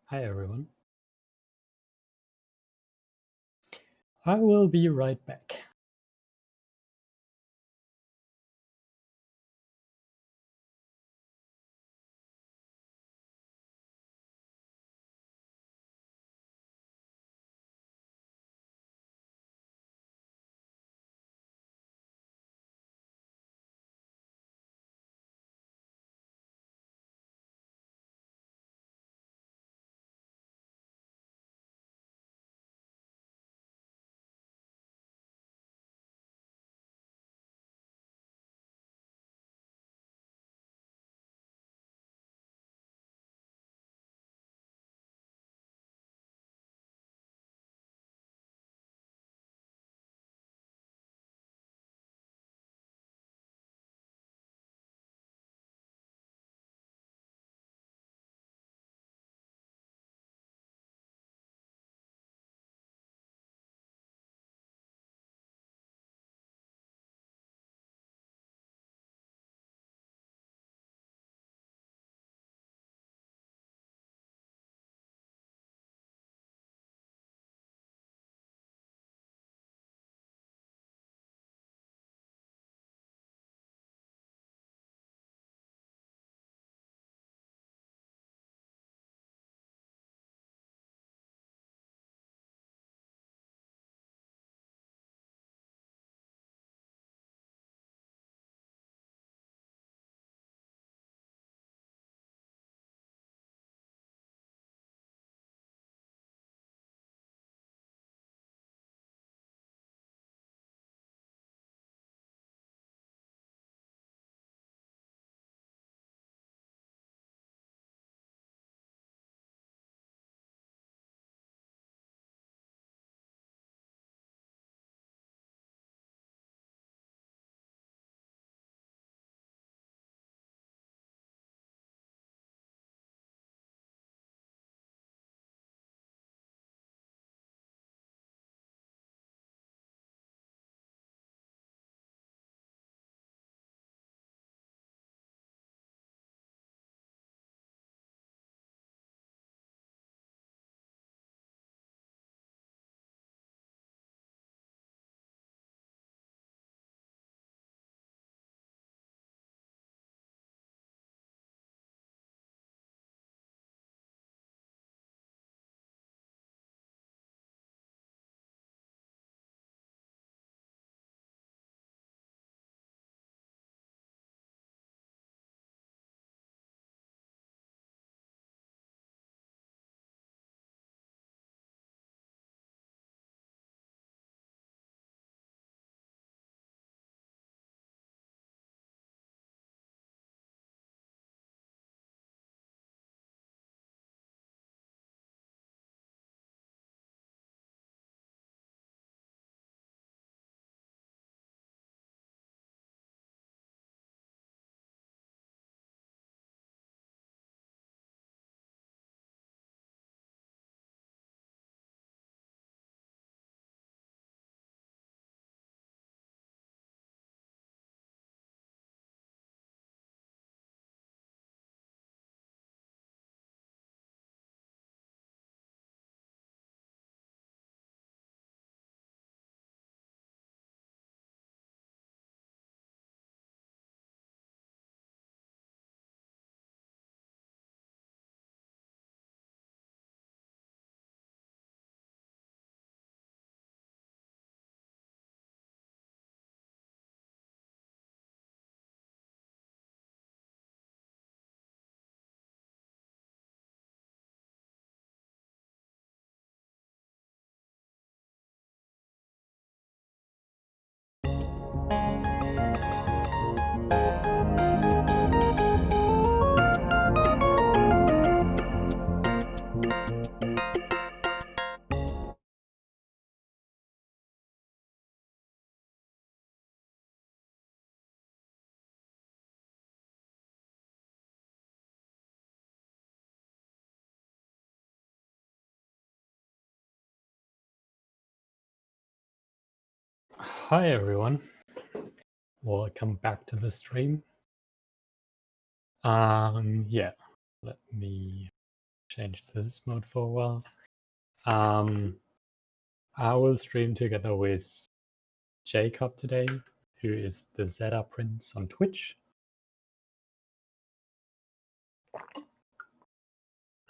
Hi, everyone. I will be right back. Hi, everyone. Welcome back to the stream. Yeah, let me change this mode for a while. I will stream together with Jacob today, who is the Zeta Prince on Twitch.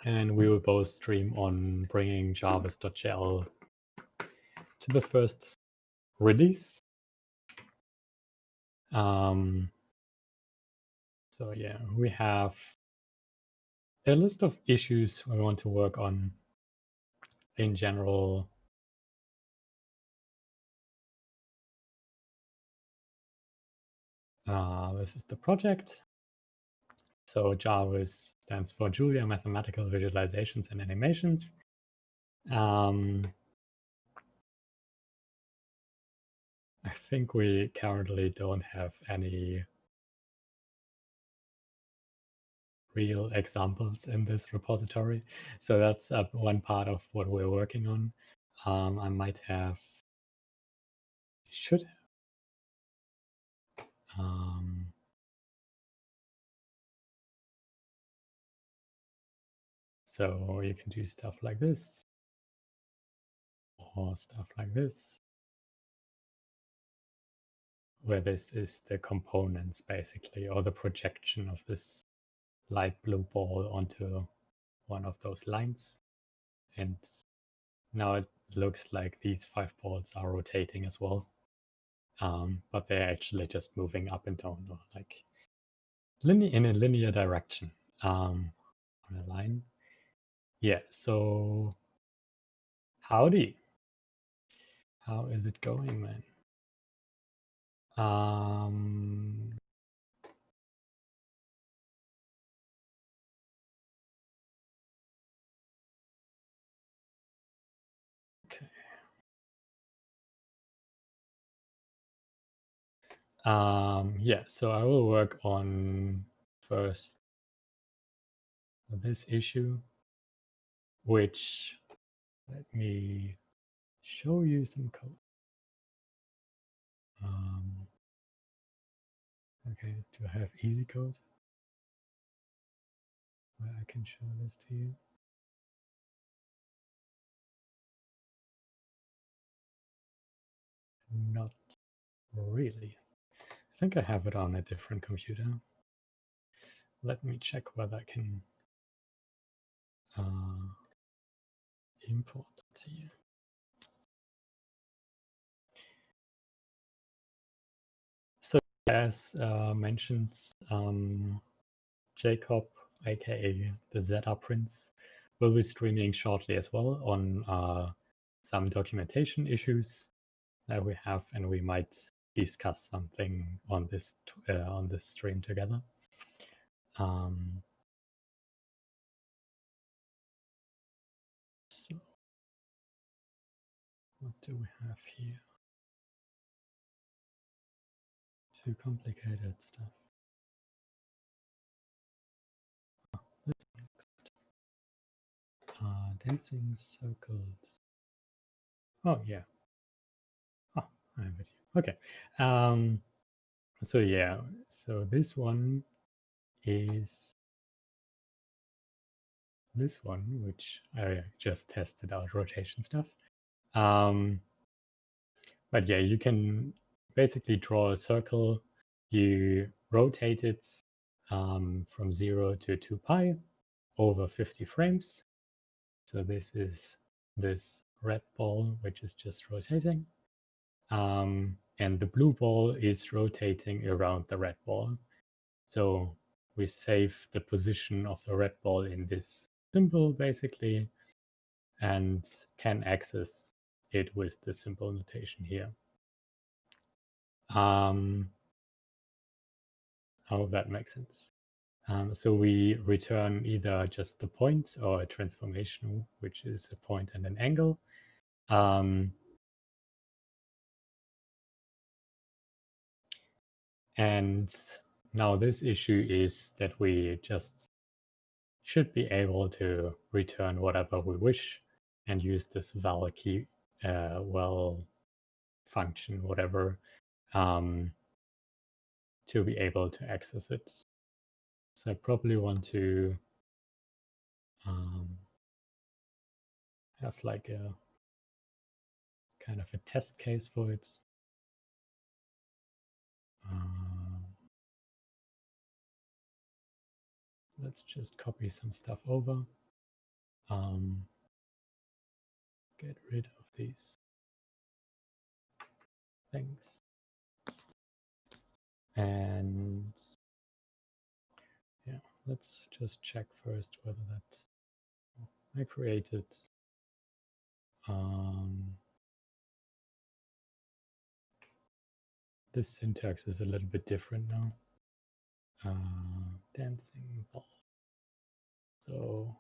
And we will both stream on bringing Javis.jl to the first release. So yeah, we have a list of issues we want to work on in general. This is the project. So Javis stands for Julia Mathematical Visualizations and Animations. I think we currently don't have any real examples in this repository. So that's one part of what we're working on. I might have, should have. So you can do stuff like this, or stuff like this, where this is the components basically, or the projection of this light blue ball onto one of those lines. And now it looks like these 5 balls are rotating as well. But they're actually just moving up and down, or like in a linear direction on a line. Yeah, so howdy. How is it going, man? Okay. Yeah, so I will work on first this issue, which, let me show you some code. Okay, do I have easy code where I can show this to you? Not really. I think I have it on a different computer. Let me check whether I can import it to you. So as mentioned, Jacob, aka the Zeta Prince, will be streaming shortly as well on some documentation issues that we have, and we might discuss something on this stream together. So what do we have here? Too complicated stuff. Oh, this one looks good. Dancing circles. Oh yeah. Oh, I'm with you. Okay. So yeah. So this one is this one, which I just tested out rotation stuff. But yeah, you can basically draw a circle. You rotate it from 0 to 2 pi over 50 frames. So this is this red ball, which is just rotating. And the blue ball is rotating around the red ball. So we save the position of the red ball in this symbol basically, and can access it with the symbol notation here. I hope that makes sense. So we return either just the point or a transformation, which is a point and an angle. And now this issue is that we just should be able to return whatever we wish and use this val key, well function, whatever, to be able to access it. So I probably want to have like a kind of a test case for it. Let's just copy some stuff over. Get rid of these things. And yeah, let's just check first whether that I created this syntax is a little bit different now. Dancing ball. So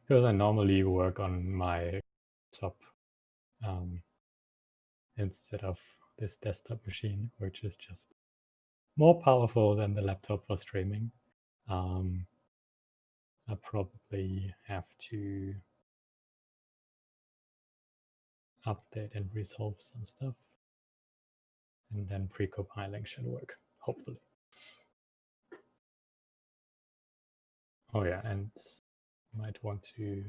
because I normally work on my laptop instead of this desktop machine, which is just more powerful than the laptop for streaming. I probably have to update and resolve some stuff, and then pre-compiling should work, hopefully. Oh yeah, and might want to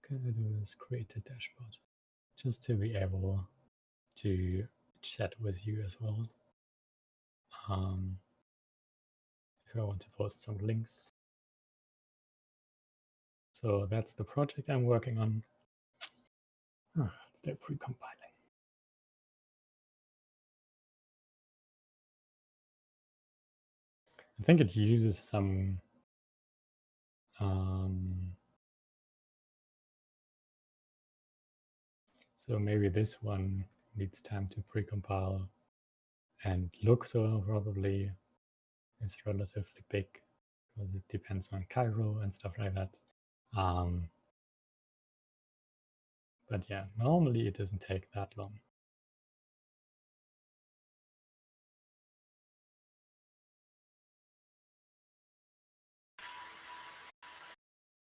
gonna do is create a dashboard just to be able to chat with you as well. If I want to post some links. So that's the project I'm working on. It's still pre-compiling. I think it uses some so maybe this one needs time to pre-compile, and Luxor probably is relatively big because it depends on Cairo and stuff like that. But yeah, normally it doesn't take that long.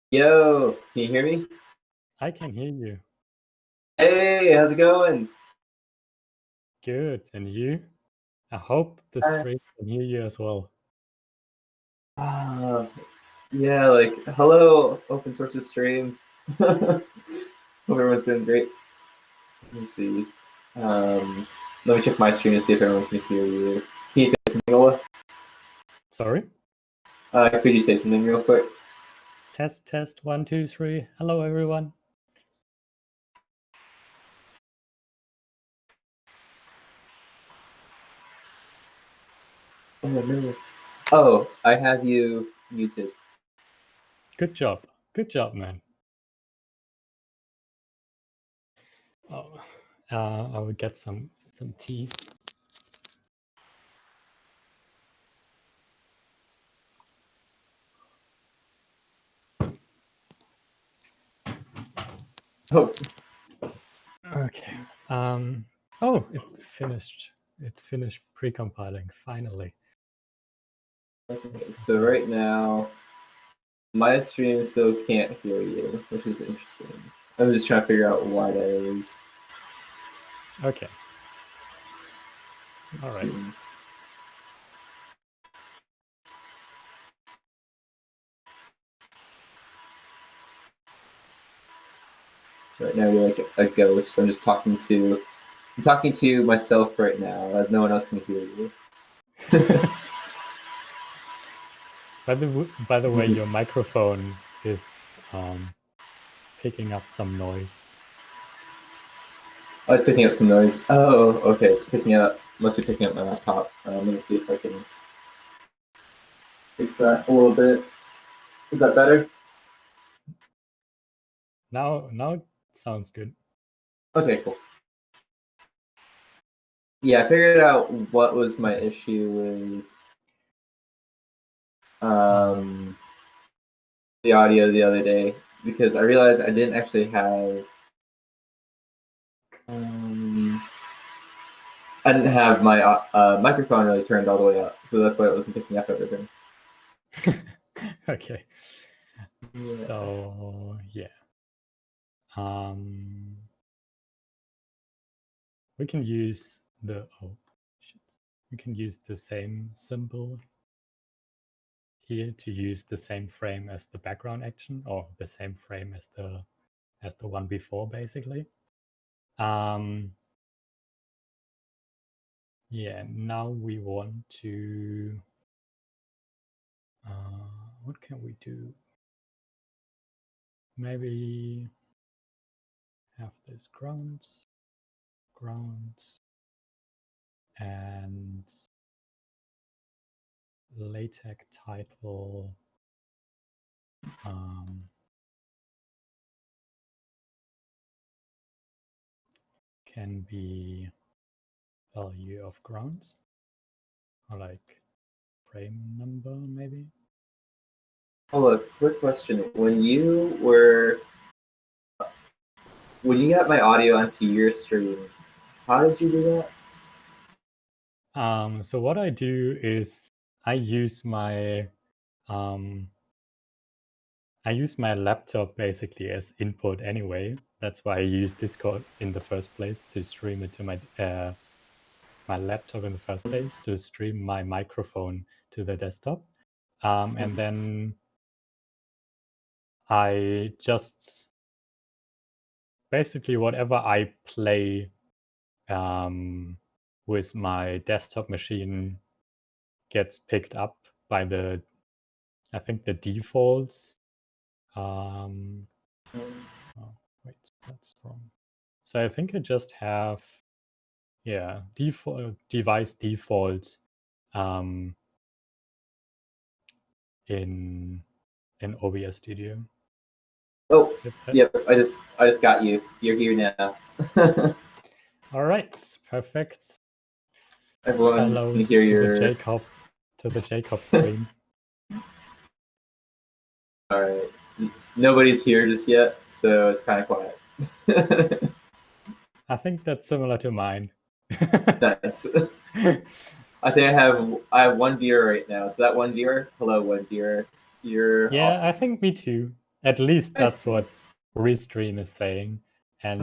Yo, can you hear me? I can hear you. Hey, how's it going? Good, and you? I hope the stream can hear you as well. Yeah, like, hello, open sources stream. Hope everyone's doing great. Let me see. Let me check my screen to see if everyone can hear you. Can you say something, Ola? Sorry? Could you say something real quick? Test, test, 1, 2, 3. Hello, everyone. Oh, no. Oh, I have you muted. Good job. Good job, man. Oh, I will get some tea. Oh. Okay. Oh, it finished. It finished pre-compiling finally. Okay, so right now, my stream still can't hear you, which is interesting. I'm just trying to figure out why that is. Okay. All right. Right now you're like a ghost. I'm talking to myself right now, as no one else can hear you. By the way, your microphone is picking up some noise. Oh, it's picking up some noise. Oh, okay, it's picking up Must be picking up my laptop. Let me see if I can fix that a little bit. Is that better? Now it sounds good. Okay, cool. Yeah, I figured out what was my issue with the audio the other day, because I realized I didn't actually have I didn't have my microphone really turned all the way up, so that's why it wasn't picking up everything. Okay. Yeah. So yeah. We can use we can use the same symbol here to use the same frame as the background action, or the same frame as the one before, basically. Yeah, now we want to what can we do? Maybe have this grounds, and LaTeX title can be value of grounds, or like frame number, maybe. Oh, look, quick question. When you got my audio onto your stream, how did you do that? So what I do is I use my laptop basically as input anyway. That's why I use Discord in the first place, to stream it to my laptop in the first place, to stream my microphone to the desktop. And then I just basically whatever I play with my desktop machine gets picked up by I think the defaults. Oh, wait, that's wrong. So I think I just have, yeah, device default in OBS Studio. Oh, yep. I just got you. You're here now. All right, perfect. Everyone Hello can hear to the Jacob stream. All right. Nobody's here just yet, so it's kind of quiet. I think that's similar to mine. Nice. I think I have one viewer right now. So that one viewer, hello, one viewer. You're awesome. I think me too. At least Nice, that's what Restream is saying. And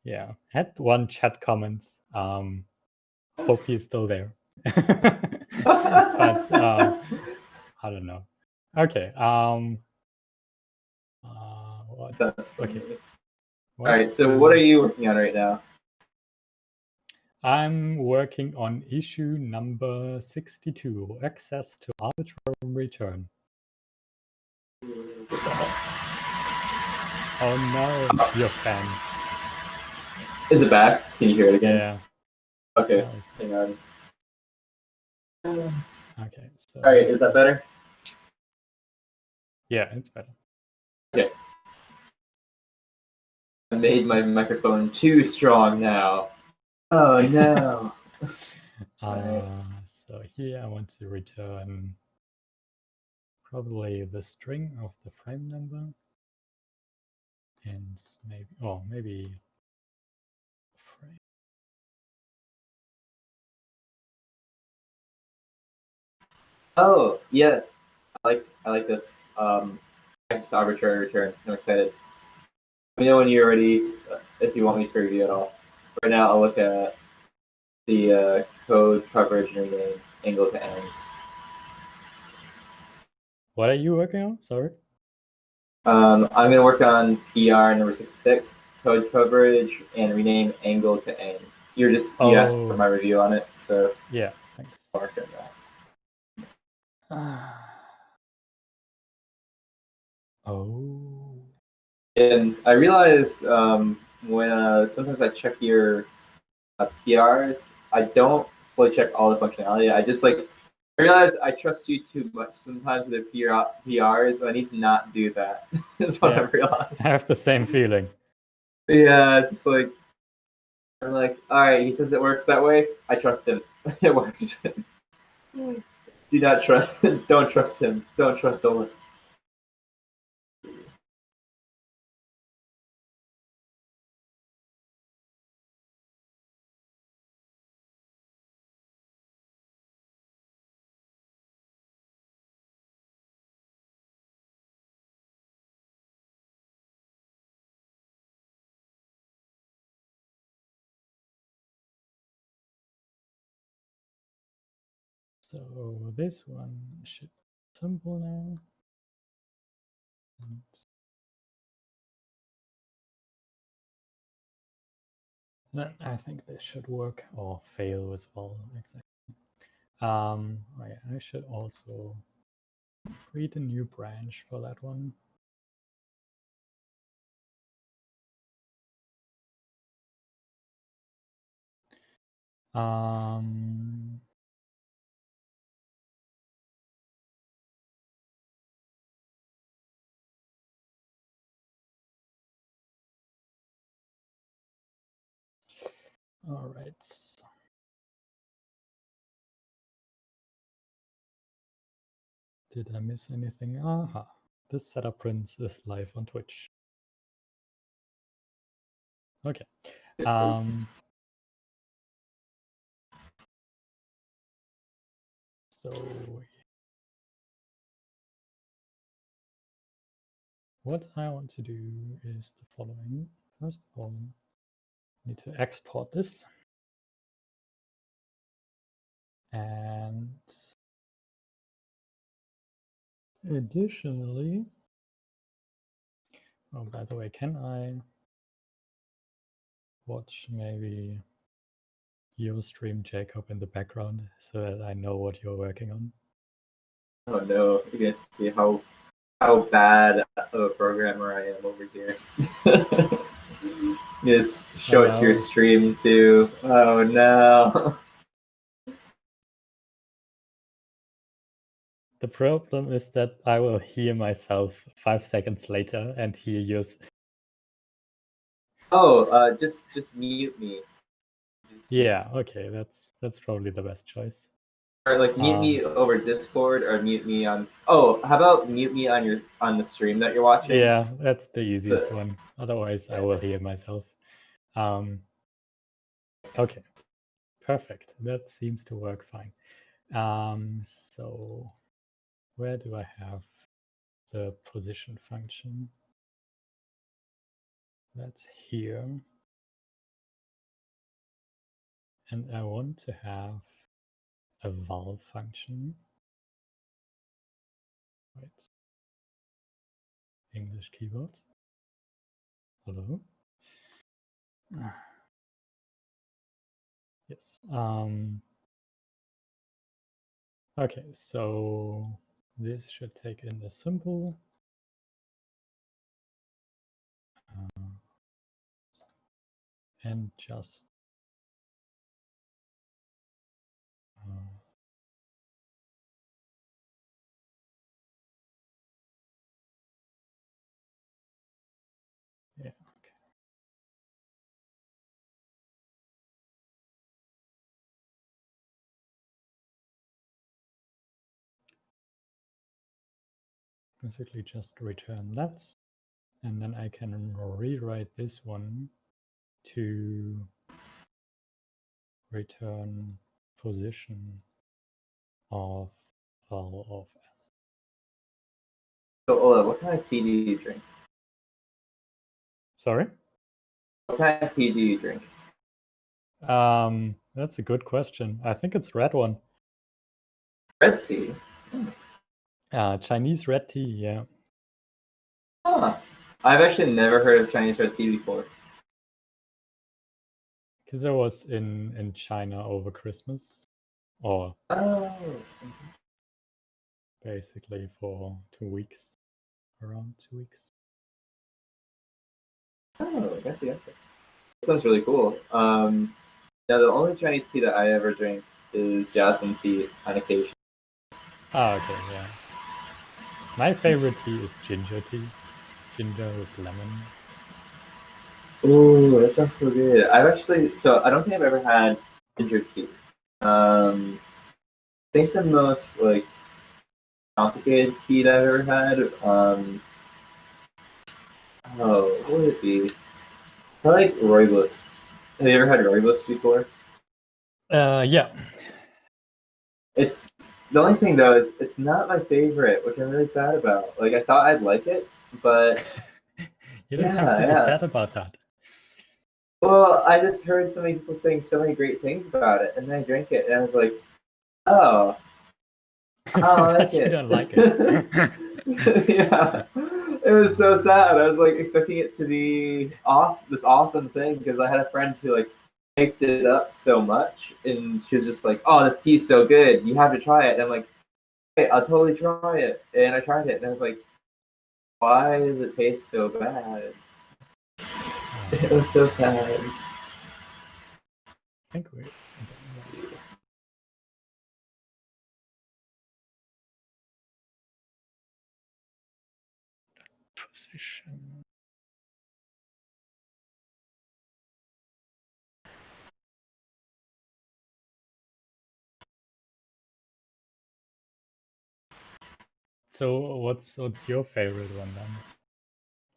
yeah, had one chat comment. Hope he's still there. But I don't know. Okay. What? That's funny. Okay. All right. So what are you working on right now? I'm working on issue number 62, access to arbitrary return. Oh no, your fan. Is it back? Can you hear it again? Yeah. Okay, hang on. Okay, so. All right, is that better? Yeah, it's better. Okay. I made my microphone too strong now. Oh no. So here I want to return probably the string of the frame number, and maybe frame. Oh yes, I like this access to arbitrary return. I'm excited. Let me know when you're ready, if you want me to review it all. Right now, I'll look at the code coverage and rename angle to end. What are you working on? Sorry. I'm going to work on PR number 66, code coverage, and rename angle to end. You asked for my review on it, so yeah, thanks. I'll work on that. Oh. And I realized when sometimes I check your PRs. I don't fully check all the functionality. I just like I realize I trust you too much sometimes with the PRs, and I need to not do that. That's what I realized. I have the same feeling. Yeah, just like I'm like, all right, he says it works that way. I trust him. It works. Do not trust. Don't trust him. Don't trust Owen. So this one should be simple now. And then I think this should work or fail as well. Exactly. I should also create a new branch for that one. All right. Did I miss anything? Aha. This setup prints is live on Twitch. Okay. So what I want to do is the following. First of all, I need to export this. And additionally, oh, by the way, can I watch maybe your stream, Jacob, in the background so that I know what you're working on? Oh no, you guys see how bad of a programmer I am over here. Just show it to your stream too. Oh no. The problem is that I will hear myself 5 seconds later and hear yours. Oh, just mute me. Yeah, okay, that's probably the best choice. Or like mute me over Discord, or mute me on. Oh, how about mute me on the stream that you're watching? Yeah, that's the easiest one. Otherwise, I will hear myself. Okay, perfect. That seems to work fine. So where do I have the position function? That's here. And I want to have a val function. Right. English keyboard. Hello. Yes. Okay, so this should take in the symbol. And just yeah, okay. Basically just return that. And then I can rewrite this one to return position of val of s. So Ola, what kind of tea do you drink? Sorry? What kind of tea do you drink? That's a good question. I think it's red one. Red tea. Chinese red tea, yeah. Huh. I've actually never heard of Chinese red tea before. Because I was in China over Christmas, or basically for 2 weeks, around 2 weeks. Oh, gotcha. That sounds really cool. Now, the only Chinese tea that I ever drink is jasmine tea on occasion. Oh, okay, yeah. My favorite tea is ginger tea. Ginger with lemon. Ooh, that sounds so good. So I don't think I've ever had ginger tea. I think the most like complicated tea that I've ever had. What would it be? I like rooibos. Have you ever had rooibos before? Yeah. It's the only thing though is it's not my favorite, which I'm really sad about. Like I thought I'd like it, but You don't have to be yeah. sad about that. Well, I just heard so many people saying so many great things about it, and then I drank it, and I was like, oh, I don't like But you it. don't like it. Yeah, it was so sad. I was like expecting it to be awesome, this awesome thing, because I had a friend who like hyped it up so much, and she was just like, "Oh, this tea's so good, you have to try it." And I'm like, "Hey, I'll totally try it." And I tried it, and I was like, "Why does it taste so bad?" It was so sad. I think we. Position. So what's your favorite one then?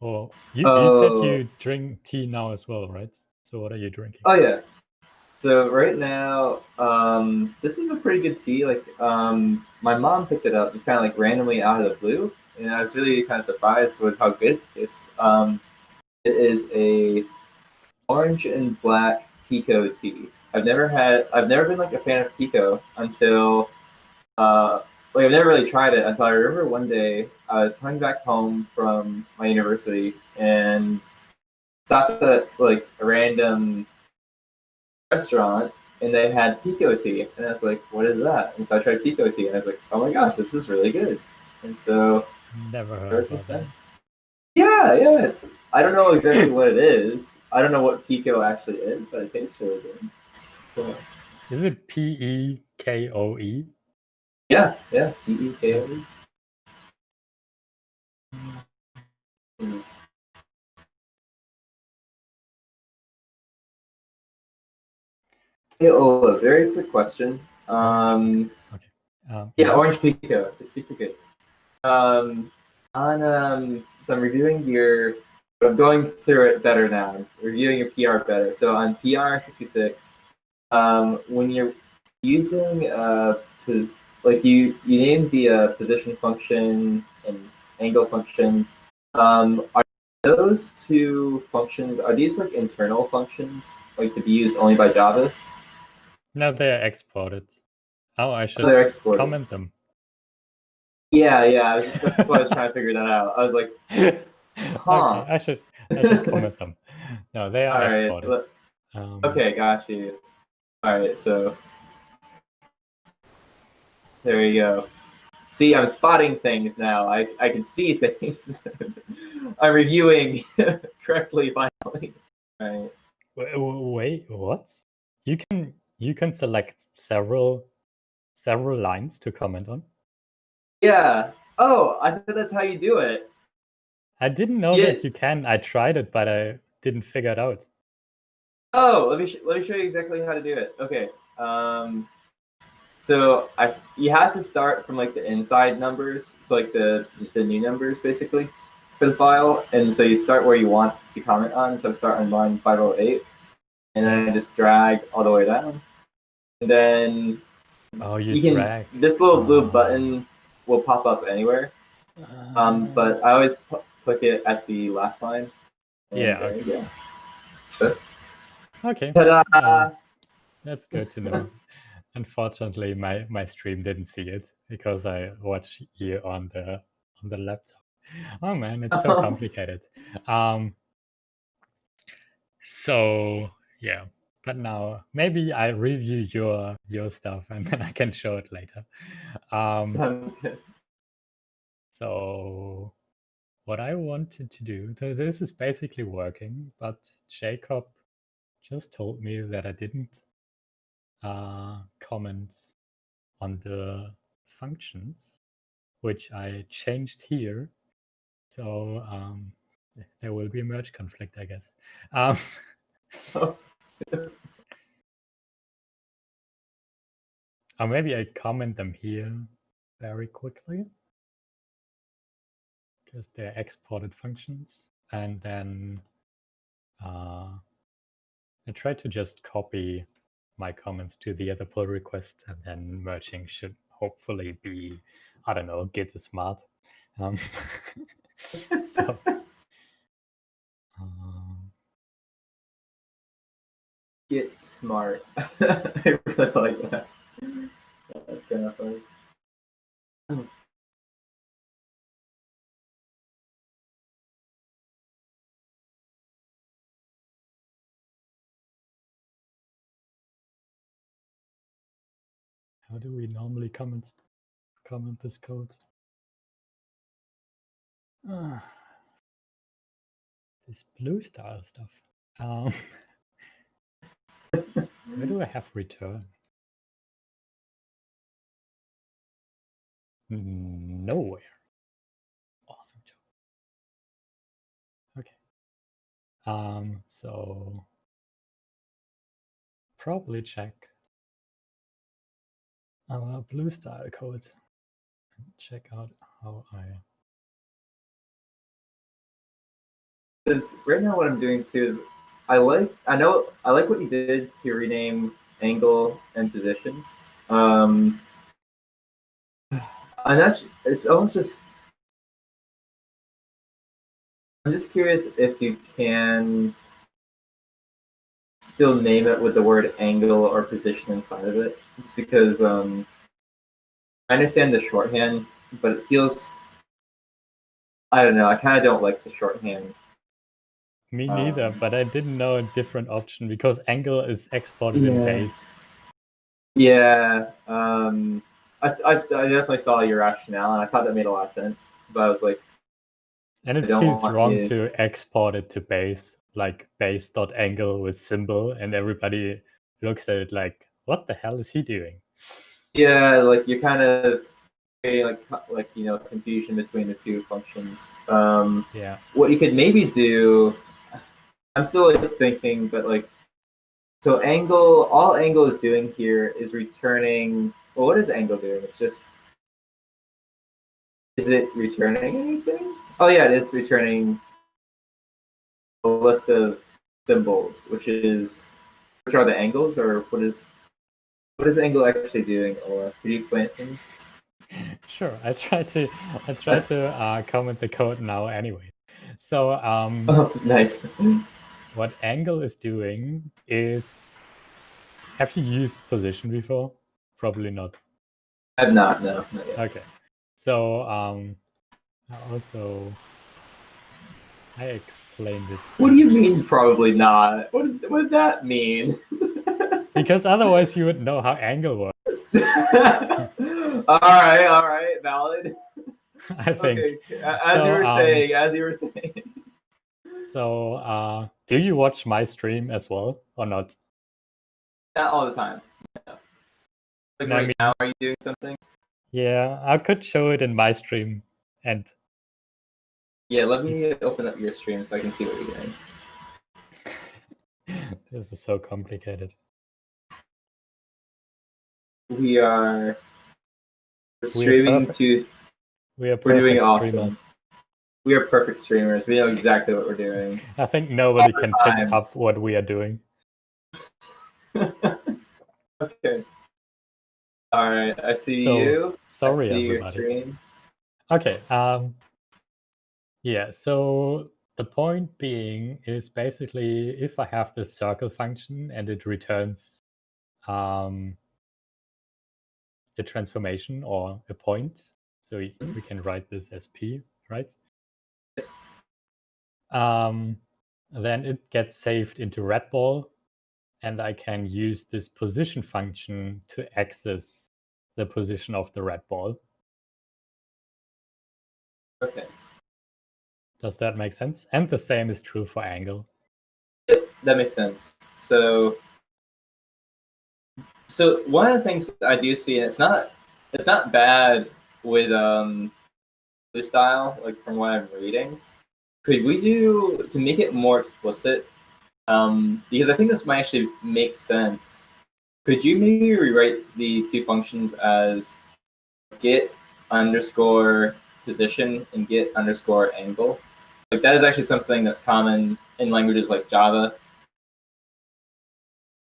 Or you said Oh, you drink tea now as well, right? So what are you drinking? oh yeah. So right now, this is a pretty good tea. Like, my mom picked it up just kind of like randomly out of the blue, and I was really kind of surprised with how good it tastes. It is a orange and black Pico tea. I've never been like a fan of Pico until, like I've never really tried it until I remember one day I was coming back home from my university and stopped at like a random restaurant and they had pico tea, and I was like, "What is that?" And so I tried pico tea, and I was like, "Oh my gosh, this is really good." And so Never heard ever since about that. then, yeah, it's I don't know exactly what it is. I don't know what pico actually is, but it tastes really good. So, Is it Pekoe? yeah, Peeko. Mm. Hey, oh, a very quick question. Orange Pico. Okay. Yeah, Yeah. orange pico. It's super good. Um, so I'm reviewing your. I'm going through it better now. I'm reviewing your PR better. So on PR 66, when you're using like you named the position function and angle function. Are those two functions are these like internal functions like to be used only by Javis? No, they're exported. Oh, I Oh, should they're exported. comment them. Yeah. That's why I was trying to figure that out. I was like, huh. Okay, I should comment them. No, they are All right. exported. Okay, got you. All right, so there you go. See, I'm spotting things now. I can see things. I'm reviewing correctly finally. All right. Wait, what? You can select several lines to comment on. Yeah. Oh, I thought that's how you do it. I didn't know Yeah. that you can. I tried it, but I didn't figure it out. Oh, let me show you exactly how to do it. Okay. So you have to start from like the inside numbers, so like the new numbers basically for the file, and so you start where you want to comment on. So start on line 508, and then just drag all the way down, and then Oh, you you can drag. this little blue button will pop up anywhere. But I always click it at the last line, and Yeah, there okay. you go. Okay. Ta-da! That's good to know. Unfortunately, my stream didn't see it because I watch you on the laptop. Oh man, it's so complicated. So yeah, but now maybe I review your stuff and then I can show it later. Sounds good. So what I wanted to do, this is basically working, but Jacob just told me that I didn't comment on the functions, which I changed here. So there will be a merge conflict, I guess. Or maybe I comment them here very quickly, because they're exported functions. And then I try to just copy my comments to the other pull requests, and then merging should hopefully be, I don't know, Git is smart. So Get smart. I really like that. That's kind of funny. how do we normally comment this code? This blue style stuff. Where do I have return? Nowhere. Awesome job. Okay. So probably check our blue style code and check out how Because right now what I'm doing too is I like what you did to rename angle and position. And that's it's almost just I'm just curious if you can still name it with the word angle or position inside of it. Just because I understand the shorthand, but it feels I don't know, I kinda don't like the shorthand. Me neither, but I didn't know a different option because angle is exported in base. Yeah, I definitely saw your rationale, and I thought that made a lot of sense. But I was like, and it feels wrong to export it to base, like base.angle with symbol, and everybody looks at it like, what the hell is he doing? Yeah, like you're kind of creating like confusion between the two functions. Yeah. What you could maybe do, I'm still like thinking, but like, so all angle is doing here is returning. Well, what is angle doing? It's just, is it returning anything? Oh yeah, it is returning a list of symbols, which are the angles, or what is angle actually doing? Or could you explain it to me? Sure, I try to comment the code now anyway. So Oh, nice. What angle is doing is, have you used position before? Probably not. I've not, no, not yet. Okay. So I explained it. What do you mean probably not? What did that mean? Because otherwise you would know how angle works. all right, valid. I think. Okay, as you were saying. So do you watch my stream as well or not? Not all the time. Yeah. Like right now, are you doing something? Yeah, I could show it in my stream, and yeah, let me open up your stream so I can see what you're doing. This is so complicated. We are streaming to. We're doing awesome. Streamers. We are perfect streamers. We know exactly what we're doing. I think nobody can pick up what we are doing. Okay. All right, I see you. Sorry, I see everybody. Your stream. Okay. Yeah. So the point being is basically if I have this circle function and it returns a transformation or a point, so we can write this as p, right? Then it gets saved into redball, and I can use this position function to access the position of the red ball. Okay. Does that make sense? And the same is true for angle. Yep, that makes sense. So So one of the things that I do see, and it's not bad with style, like from what I'm reading. Could we do to make it more explicit? Because I think this might actually make sense. Could you maybe rewrite the two functions as get underscore position and get underscore angle? Like that is actually something that's common in languages like Java.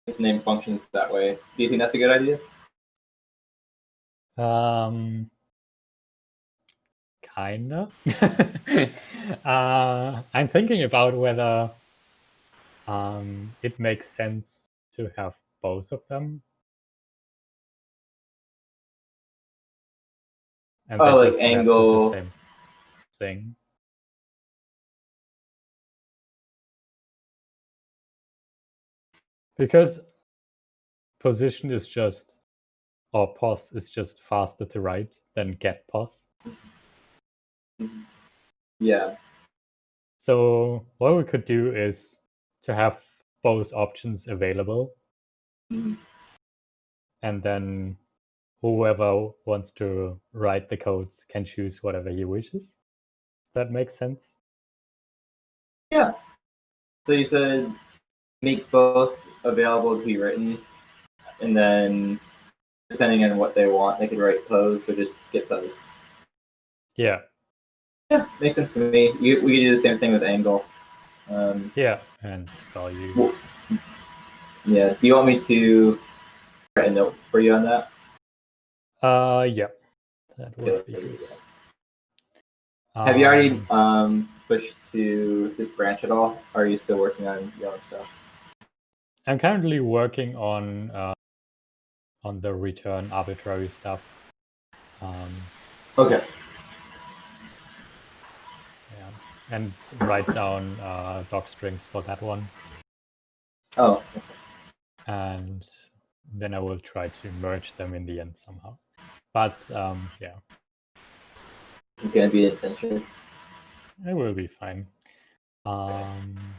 To name functions that way. Do you think that's a good idea? Kinda. I'm thinking about whether it makes sense to have both of them. And Oh, they like just map to the angle. same thing. Because position is just, or pos is just faster to write than get pos. Yeah. So what we could do is to have both options available. Mhm. And then whoever wants to write the codes can choose whatever he wishes. Does that make sense? Yeah. So you said make both available to be written, and then depending on what they want, they could write pose or just get pose. Yeah. Yeah, makes sense to me. We could do the same thing with angle. Yeah, and value. Well, yeah. Do you want me to write a note for you on that? Yeah, that would be good. Have you already pushed to this branch at all? Or are you still working on your own stuff? I'm currently working on the return arbitrary stuff. Okay. Yeah, and write down doc strings for that one. Oh. Okay. And then I will try to merge them in the end somehow. But yeah. This is gonna be an adventure. It will be fine. Um,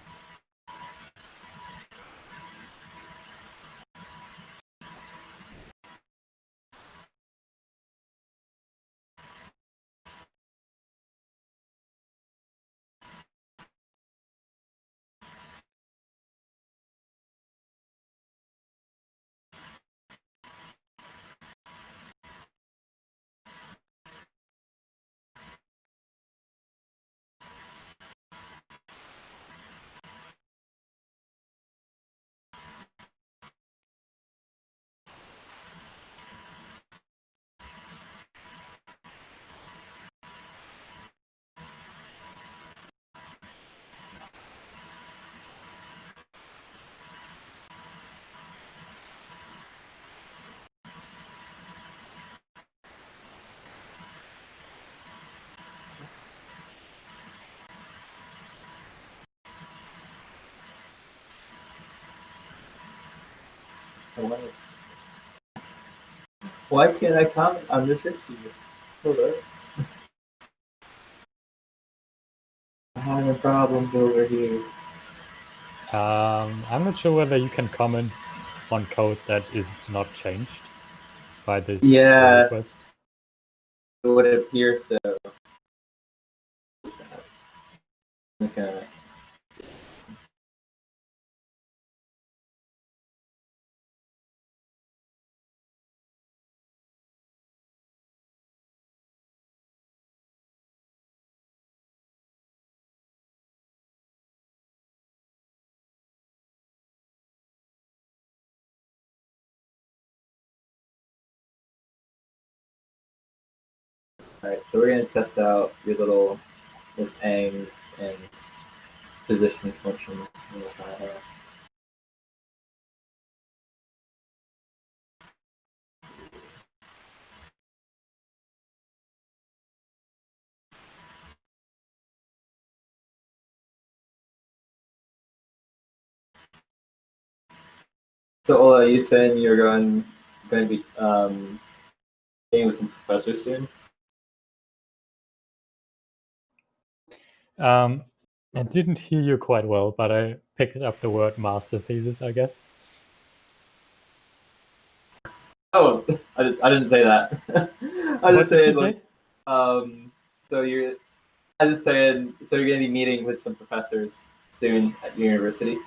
Why can't I comment on this issue? Hold up. I'm having problems over here. I'm not sure whether you can comment on code that is not changed by this pull Yeah, request. it would appear so. I'm just gonna. Alright, so we're gonna test out your little this ang and position function. So Ola, you saying you're going to be meeting with some professors soon? I didn't hear you quite well, but I picked up the word master thesis, I guess. Oh, I didn't say that. I What just did you said like, say? so you're. I just said so you're gonna be meeting with some professors soon at your university.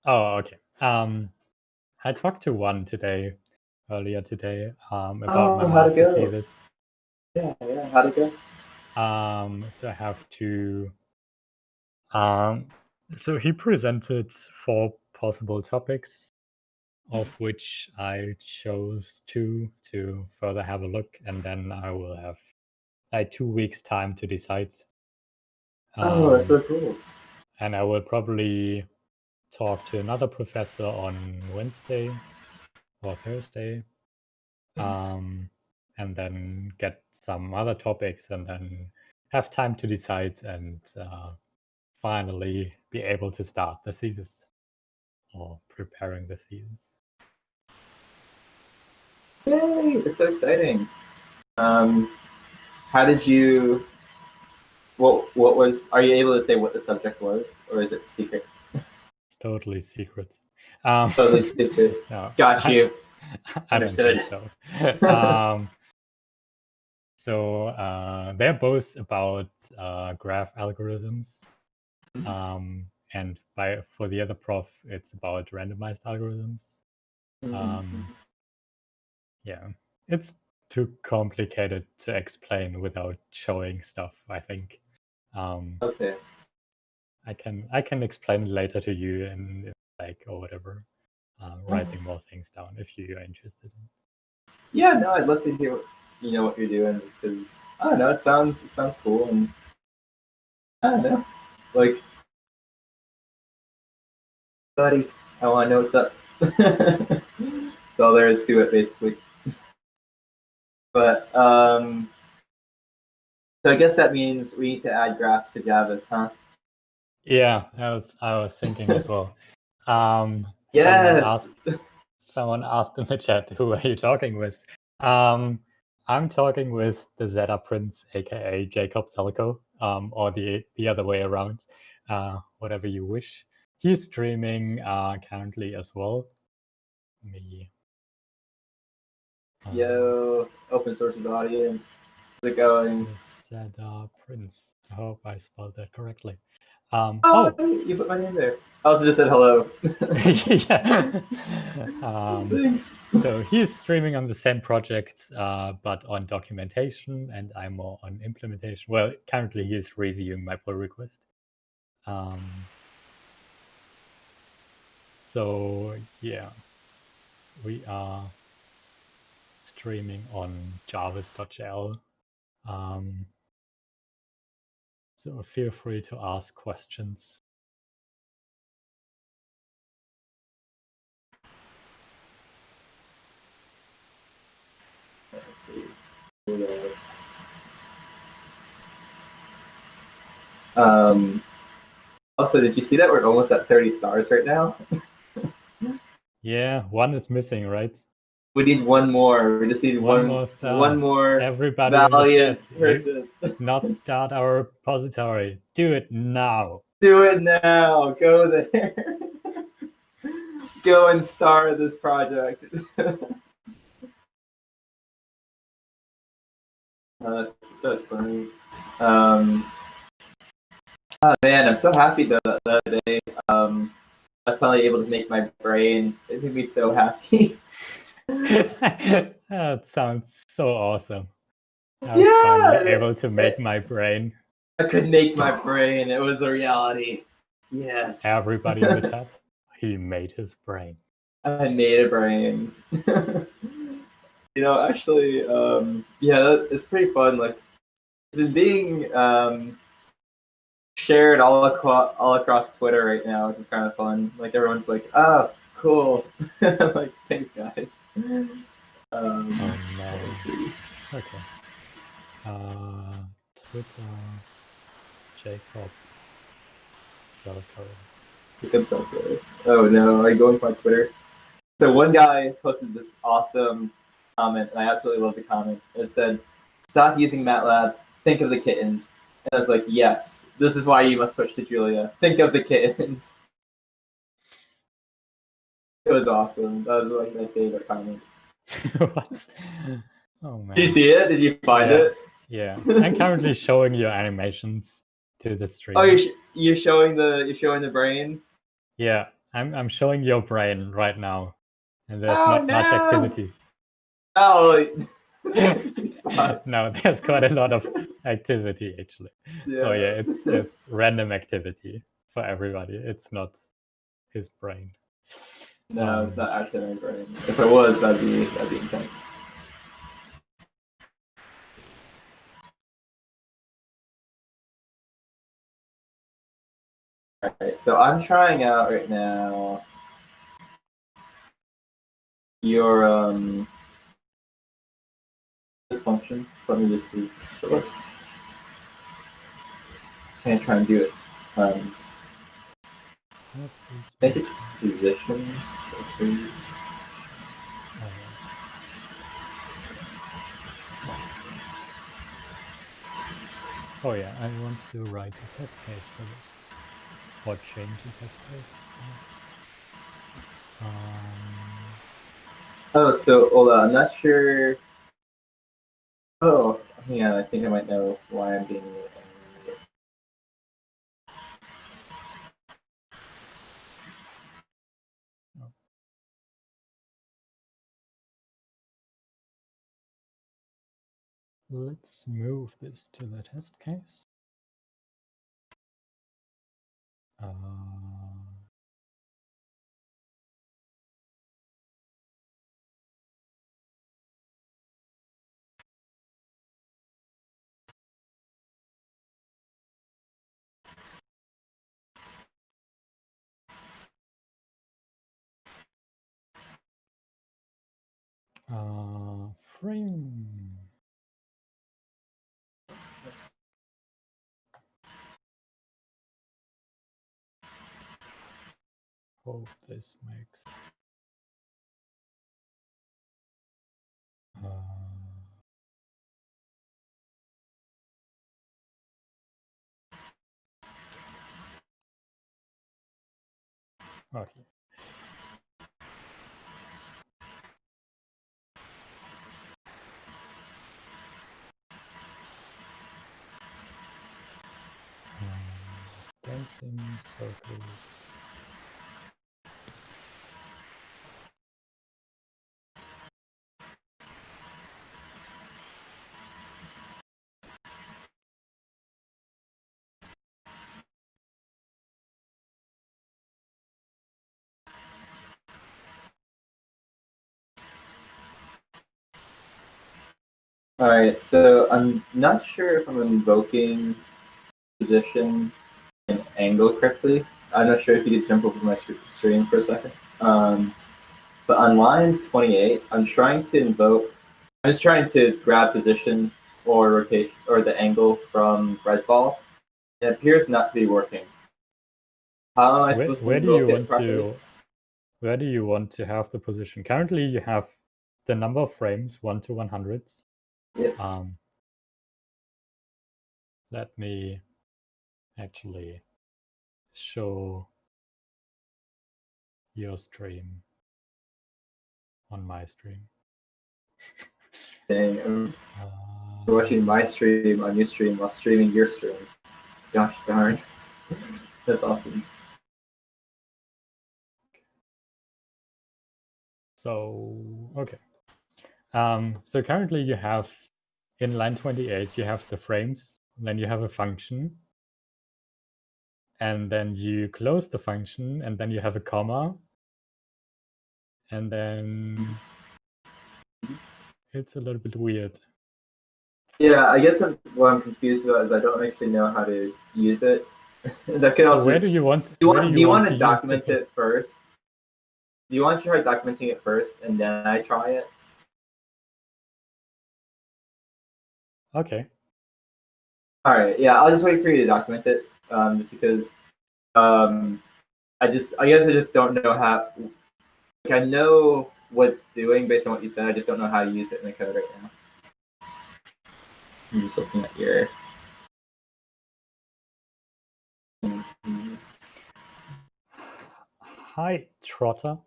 Oh, okay. I talked to one earlier today, about my Oh, how'd it master's go? thesis. Yeah, how'd it go? So I have to. So he presented 4 possible topics, of which I chose 2 to further have a look, and then I will have like 2 weeks time to decide. Oh, that's Um, so cool. and I will probably talk to another professor on Wednesday or Thursday, and then get some other topics, and then have time to decide and finally be able to start the thesis or preparing the thesis. Yay! It's so exciting. How did you? What was? Are you able to say what the subject was, or is it secret? It's totally secret. Um, Totally secret. no, Got you. I don't think Understood. so. They're both about graph algorithms, and for the other prof, it's about randomized algorithms. Yeah, it's too complicated to explain without showing stuff, I think. Okay. I can explain it later to you in like or whatever, writing more things down if you're interested. Yeah, no, I'd love to hear what you're doing, just because I don't know. It sounds cool, and I don't know, like, buddy, I want to know what's up. That's all there is to it, basically. But so I guess that means we need to add graphs to Javis, huh? Yeah, I was thinking as well. Um, someone Yes. asked someone asked in the chat, who are you talking with? I'm talking with the Zeta Prince, aka Jacob Selko, or the other way around, whatever you wish. He's streaming currently as well. Me. Yo, open sources audience. How's it going? The Zeta Prince. I hope I spelled that correctly. Oh, you put my name there. I also just said hello. Yeah. Thanks. So he's streaming on the same project, but on documentation, and I'm more on implementation. Well, currently he is reviewing my pull request. So yeah, we are streaming on Javis.jl. So feel free to ask questions. Let's see. Also, did you see that we're almost at 30 stars right now? Yeah, one is missing, right? We need one more. We just need One more star. one more Everybody in the valiant chat, person. not start our repository. Do it now. Do it now. Go there. Go and star this project. That's funny. Oh man, I'm so happy the other day. I was finally able to make my brain. It made me so happy. That sounds so awesome. I was Yeah, finally able to make my brain. I could make my brain. It was a reality. Yes. Everybody in the chat, he made his brain. I made a brain. Actually, yeah, it's pretty fun. Like, it's been being shared all across Twitter right now, which is kind of fun. Like, everyone's like, "Oh, cool!" I'm like, thanks, guys. Oh no. Let's see. Okay. Twitter, Jacob, Velko. Pick himself there. Oh no, I go into my Twitter. So one guy posted this awesome comment, and I absolutely love the comment. It said, "Stop using MATLAB. Think of the kittens." And I was like, "Yes, this is why you must switch to Julia. Think of the kittens." It was awesome. That was like my favorite comment. What? Oh man. Did you see it? Did you find it? Yeah. I'm currently showing your animations to the stream. Oh, you're showing the brain? Yeah, I'm showing your brain right now. And there's not much activity. Oh, no, there's quite a lot of activity actually. Yeah. So yeah, it's random activity for everybody. It's not his brain. No, it's not actually my brain. If it was, that'd be intense. Alright, so I'm trying out right now your this function. So let me just see if it works. So I'm gonna try and do it. I think it's position. So please. Oh yeah, I want to write a test case for this. Or change a test case. Oh, so Ola, I'm not sure. Oh, yeah, I think I might know why I'm being angry. Let's move this to the test case. Frame. Hope this makes. Okay. Dancing circles. Alright, so I'm not sure if I'm invoking position and angle correctly. I'm not sure if you could jump over my stream for a second. But on line 28, I'm just trying to grab position or rotation or the angle from red ball. It appears not to be working. How am I supposed to invoke it properly? Where do you want to have the position? Currently, you have the number of frames 1 to 100. Yep. Let me actually show your stream on my stream. Dang, I'm watching my stream on your stream while streaming your stream. Gosh darn. That's awesome. So, okay. So currently you have, in line 28, you have the frames, then you have a function, and then you close the function, and then you have a comma, and then it's a little bit weird. Yeah, I guess what I'm confused about is I don't actually know how to use it. That can also. Where do you want? Do you want to document it first? Do you want to try documenting it first and then I try it? Okay. All right. Yeah, I'll just wait for you to document it. Just because, I guess I just don't know how. Like, I know what's doing based on what you said. I just don't know how to use it in the code right now. I'm just looking at your. Hi, Trotter.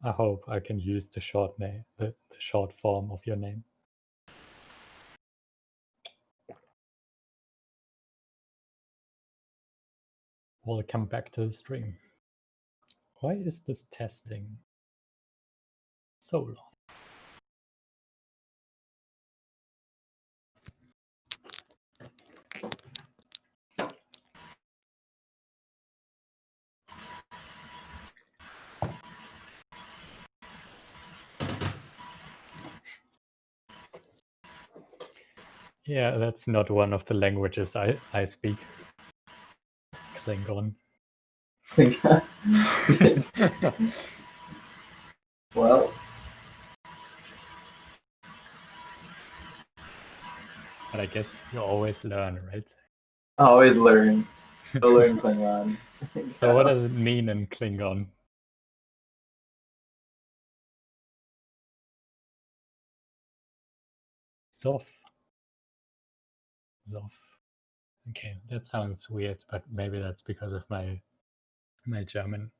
I hope I can use the short name, the short form of your name. Welcome back to the stream. Why is this testing so long? Yeah, that's not one of the languages I speak. Klingon. Well, but I guess you always learn, right? I always learn. I learn Klingon. So what does it mean in Klingon? Zoff. Zoff. Okay, that sounds weird, but maybe that's because of my German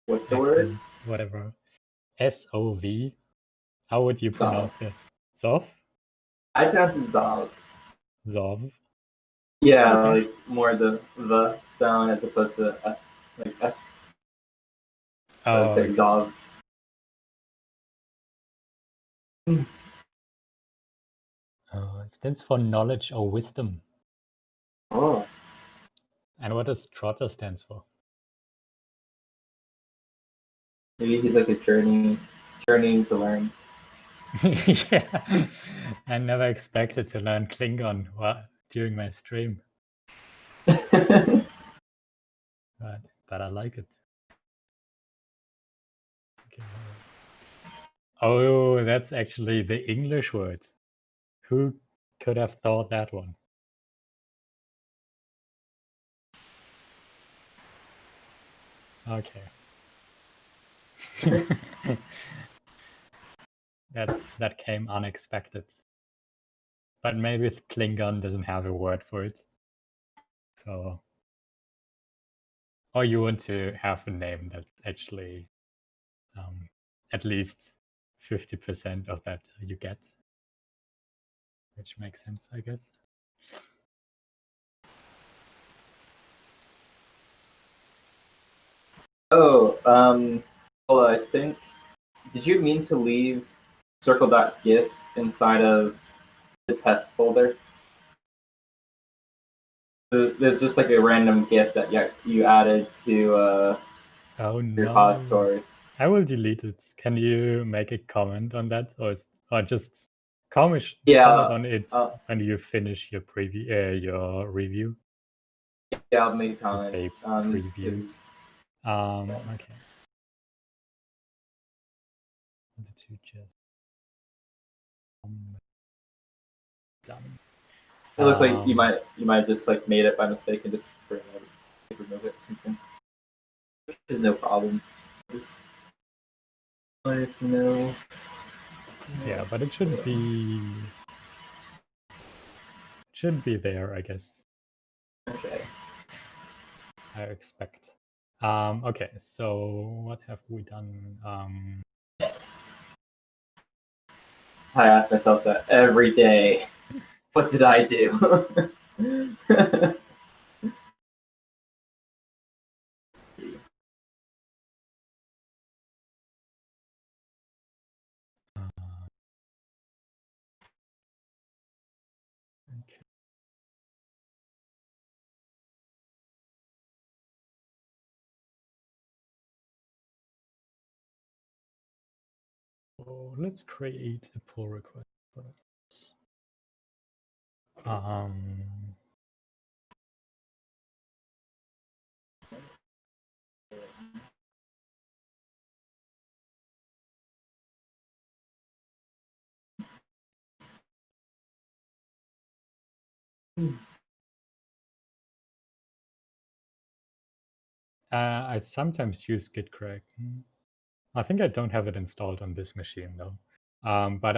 What's the accent, word? whatever. S-O-V. How would you Zov. pronounce it? Zoff? I pronounce it Zov. Zov? Yeah, Okay. like more the sound as opposed to like Oh, say okay. Zov. It stands for knowledge or wisdom. Oh, And what does Trotter stands for? maybe he's like a journeying to learn. Yeah, I never expected to learn Klingon during my stream, but I like it. Okay. Oh, that's actually the English words. Who could have thought that one? Okay. that came unexpected. But maybe Klingon doesn't have a word for it. So, or you want to have a name that's actually at least 50% of that you get, which makes sense, I guess. Oh, well, I think. Did you mean to leave circle.gif inside of the test folder? There's just like a random GIF that you added to Oh your no. repository. I will delete it. Can you make a comment on that, or just comment on it when you finish your your review? Yeah, I'll make a Just comment. say preview. Okay. To just done. It looks like you might just like made it by mistake and just remove it or something. Which is no problem. Just wanted to know. Yeah, but it should be there, I guess. Okay. I expect. Okay, so what have we done? I ask myself that every day. What did I do? Okay. So let's create a pull request for that. I sometimes use Git crack. I think I don't have it installed on this machine though. But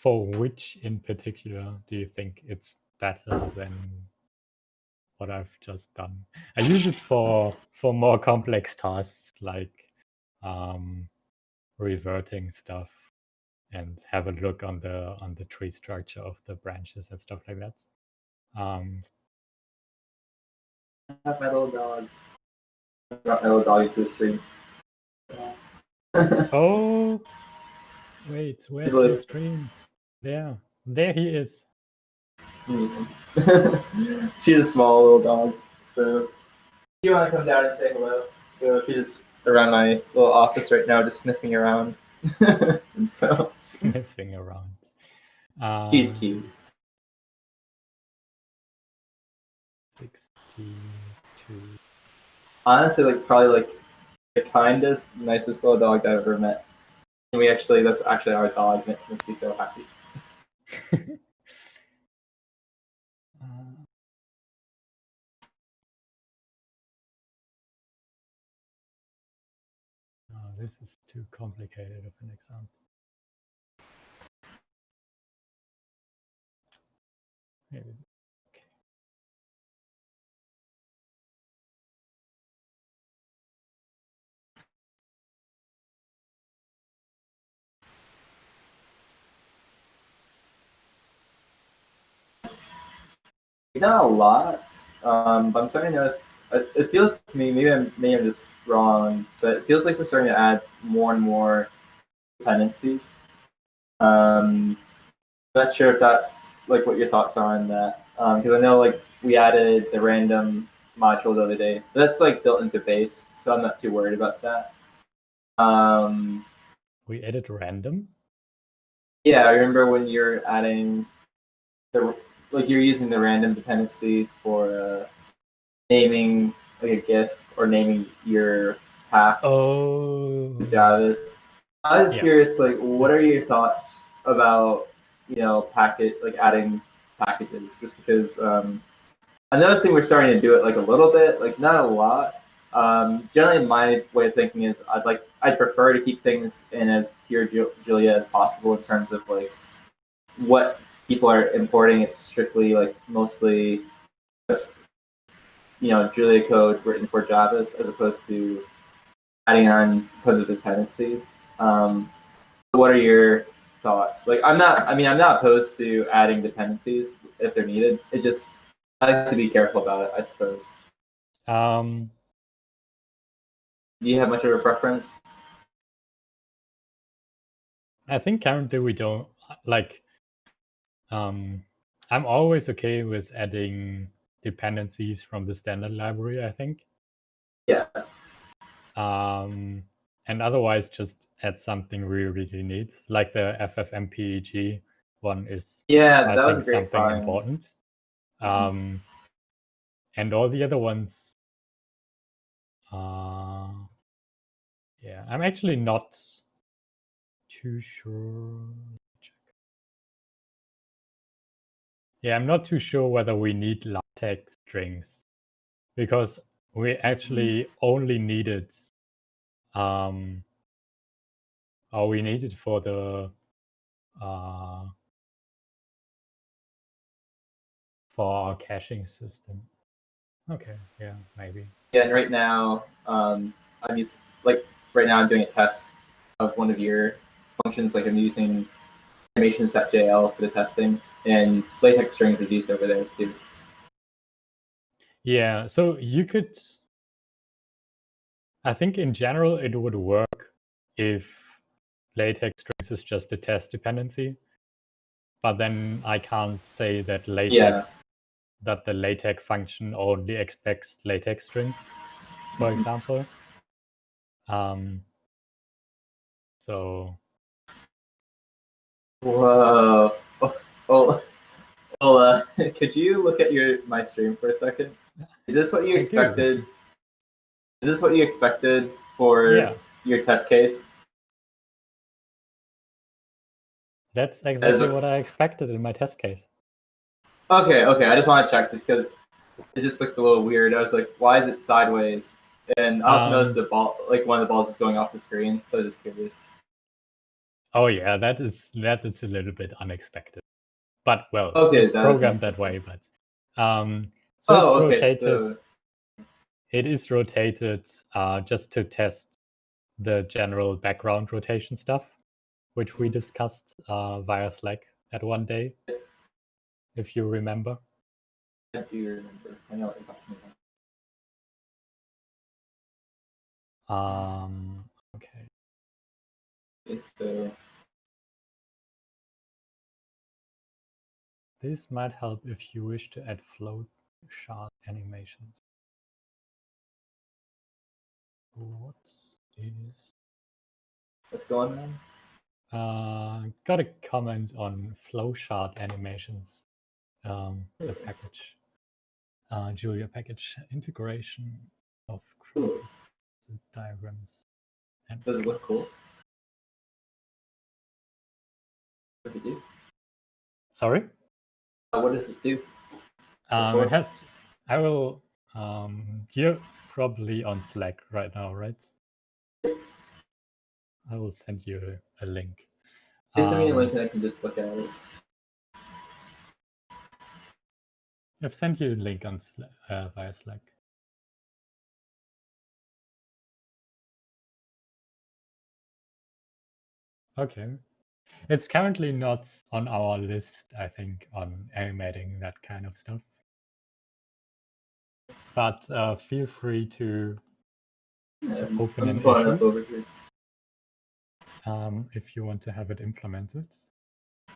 for which in particular do you think it's better than what I've just done. I use it for more complex tasks like reverting stuff and have a look on the tree structure of the branches and stuff like that. I have my little dog. I brought my little dog into the stream. Oh, wait, where's He's your like, stream? There he is. she's a small little dog, so if you want to come down and say hello. So she's just around my little office right now, just sniffing around. So Sniffing around. she's cute. 62. Honestly, like probably like the kindest, nicest little dog that I've ever met. And that's actually our dog, and it makes me so happy. Oh, this is too complicated of an example. Maybe. Okay. Not a lot, but I'm starting to notice. It feels to me, maybe I'm just wrong, but it feels like we're starting to add more and more dependencies. Not sure if that's like what your thoughts are on that, because I know like we added the random module the other day. But that's like built into base, so I'm not too worried about that. We added random. Yeah, I remember when you're adding you're using the random dependency for naming like a GIF or naming your path. Oh. Javis. I was curious, like, what That's are your thoughts about adding packages? Just because I'm noticing we're starting to do it like a little bit, like not a lot. Generally, my way of thinking is I'd prefer to keep things in as pure Julia as possible in terms of like what people are importing. It's strictly like mostly just Julia code written for Javas as opposed to adding on tons of dependencies. What are your thoughts? Like, I'm not opposed to adding dependencies if they're needed. It's just I like to be careful about it, I suppose. Do you have much of a preference? I think currently we don't like. I'm always okay with adding dependencies from the standard library, I think. Yeah. And otherwise just add something we really need, like the FFmpeg one is, Yeah, I that was think, a great something find. important. And all the other ones, yeah, I'm actually not too sure. Yeah, I'm not too sure whether we need LaTeX strings, because we actually only needed, or we needed for the for our caching system. Okay, yeah, maybe. Yeah, and right now, right now I'm doing a test of one of your functions. Like I'm using animations.jl for the testing, and latex strings is used over there too. Yeah, so you could, I think in general it would work if latex strings is just a test dependency, but then I can't say that that the latex function only expects latex strings, for example. So. Whoa. Well, could you look at my stream for a second? Is this what you expected? Is this what you expected for your test case? That's exactly what I expected in my test case. Okay. I just want to check just because it just looked a little weird. I was like, why is it sideways? And I also noticed the ball, like one of the balls was going off the screen, so I was just curious. Oh yeah, that is a little bit unexpected. But well, okay, it's programmed that way. But So Oh, it's okay, rotated. so It is rotated just to test the general background rotation stuff, which we discussed via Slack at one day, if you remember. I do remember. I know what you're talking about. Okay. Okay, so This might help if you wish to add flow chart animations. what's going on? Got a comment on flowchart animations, the package, Julia package integration of groups, diagrams, and Does it look cool? plots. What does it do? Sorry? What does it do? It has, I will, you're probably on Slack right now, right? I will send you a link. Send me a link and I can just look at it. I've sent you a link on via Slack. Okay. It's currently not on our list, I think, on animating that kind of stuff. But feel free to open an issue. If you want to have it implemented,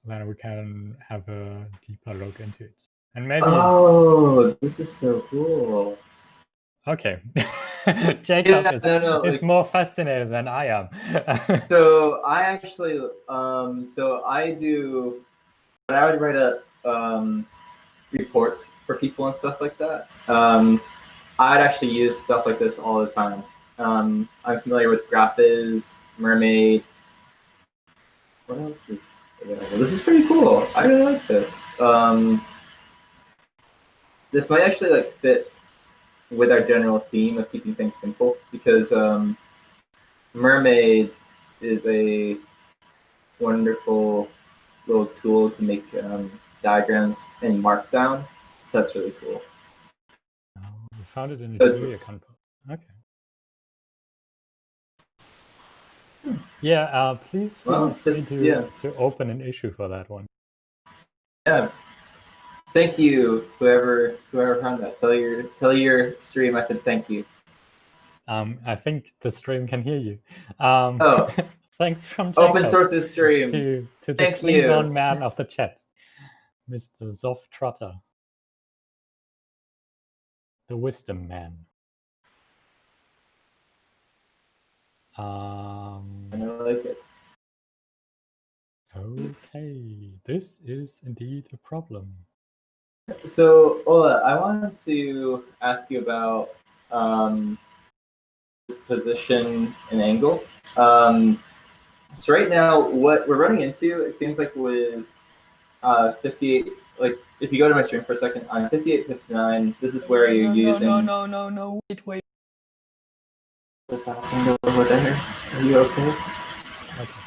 then we can have a deeper look into it. And maybe. Oh, this is so cool. Okay. Jacob is like, more fascinated than I am. So I actually, so I do, when I would write up reports for people and stuff like that, I'd actually use stuff like this all the time. I'm familiar with Graphiz, Mermaid. What else is available? This is pretty cool. I really like this. This might actually like fit with our general theme of keeping things simple, because Mermaid is a wonderful little tool to make diagrams in Markdown. So that's really cool. We found it in the Julia compo. Okay. Yeah, please feel free to open an issue for that one. Yeah. Thank you, whoever found that. Tell your stream I said thank you. I think the stream can hear you. Thanks from Jacob Open sources stream to the Klingon man of the chat, Mr. Zoff Trotter, the wisdom man. I like it. Okay, this is indeed a problem. So, Ola, I wanted to ask you about this position and angle. So right now, what we're running into, it seems like with 58, like if you go to my stream for a second, on 58, 59, this is where you're using. No, wait. What's happening over there? Are you okay? Okay.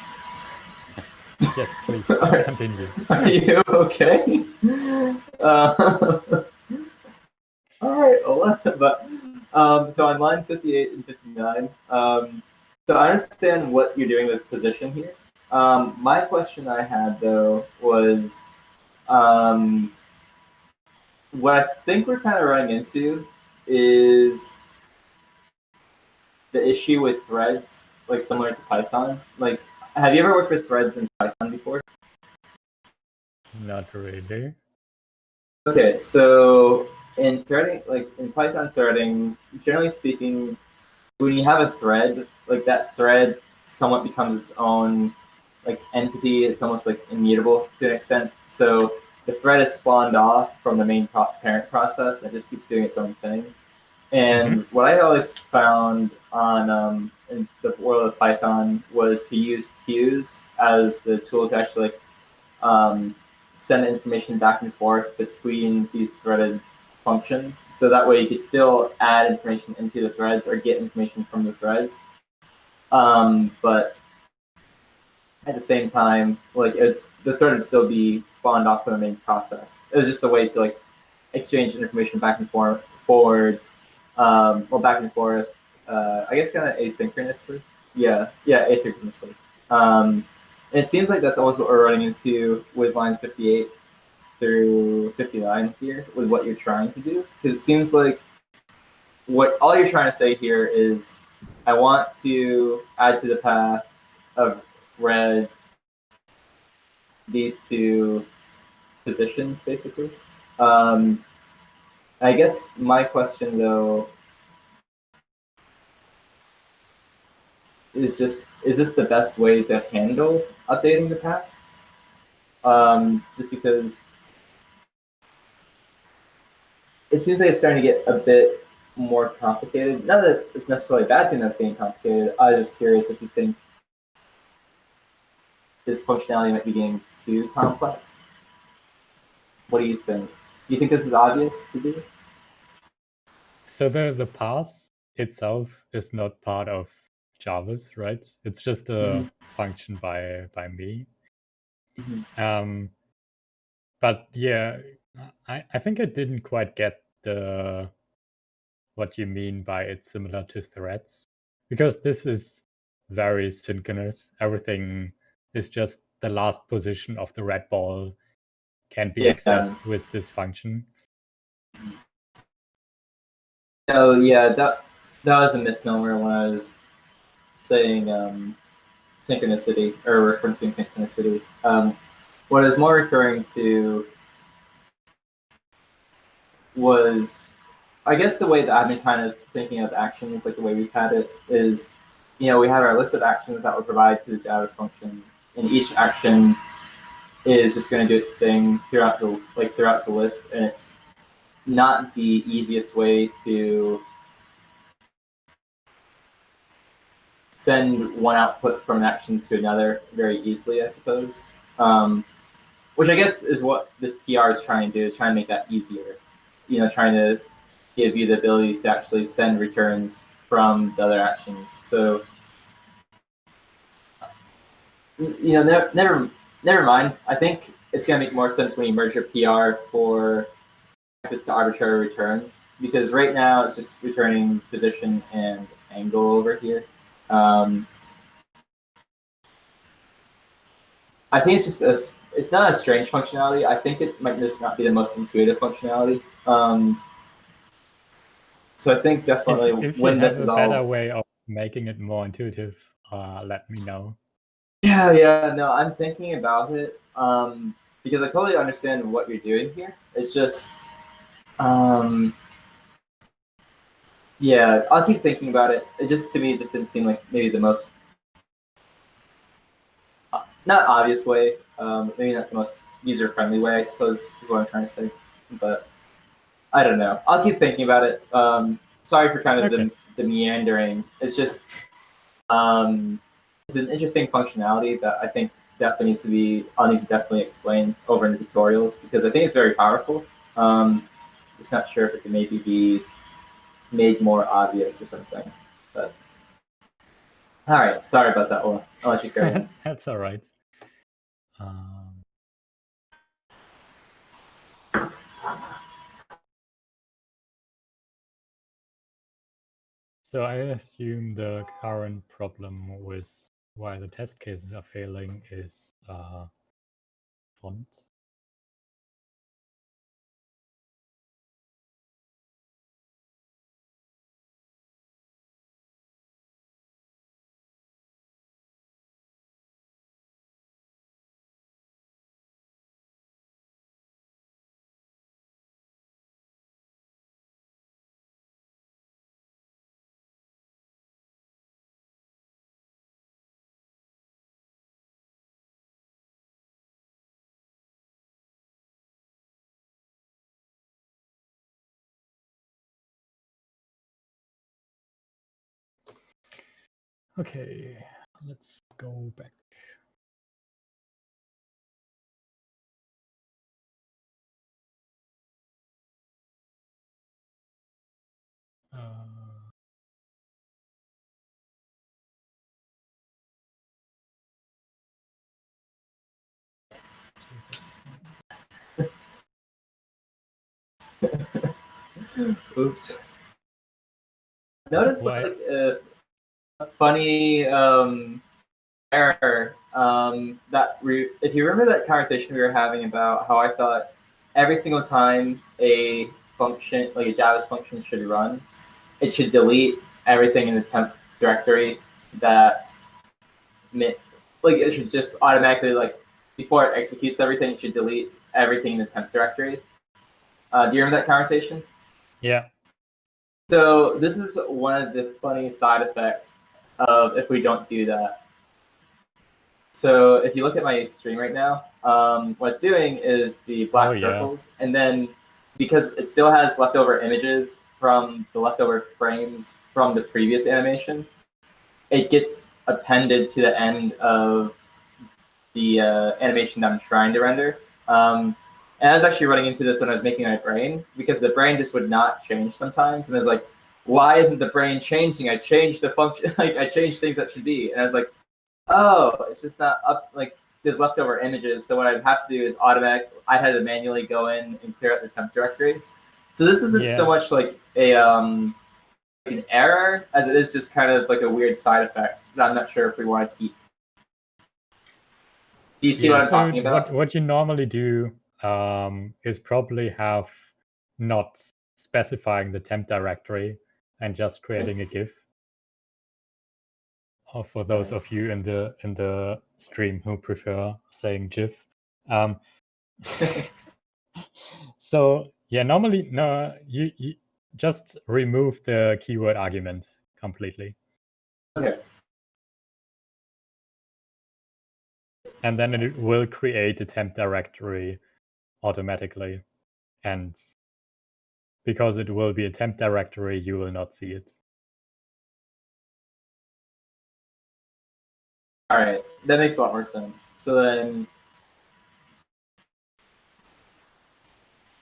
Yes, please continue. Are you okay? All right, Ola. But so on lines 58 and 59, so I understand what you're doing with position here. My question I had though was, what I think we're kind of running into is the issue with threads, like similar to Python. Like, have you ever worked with threads in Python before? Not really. Okay, so in threading, like in Python threading, generally speaking, when you have a thread, like that thread somewhat becomes its own like entity. It's almost like immutable to an extent. So the thread is spawned off from the main parent process and just keeps doing its own thing. And what I always found on in the world of Python was to use queues as the tool to actually send information back and forth between these threaded functions. So that way you could still add information into the threads or get information from the threads. But at the same time, like the thread would still be spawned off from the main process. It was just a way to like exchange information back and forward, back and forth. I guess kind of asynchronously. Yeah, asynchronously. And it seems like that's always what we're running into with lines 58 through 59 here with what you're trying to do, because it seems like what all you're trying to say here is, I want to add to the path of red these two positions, basically. I guess my question, though, is this the best way to handle updating the path? Just because it seems like it's starting to get a bit more complicated. Not that it's necessarily a bad thing that's getting complicated. I was just curious if you think this functionality might be getting too complex. What do you think? Do you think this is obvious to do? So the path itself is not part of Javis, right? It's just a function by me. But yeah, I think I didn't quite get what you mean by it's similar to threads, because this is very synchronous. Everything is just the last position of the red ball can be accessed with this function. Oh yeah, that was a misnomer when I was saying synchronicity or referencing synchronicity. What I was more referring to was, I guess the way that I've been kind of thinking of actions, like the way we've had it, is, we have our list of actions that we provide to the Javis function, and each action is just going to do its thing throughout the list, and it's not the easiest way to send one output from an action to another very easily, I suppose. Which I guess is what this PR is trying to do, is trying to make that easier. Trying to give you the ability to actually send returns from the other actions. So, never mind. I think it's going to make more sense when you merge your PR for access to arbitrary returns, because right now it's just returning position and angle over here. I think it's not a strange functionality. I think it might just not be the most intuitive functionality. So I think definitely if when you this have is a better all, way of making it more intuitive, let me know. Yeah, no, I'm thinking about it, because I totally understand what you're doing here. It's just, yeah, I'll keep thinking about it. To me, it just didn't seem like maybe the most, not obvious way, maybe not the most user-friendly way, I suppose, is what I'm trying to say. But I don't know. I'll keep thinking about it. Sorry for kind of the meandering. It's just, it's an interesting functionality that I think definitely I'll need to definitely explain over in the tutorials, because I think it's very powerful. Just not sure if it can maybe be made more obvious or something. But all right, sorry about that one. I'll let you carry on. That's all right. So I assume the current problem with why the test cases are failing is fonts. Okay, let's go back. Oops. Notice Why? like a funny error. If you remember that conversation we were having about how I thought every single time a function, like a Java's function, should run, it should delete everything in the temp directory that, like it should just automatically, like before it executes everything, it should delete everything in the temp directory. Do you remember that conversation? Yeah. So this is one of the funny side effects of if we don't do that. So if you look at my stream right now, what it's doing is the black circles, and then because it still has leftover images from the leftover frames from the previous animation, it gets appended to the end of the animation that I'm trying to render. And I was actually running into this when I was making my brain, because the brain just would not change sometimes. And I was like, why isn't the brain changing? I changed the function, like I changed things that should be. And I was like, oh, it's just not up, like there's leftover images. So what I'd have to do is I had to manually go in and clear out the temp directory. So this isn't so much like an error as it is just kind of like a weird side effect that I'm not sure if we want to keep. Do you see what I'm talking about? What you normally do is probably have not specifying the temp directory and just creating a GIF. Or for those of you in the stream who prefer saying GIF. So yeah, normally you just remove the keyword argument completely. Okay. And then it will create a temp directory automatically. And because it will be a temp directory, you will not see it. All right, that makes a lot more sense. So then,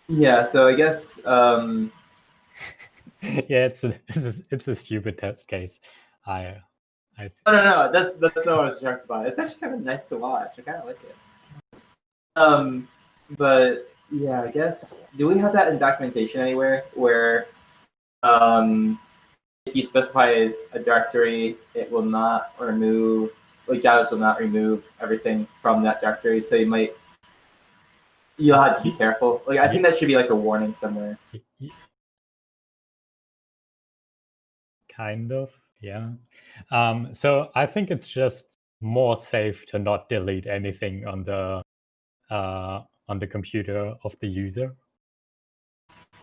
yeah, so I guess yeah, it's a stupid test case. I see. No, that's not what I was talking about. It's actually kind of nice to watch. I kind of like it. But yeah, I guess, do we have that in documentation anywhere where if you specify a directory, it will not remove, like Javis will not remove everything from that directory. So you'll have to be careful. Like I think that should be like a warning somewhere. Kind of, yeah. So I think it's just more safe to not delete anything on the computer of the user.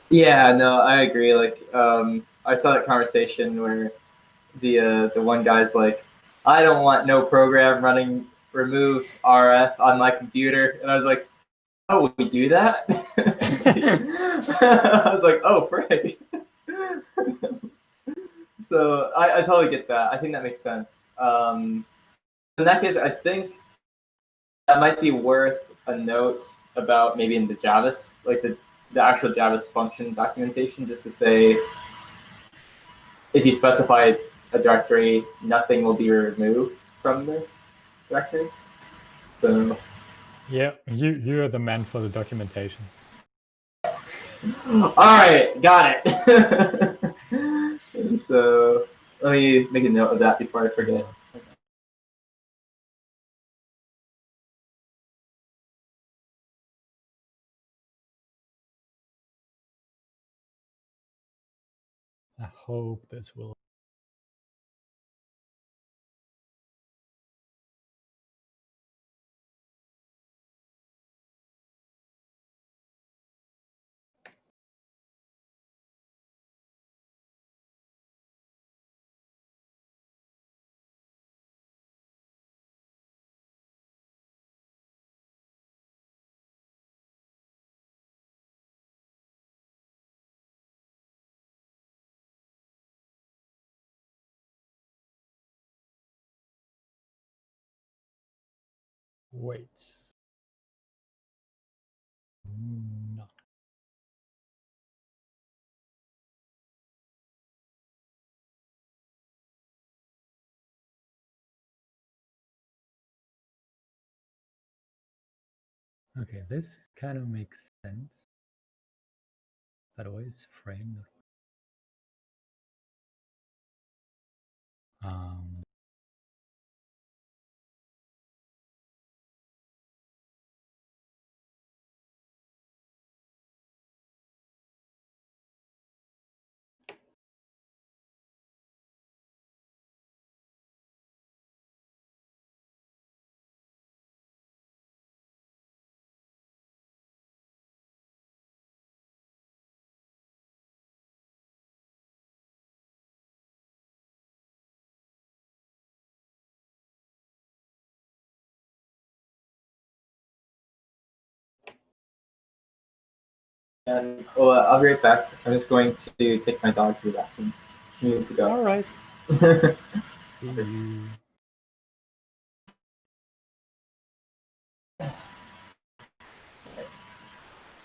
Yeah, no, I agree. Like, I saw that conversation where the one guy's like, I don't want no program running remove RF on my computer, and I was like, oh, we do that? I was like, oh, frick. So I totally get that. I think that makes sense. In that case, I think that might be worth a note about maybe in the Javis, like the actual Javis function documentation, just to say, if you specify a directory, nothing will be removed from this directory. So yeah, you're the man for the documentation. all right, got it. So let me make a note of that before I forget. I hope this will. Wait. No. Okay, this kind of makes sense. by the way, is frame. And well, I'll be right back. I'm just going to take my dog to the bathroom. He needs to go. All outside. right. See you.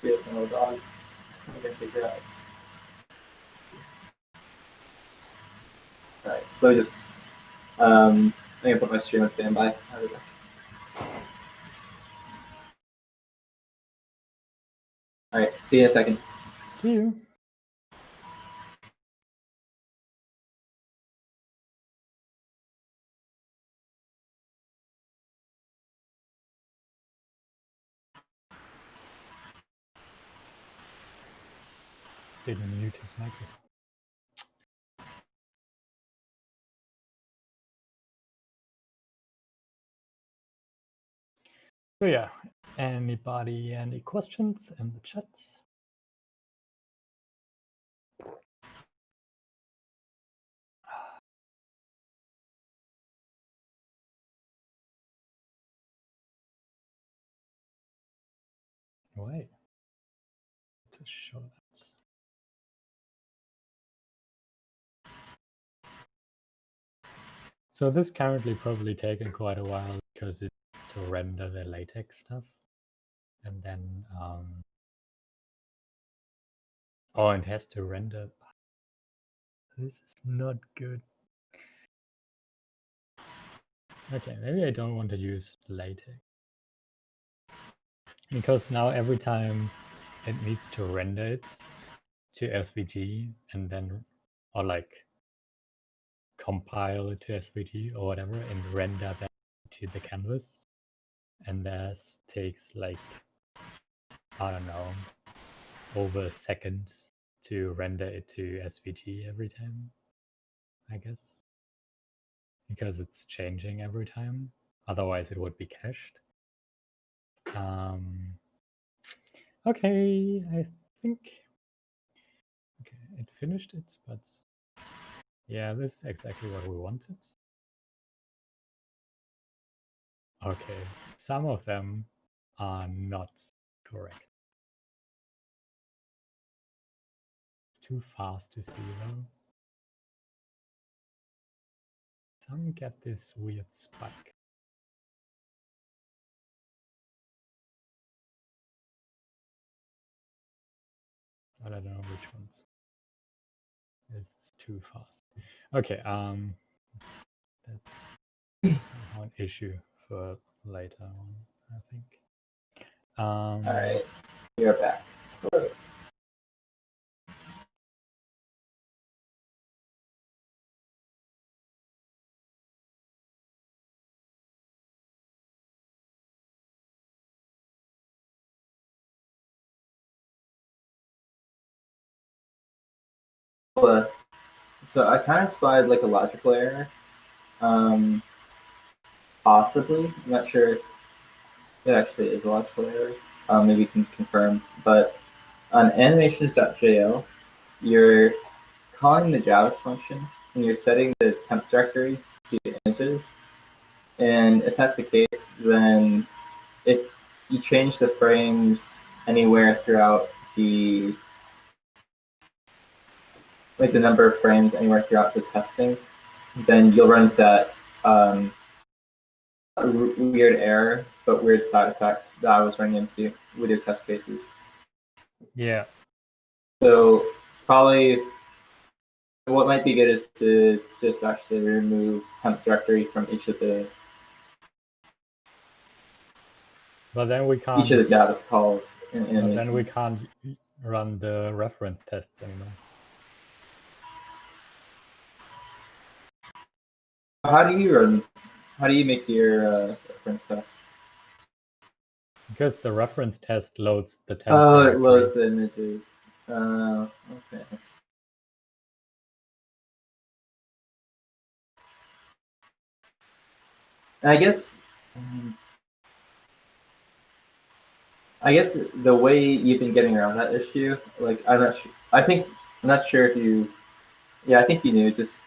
Here's my little dog. I'm gonna take her out. All right. So just I'm gonna put my stream on standby. I'll be back. All right. See you in a second. See you. Didn't mute his microphone. So yeah, anybody any questions in the chat? Wait, to show that. So this currently probably taken quite a while because it's to render the latex stuff, and then oh, and it has to render. This is not good. Okay, maybe I don't want to use latex because now every time it needs to render it to SVG and then or like compile it to SVG or whatever and render that to the canvas, and that takes like, I don't know, over a second to render it to SVG every time, I guess, because it's changing every time. Otherwise it would be cached. Okay, I think okay, it finished it, but yeah, this is exactly what we wanted. Okay, some of them are not correct. It's too fast to see though. Some get this weird spike. But I don't know which ones. This is too fast. Okay, that's somehow an issue for later on, I think. All right. You're back. Hello. So I kind of spied like a logical error. Possibly. I'm not sure if it actually is a logical error. Maybe you can confirm. But on animations.jl, you're calling the Javis function and you're setting the temp directory to images. And if that's the case, then if you change the frames anywhere throughout the the number of frames anywhere throughout the testing, then you'll run into that weird error, but weird side effect that I was running into with your test cases. Yeah. So probably what might be good is to just actually remove temp directory from each of the but then we can't. Each of the Javis calls. But then we can't run the reference tests anymore. How do you make your reference tests? Because the reference test loads the temp Oh, directory. it loads the images. Okay. I guess the way you've been getting around that issue, like I'm not sure. I'm not sure if you. Yeah, I think you knew. Just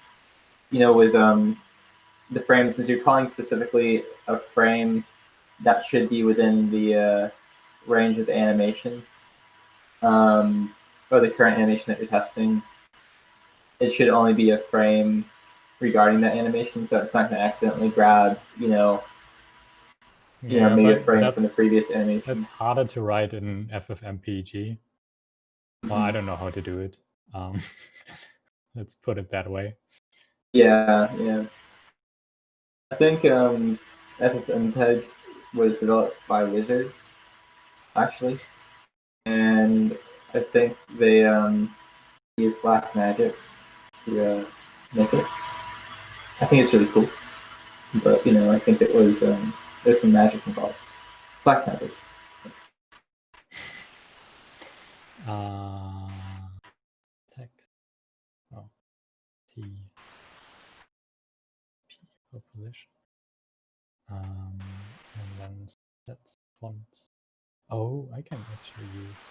with the frame, since you're calling specifically a frame that should be within the range of the animation, or the current animation that you're testing, it should only be a frame regarding that animation, so it's not going to accidentally grab, maybe a frame from the previous animation. That's harder to write in FFmpeg. Well, I don't know how to do it. Let's put it that way. Yeah. I think FFmpeg was developed by Wizards, actually, and I think they used black magic to make it. I think it's really cool, but I think it was there's some magic involved. Black magic. Text. Oh, T. P for position. And then set font. Oh, I can actually use.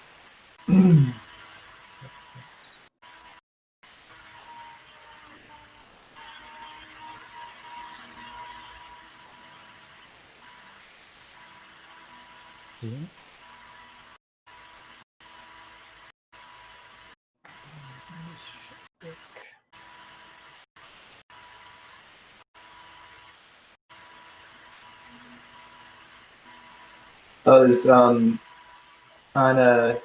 Here. I was on a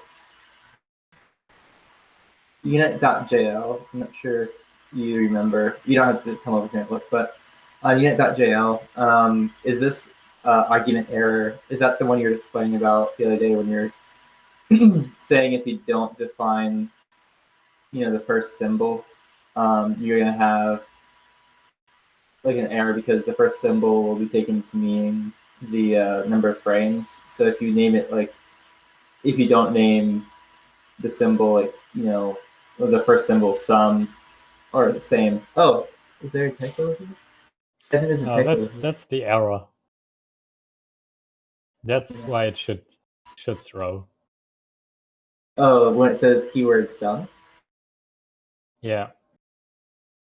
unit.jl. I'm not sure if you remember. You don't have to come over here and look, but on unit.jl, is this argument error? Is that the one you were explaining about the other day when you're saying if you don't define, the first symbol, you're gonna have like an error because the first symbol will be taken to mean the number of frames. So if you name it if you don't name the symbol the first symbol sum or the same. Oh, is there a typo here? I think there's a typo. That's the error. That's why it should throw. Oh, when it says keyword sum? Yeah.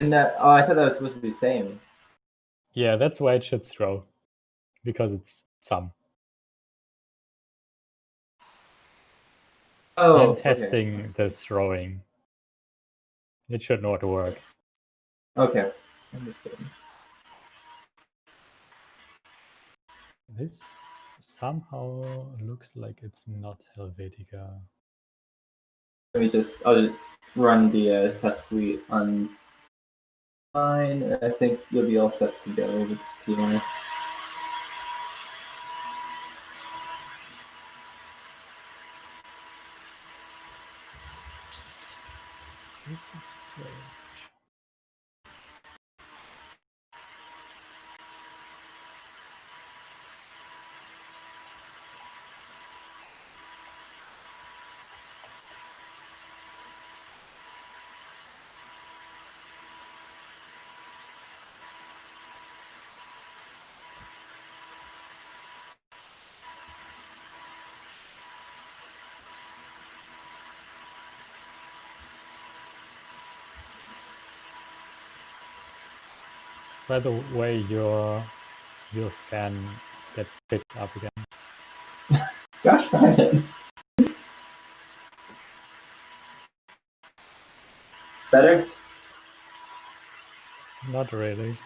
And I thought that was supposed to be same. Yeah, that's why it should throw. Because it's sum. Oh, I'm testing the throwing. It should not work. Okay, understood. This somehow looks like it's not Helvetica. I'll just run the test suite on mine. I think you'll be all set to go with this PR. This is strange. By the way, your fan gets picked up again. Gosh darn it. Better? Not really.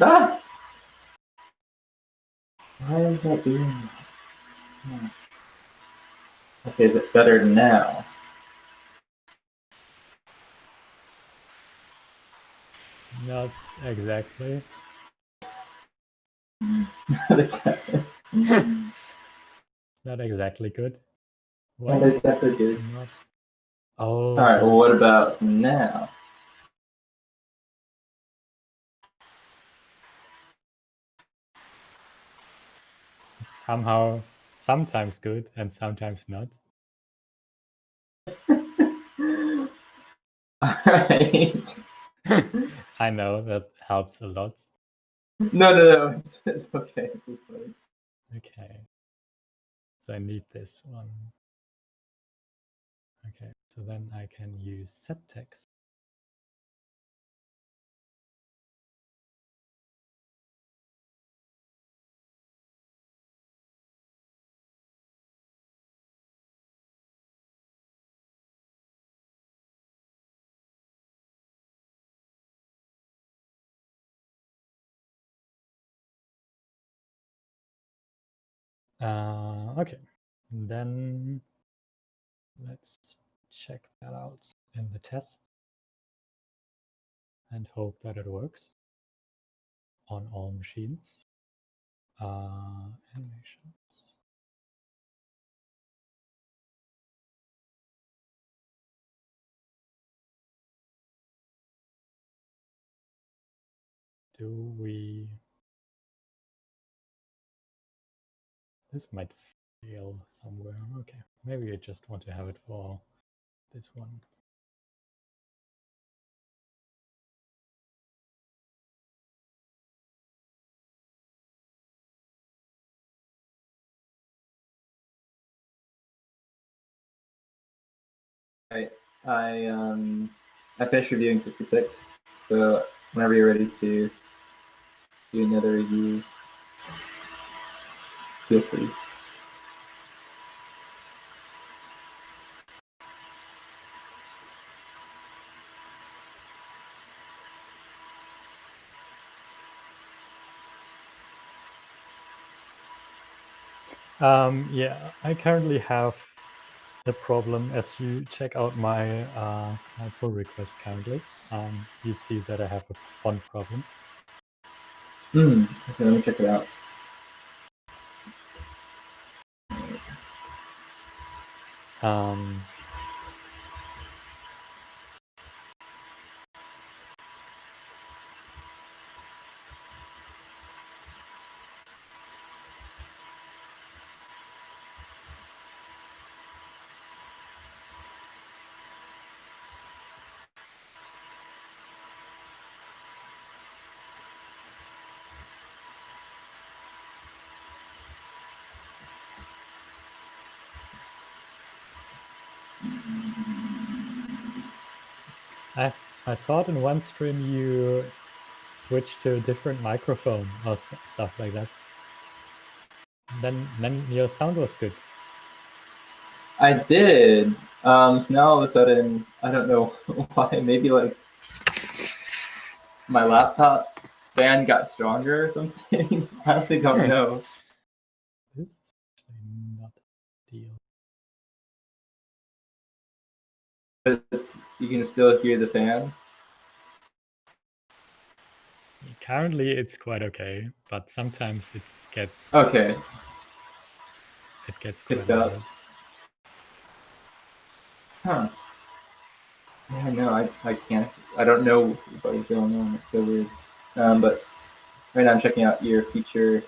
Ah! Why is that doing that? Okay, is it better now? Not exactly. Not exactly. Not exactly good. Why That is is definitely this good. not? Oh, All right. Well, but what about now? it's somehow sometimes good and sometimes not. All right. I know that helps a lot. No. It's okay. It's just funny. Okay. So I need this one. Okay, so then I can use set text. Okay, and then let's check that out in the test and hope that it works on all machines. Animations. Do we? This might fail somewhere. Okay, maybe I just want to have it for this one. I finished reviewing 66, so whenever you're ready to do another review, feel free. Yeah, I currently have the problem as you check out my my pull request currently. You see that I have a font problem. Okay, let me check it out. Um, I thought in one stream you switched to a different microphone or stuff like that. Then your sound was good. I did. So now all of a sudden, I don't know why. Maybe like my laptop fan got stronger or something. Honestly, don't know. This is actually not ideal. But you can still hear the fan. Currently, it's quite okay, but sometimes it gets Okay, quite picked up. loud. Huh. Yeah, no, I can't. I don't know what is going on. It's so weird. But right now I'm checking out your feature.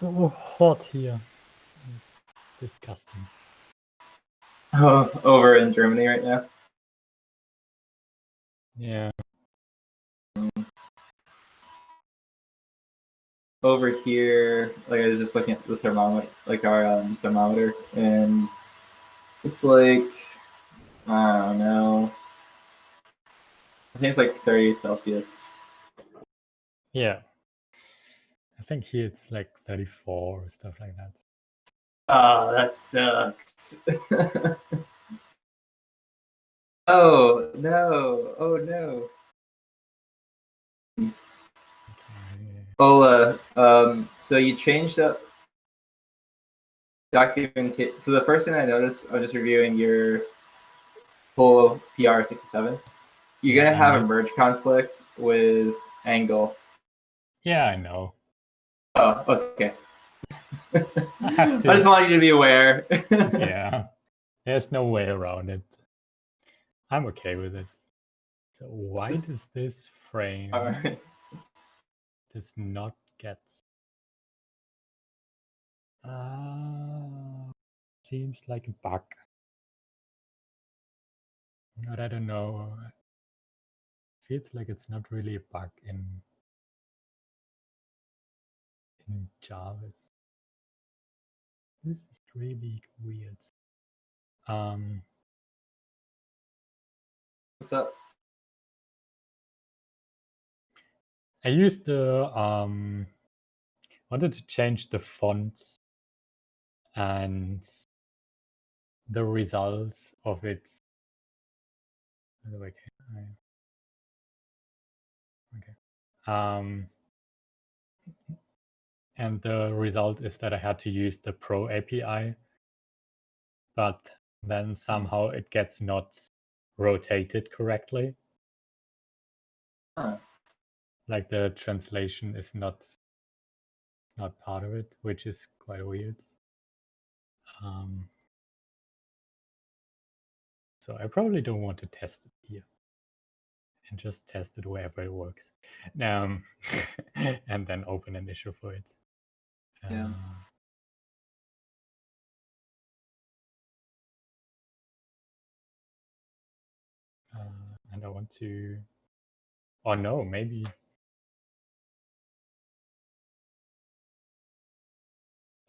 So hot here. It's disgusting. Oh, over in Germany right now. Yeah. Over here, like I was just looking at the thermometer, like our thermometer, and it's like I don't know. I think it's like 30 Celsius. Yeah. I think here it's like 34 or stuff like that. Oh, that sucks. Oh no! Oh no! Okay. Ola, so you changed up documentation. So the first thing I noticed, I was just reviewing your full PR67. You're Yeah, gonna I have a know. merge conflict with angle. Yeah, I know. Oh, okay. I have I just to. want you to be aware. Yeah, there's no way around it. I'm okay with it. So why does this frame Alright. does not get? Seems like a bug, but I don't know. Feels like it's not really a bug in Javis. This is really weird. What's up? I used the wanted to change the fonts and the results of it. Okay. Okay. And the result is that I had to use the Pro API, but then somehow it gets not rotated correctly. Huh. Like the translation is not part of it, which is quite weird. So I probably don't want to test it here and just test it wherever it works. And then open an issue for it. Yeah. And I want to, or no, maybe.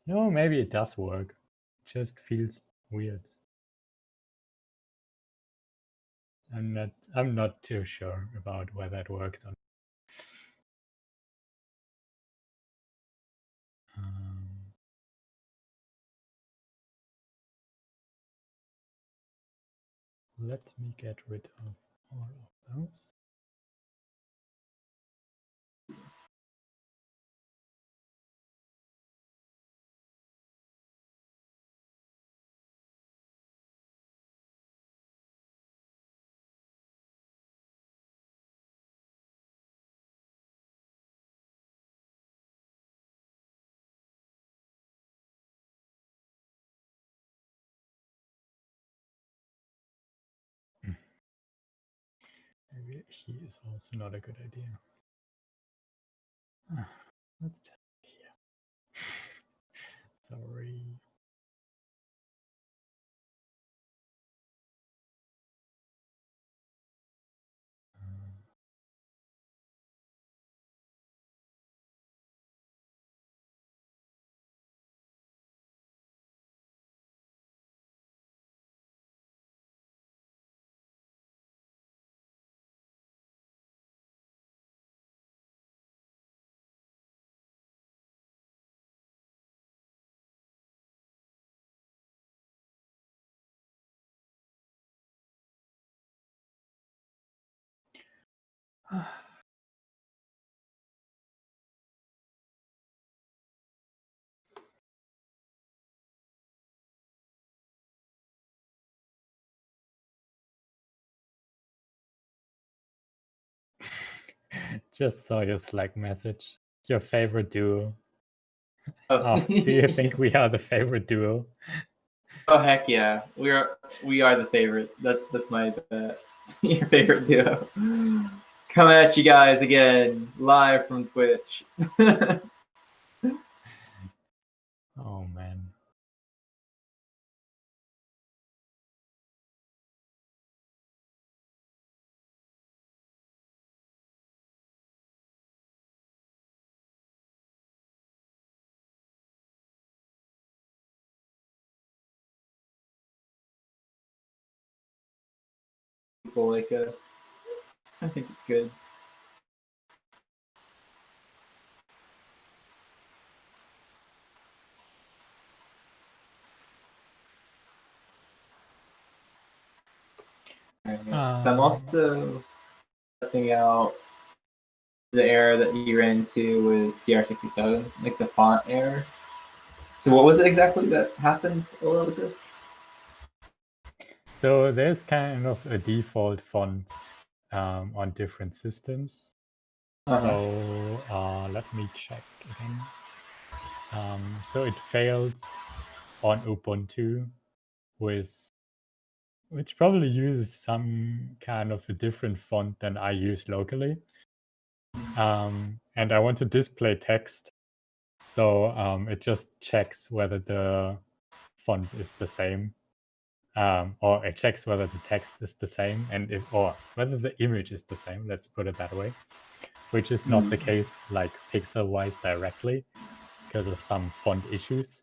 No, maybe it does work. It just feels weird. I'm not too sure about whether it works or not. Let me get rid of all of those. Maybe he is also not a good idea. Let's test it here. Sorry. Just saw your Slack message. Your favorite duo. Oh, Do you think yes. we are the favorite duo? Oh heck yeah, we are the favorites. That's my bet. Your favorite duo. Coming at you guys again, live from Twitch. Oh man. People like us. I think it's good. I'm also testing out the error that you ran into with PR67, like the font error. So what was it exactly that happened a little with this? So there's kind of a default font on different systems. So let me check again. So it failed on Ubuntu which probably uses some kind of a different font than I use locally. And I want to display text. So it just checks whether the font is the same, or it checks whether the text is the same or whether the image is the same. Let's put it that way, which is not the case like pixel-wise directly because of some font issues.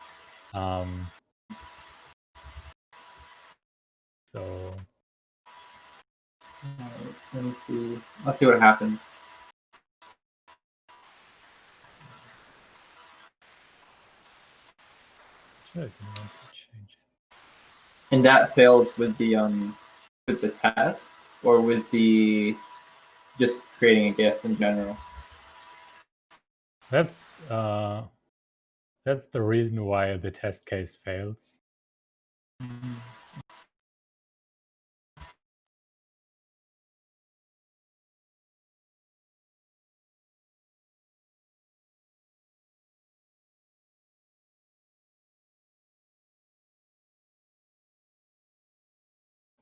So let me see. Let's see what happens. I didn't want to change it. And that fails with the test, or with the just creating a GIF in general. That's the reason why the test case fails.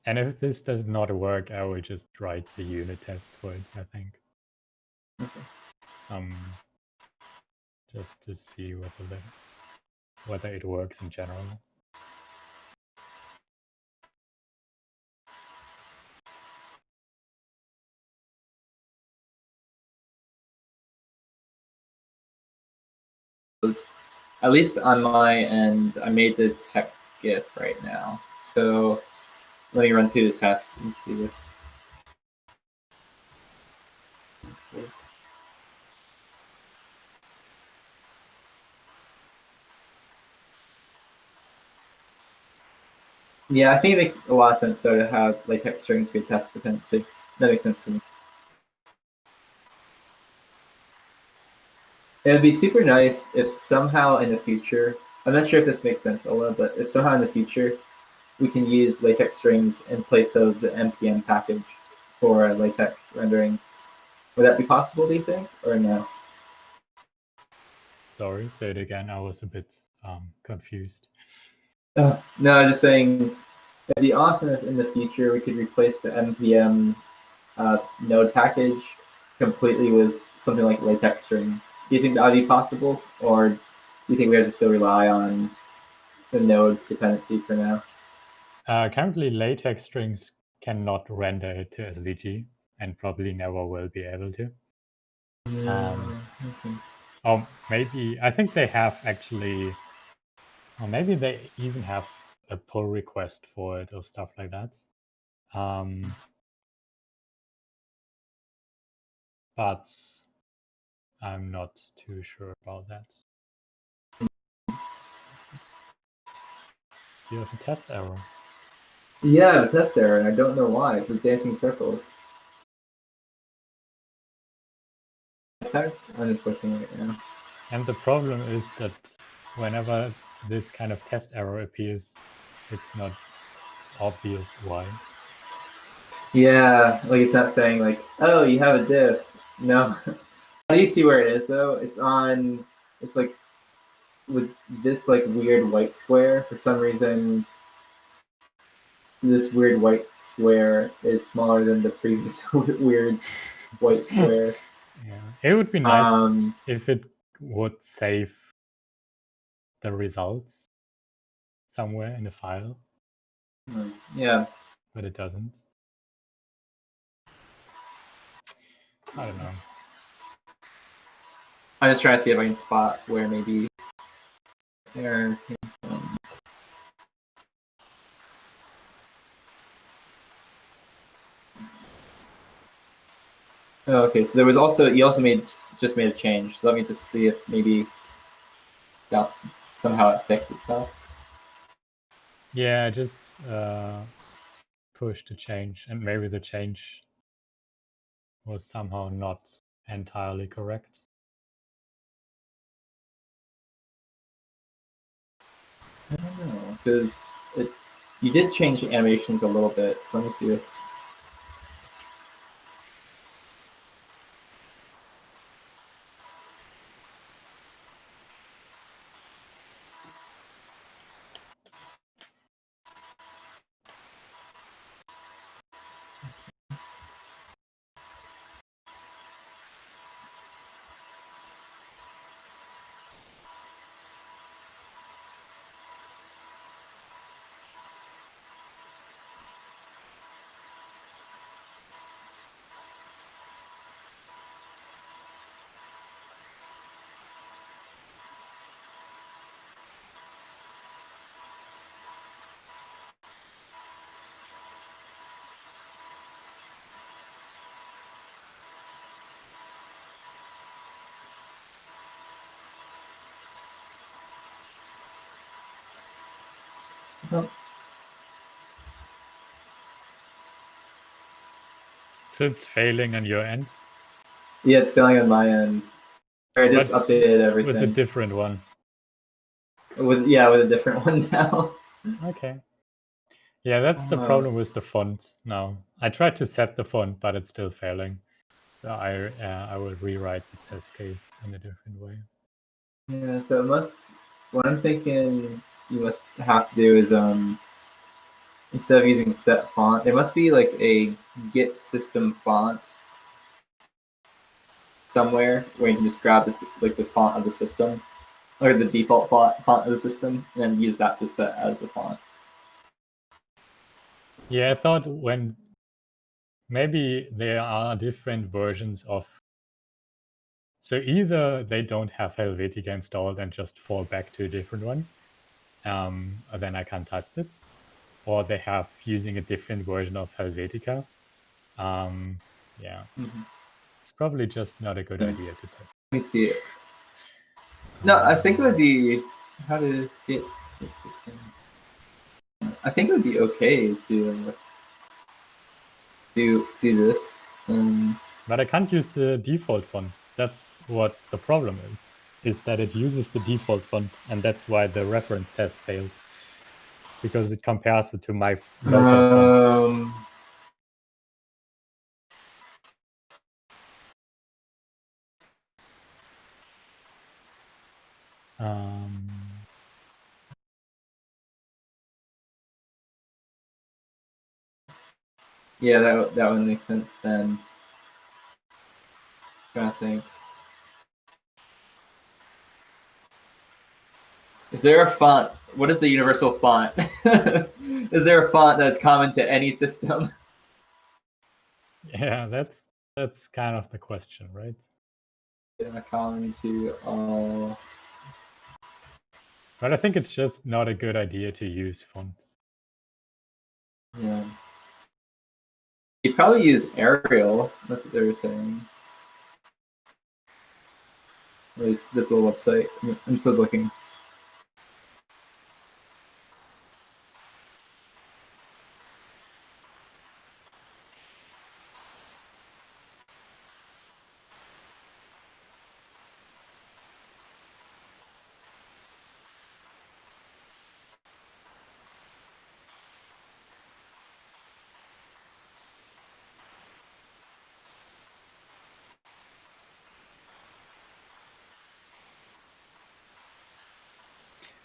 And if this does not work, I will just write a unit test for it, I think. Okay. Just to see whether it works in general. At least on my end, I made the text GIF right now. So let me run through the tests and see if this works. Yeah, I think it makes a lot of sense though to have latex strings be a test dependency. That makes sense to me. It would be super nice if somehow in the future, I'm not sure if this makes sense, Ola, but if somehow in the future we can use latex strings in place of the npm package for latex rendering, would that be possible, do you think, or no? Sorry, say it again. I was a bit confused. No, I was just saying it'd be awesome if in the future we could replace the npm node package completely with something like latex strings. Do you think that would be possible, or do you think we have to still rely on the node dependency for now? Currently, latex strings cannot render it to SVG and probably never will be able to. Okay. Or maybe, I think they have actually, or maybe they even have a pull request for it or stuff like that. But I'm not too sure about that. You have a test error. Yeah, the test error, and I don't know why. It's with dancing circles. I'm just looking right now. And the problem is that whenever this kind of test error appears, it's not obvious why. Yeah, like it's not saying like, oh, you have a diff. No. How do you see where it is though? It's like with this like weird white square. For some reason, this weird white square is smaller than the previous weird white square. Yeah, it would be nice if it would save the results somewhere in the file. Yeah. But it doesn't. I don't know. I'm just trying to see if I can spot where maybe error came from. Oh, okay, so there was also you also just made a change. So let me just see if maybe that somehow it fixed itself. Yeah, just push to change, and maybe the change was somehow not entirely correct. I don't know, because you did change the animations a little bit, so let me see. Oh. So it's failing on your end? Yeah, it's failing on my end. I just updated everything. With a different one. With a different one now. Okay. Yeah, that's the problem with the font now. I tried to set the font, but it's still failing. So I will rewrite the test case in a different way. Yeah, so what I'm thinking you must have to do is instead of using set font, there must be like a git system font somewhere where you can just grab this like the font of the system or the default font of the system and then use that to set as the font. Yeah, I thought maybe there are different versions of. So either they don't have Helvetica installed and just fall back to a different one, then I can't test it, or they have using a different version of Helvetica. Yeah, it's probably just not a good idea to test. Let me see it. No, I think it would be how to get system. I think it would be okay to do this. But I can't use the default font. That's what the problem is that it uses the default font, and that's why the reference test failed. Because it compares it to my local font. Yeah, that would make sense then. I think. Is there a font? What is the universal font? Is there a font that's common to any system? Yeah, that's kind of the question, right? Yeah, common to all. But I think it's just not a good idea to use fonts. Yeah. You'd probably use Arial. That's what they were saying. At least this little website. I'm still looking.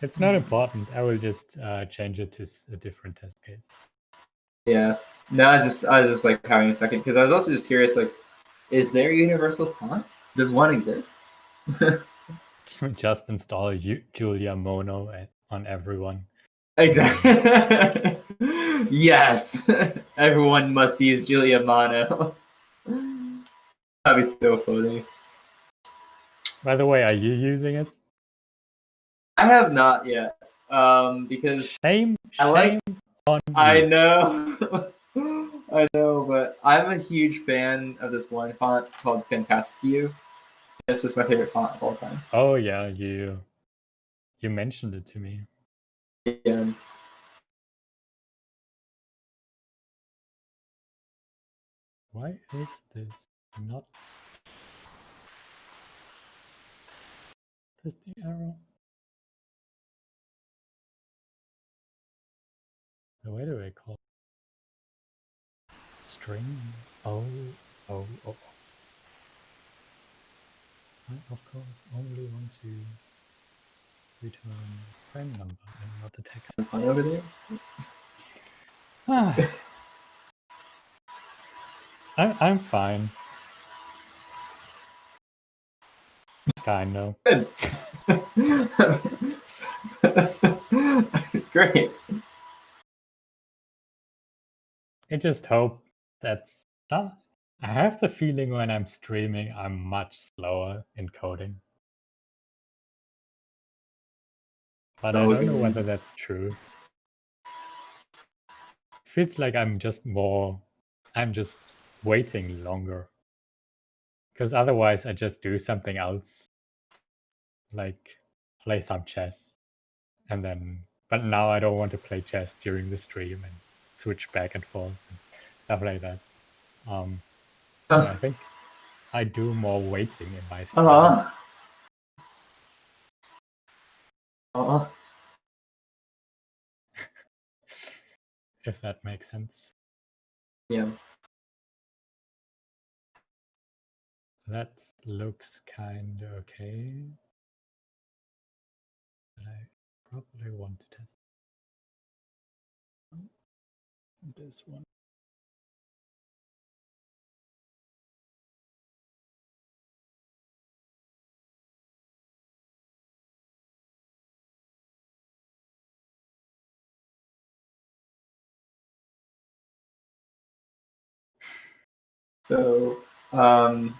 It's not important. I will just change it to a different test case. Yeah. No, I was just like having a second because I was also just curious. Like, is there a universal font? Does one exist? Just install Julia Mono on everyone. Exactly. Yes. Everyone must use Julia Mono. That'd be so funny. By the way, are you using it? I have not yet. Because shame on you. I know. I know, but I'm a huge fan of this one font called Fantastic. It's just my favorite font of all time. Oh yeah, you mentioned it to me. Yeah. Why is this not this the arrow? Where do I call it? String? Oh. I, of course, only want to return frame number and not the text. Fun over there? I'm fine. Kind of. Good. Great. I just hope that's not. I have the feeling when I'm streaming, I'm much slower in coding. But I don't know whether that's true. Feels like I'm just waiting longer. Because otherwise I just do something else. Like play some chess. And then, but now I don't want to play chess during the stream and switch back and forth and stuff like that. So I think I do more waiting in my stream. If that makes sense. Yeah. That looks kind of okay. But I probably want to test this one. So, I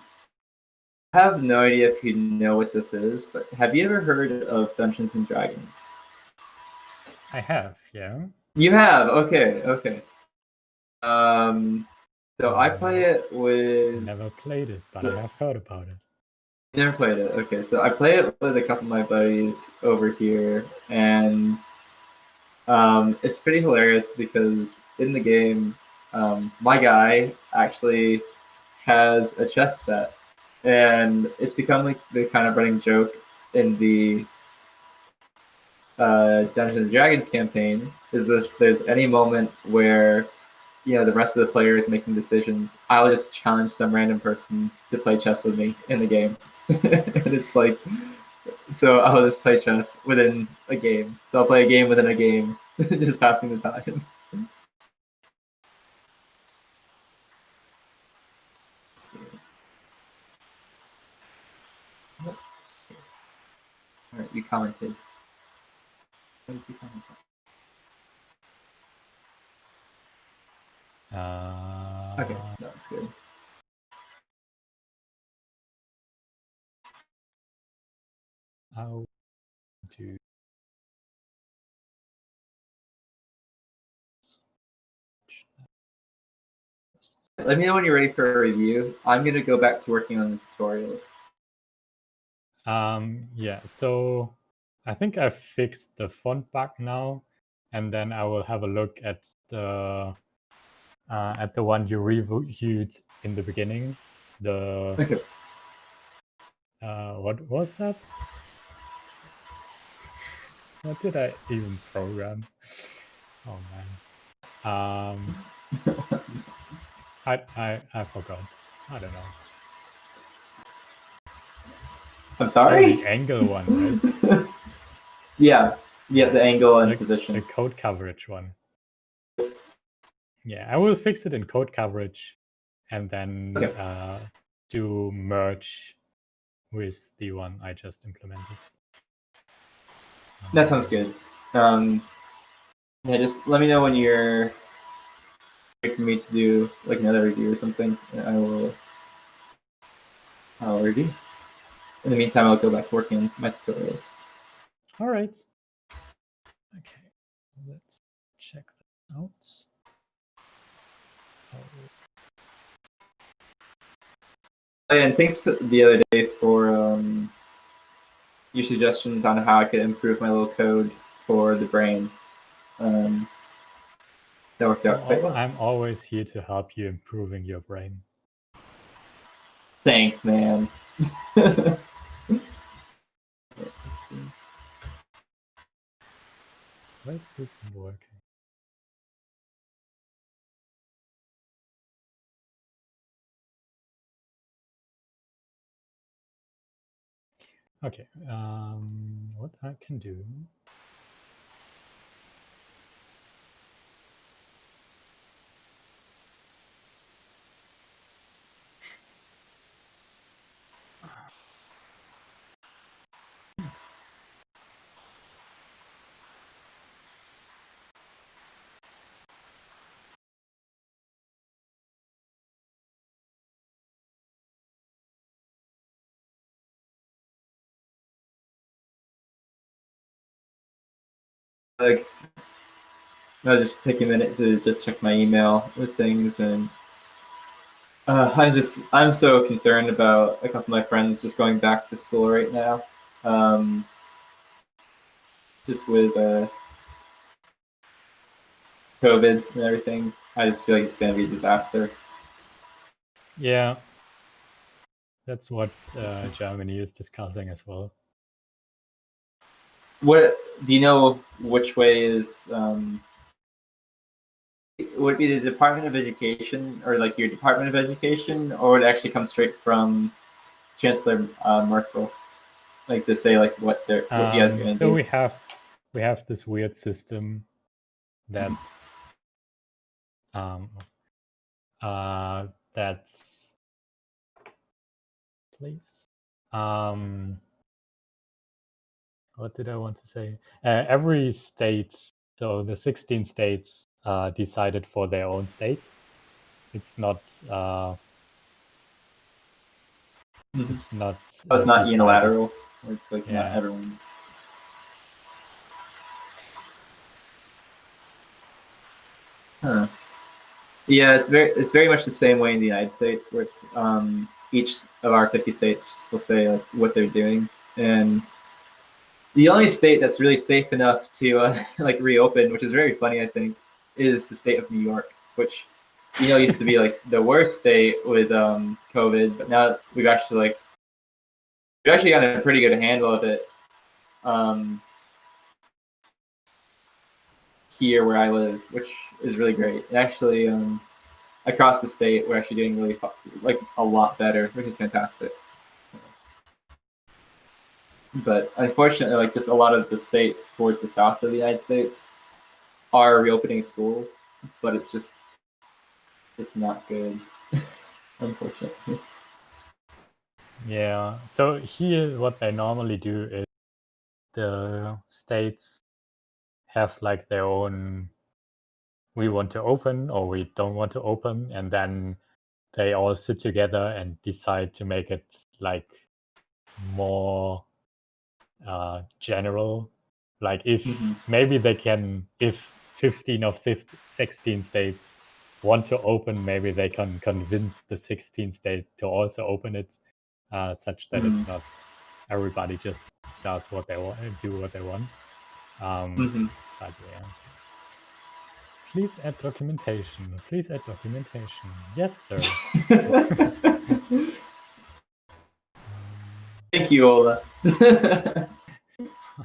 have no idea if you know what this is, but have you ever heard of Dungeons and Dragons? I have, yeah. You have? Okay. So I play it with... Never played it, but I have heard about it. Never played it. Okay, so I play it with a couple of my buddies over here, and it's pretty hilarious because in the game, my guy actually has a chess set, and it's become like the kind of running joke in the Dungeons and Dragons campaign is that if there's any moment where the rest of the players making decisions, I'll just challenge some random person to play chess with me in the game. And it's like, so I'll just play chess within a game. So I'll play a game within a game, just passing the time. All right, you commented. What did you comment on? Okay, that was good. How to Let me know when you're ready for a review. I'm gonna go back to working on the tutorials. Yeah, so I think I fixed the font bug now, and then I will have a look at the one you reviewed in the beginning. The Okay. What was that? What did I even program? Oh man. I forgot. I don't know. I'm sorry? Oh, the angle one, right? Yeah, the angle and position. The code coverage one. Yeah, I will fix it in code coverage and then do merge with the one I just implemented. That sounds good. Yeah, just let me know when you're ready for me to do like another review or something. And I'll review. In the meantime, I'll go back to working on my tutorials. All right. Okay, let's check that out. Oh, yeah, and thanks the other day for your suggestions on how I could improve my little code for the brain. That worked out quite well. I'm always here to help you improving your brain. Thanks, man. Why is this not working? Okay, what I can do. Like, I was just taking a minute to just check my email with things, and I'm so concerned about a couple of my friends just going back to school right now. Just with COVID and everything, I just feel like it's going to be a disaster. Yeah, that's what Germany is discussing as well. What do you know? Which way is would it be the Department of Education, or like your Department of Education, or would it actually come straight from Chancellor Merkel, like to say like what you guys are going to So do? we have this weird system that's that's please. What did I want to say? Every state, so the 16 states decided for their own state. It's not it's not Oh, it's not decided. unilateral. It's like not Yeah. everyone. Huh. Yeah, it's very much the same way in the United States, where it's each of our 50 states will say like what they're doing, and the only state that's really safe enough to like reopen, which is very funny, I think, is the state of New York, which used to be like the worst state with COVID, but now we've actually gotten a pretty good handle of it here where I live, which is really great. And actually, across the state, we're actually doing really like a lot better, which is fantastic. But unfortunately, like just a lot of the states towards the south of the United States are reopening schools, but it's just not good, unfortunately. Yeah. So here, what they normally do is the states have like their own. We want to open or we don't want to open, and then they all sit together and decide to make it like more general. Like if maybe they can, if 15 of 16 states want to open, maybe they can convince the 16 state to also open it, such that it's not everybody just does what they want, do what they want. But yeah. Please add documentation. Please add documentation. Yes, sir. Thank you, Ola.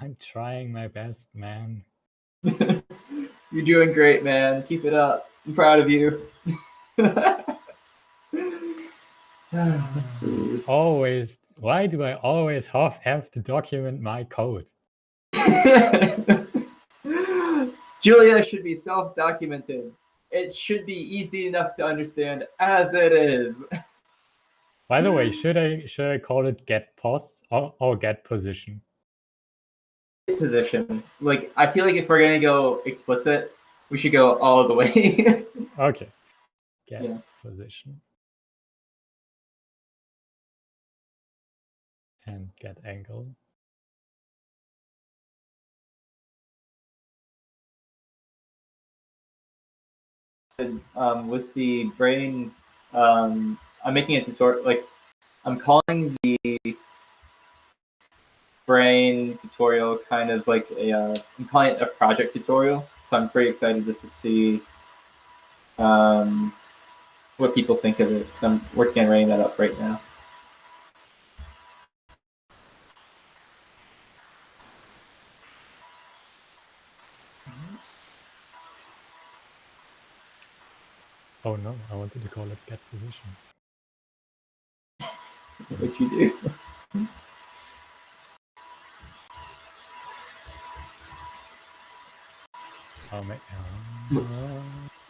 I'm trying my best, man. You're doing great, man. Keep it up. I'm proud of you. Always. Why do I always have to document my code? Julia should be self-documented. It should be easy enough to understand as it is. By the way, should I call it get pos or get position? Position. Like, I feel like if we're gonna go explicit, we should go all the way. Okay. Get position. And get angle. With the brain, I'm making a tutorial. Like, I'm calling the brain tutorial kind of like I'm calling it a project tutorial. So I'm pretty excited just to see what people think of it. So I'm working on writing that up right now. Oh no, I wanted to call it get position. What you do?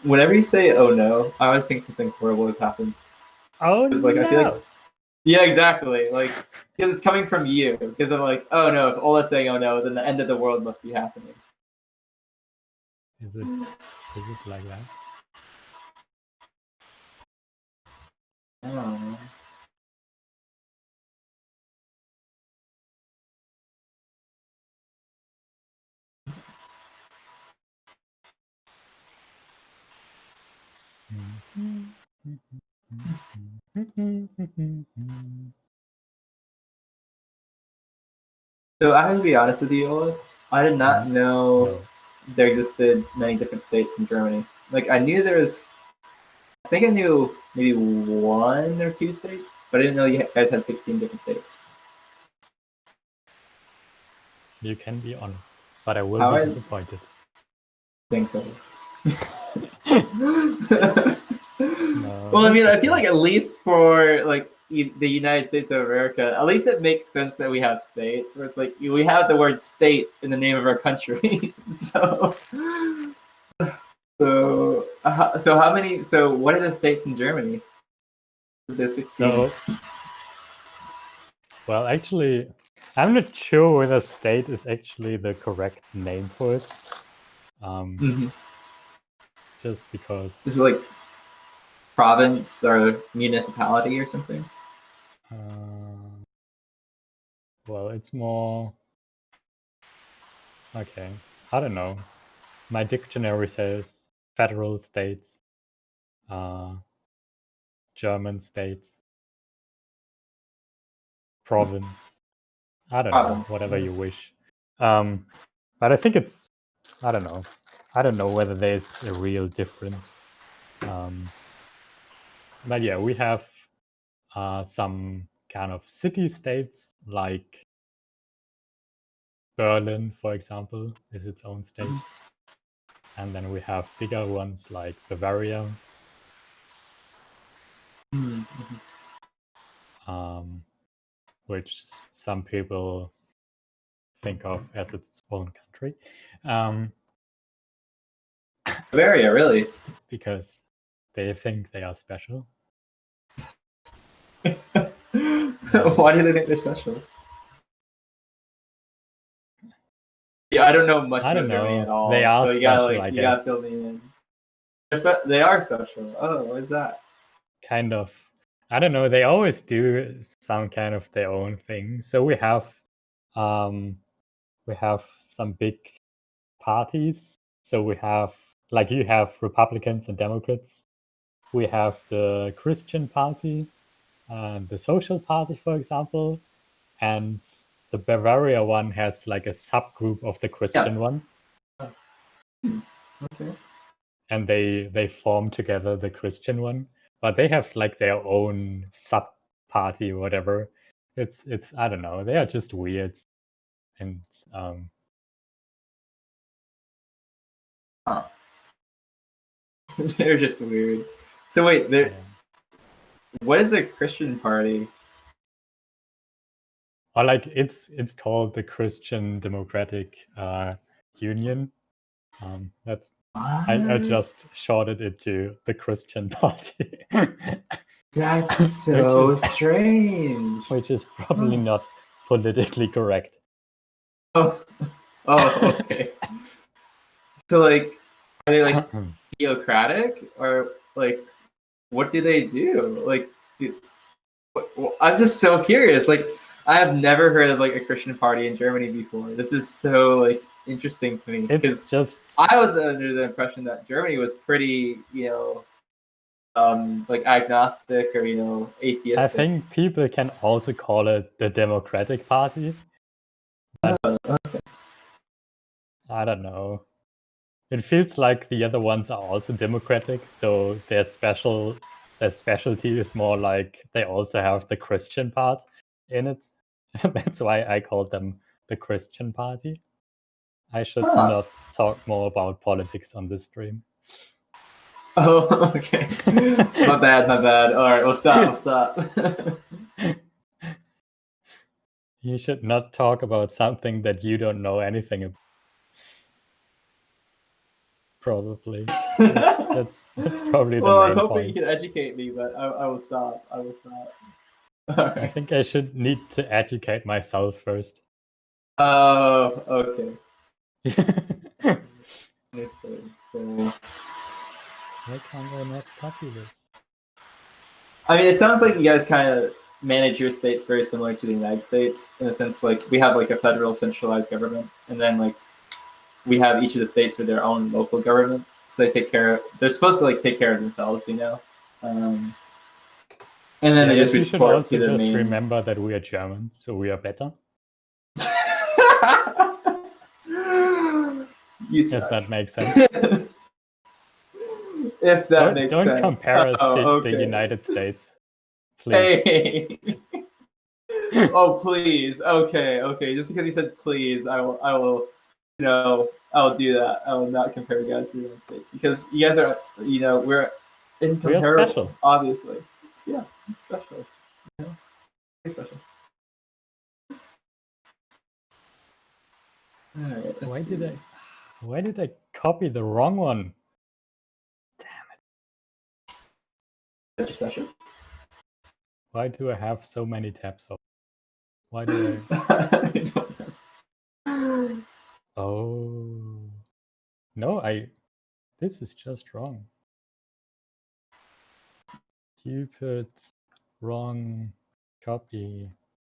Whenever you say "oh no," I always think something horrible has happened. Oh Like, no! I feel like, yeah, exactly. Like, because it's coming from you. Because I'm like, oh no, if Ola's saying "oh no," then the end of the world must be happening. Is it like that? Oh. So I have to be honest with you, Ola. I did not know there existed many different states in Germany. Like, I knew there was. I think I knew maybe 1 or 2 states, but I didn't know you guys had 16 different states. You can be honest, but I will be disappointed. Think so. No, well, I mean, okay. I feel like at least for like the United States of America, at least it makes sense that we have states. Where it's like we have the word "state" in the name of our country. so how many? So what are the states in Germany? The 16. So, well, actually, I'm not sure whether state is actually the correct name for it. Just because. Is it like province or municipality or something? Well, it's more. Okay, I don't know. My dictionary says federal states, German state, province. I don't know, whatever you wish. But I think it's. I don't know. I don't know whether there's a real difference. But yeah, we have some kind of city-states, like Berlin, for example, is its own state. And then we have bigger ones like Bavaria, which some people think of as its own country. Bavaria, really? Because they think they are special. Why do they think they're special? Yeah, I don't know much about Germany at all. They are so you special, gotta, I you guess. gotta fill me in. They are special. Oh, what is that? Kind of. I don't know. They always do some kind of their own thing. So we have some big parties. So we have, like, you have Republicans and Democrats. We have the Christian Party, the Social Party, for example, and the Bavaria one has like a subgroup of the Christian one. Okay. And they form together the Christian one, but they have like their own sub party or whatever. It's I don't know. They are just weird, and they're just weird. So wait, what is a Christian party? Or like it's called the Christian Democratic Union. That's I just shorted it to the Christian Party. That's so strange. Which is probably not politically correct. Oh, okay. So like, are they like theocratic or like, what do they do? Like, I'm just so curious. Like, I have never heard of like a Christian party in Germany before. This is so like interesting to me because I was under the impression that Germany was pretty, like agnostic or atheistic. I think people can also call it the Democratic Party. But okay. I don't know. It feels like the other ones are also democratic, so their specialty is more like they also have the Christian part in it. That's why I call them the Christian Party. I should not talk more about politics on this stream. Oh, okay. My bad. All right, we'll stop. You should not talk about something that you don't know anything about. Probably. That's probably the main Well, I was hoping point. you could educate me, but I will stop. All I right. think I should need to educate myself first. Oh, okay. Understood. So, why can't I not copy this? I mean, it sounds like you guys kind of manage your states very similar to the United States in a sense. Like we have like a federal centralized government, and then like we have each of the states with their own local government. So they take care. They're supposed to like take care of themselves, you know. And then Yeah, they just but you should report to also the just main. remember that we are German, so we are better. You if suck. that makes sense. If that makes sense. Don't compare us to okay. the United States, please. Hey. Oh please. Okay. Just because you said please, I will. You know, I'll do that. I will not compare you guys to the United States because you guys are. You know, we're incomparable. We are special. Obviously. Yeah, special. You know, very special. All right. Why did I copy the wrong one? Damn it. That's special. Why do I have so many tabs open? Why do I don't know. Oh. No, this is just wrong. Stupid, wrong, copy,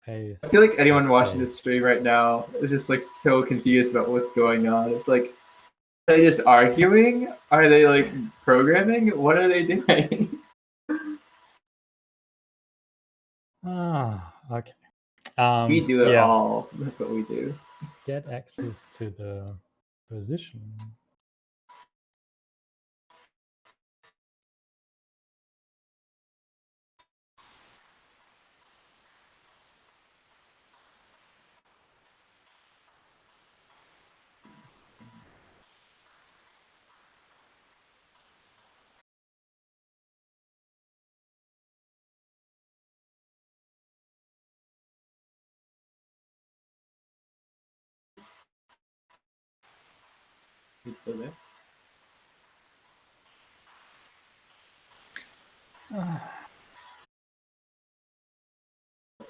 paste. I feel like anyone watching this stream right now is just like so confused about what's going on. It's like, are they just arguing? Are they like programming? What are they doing? Okay. We do it yeah. all. That's what we do. Get access to the position. He's still there?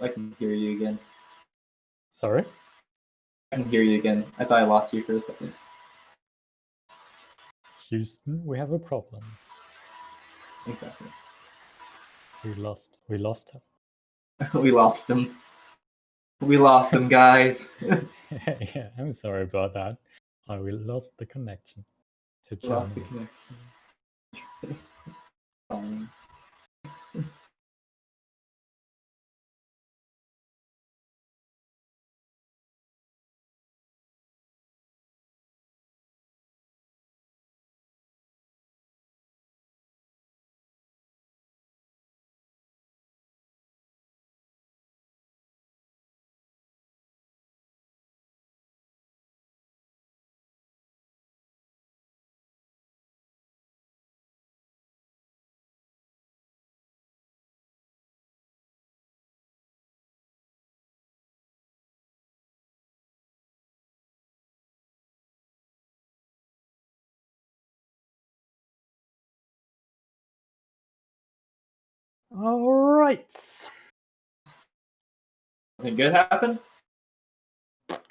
I can hear you again. Sorry? I can hear you again. I thought I lost you for a second. Houston, we have a problem. Exactly. We lost him. We lost him. We lost him, guys. Yeah, I'm sorry about that. We lost the connection to Germany. Lost the connection. Fine. All right. Something good happened?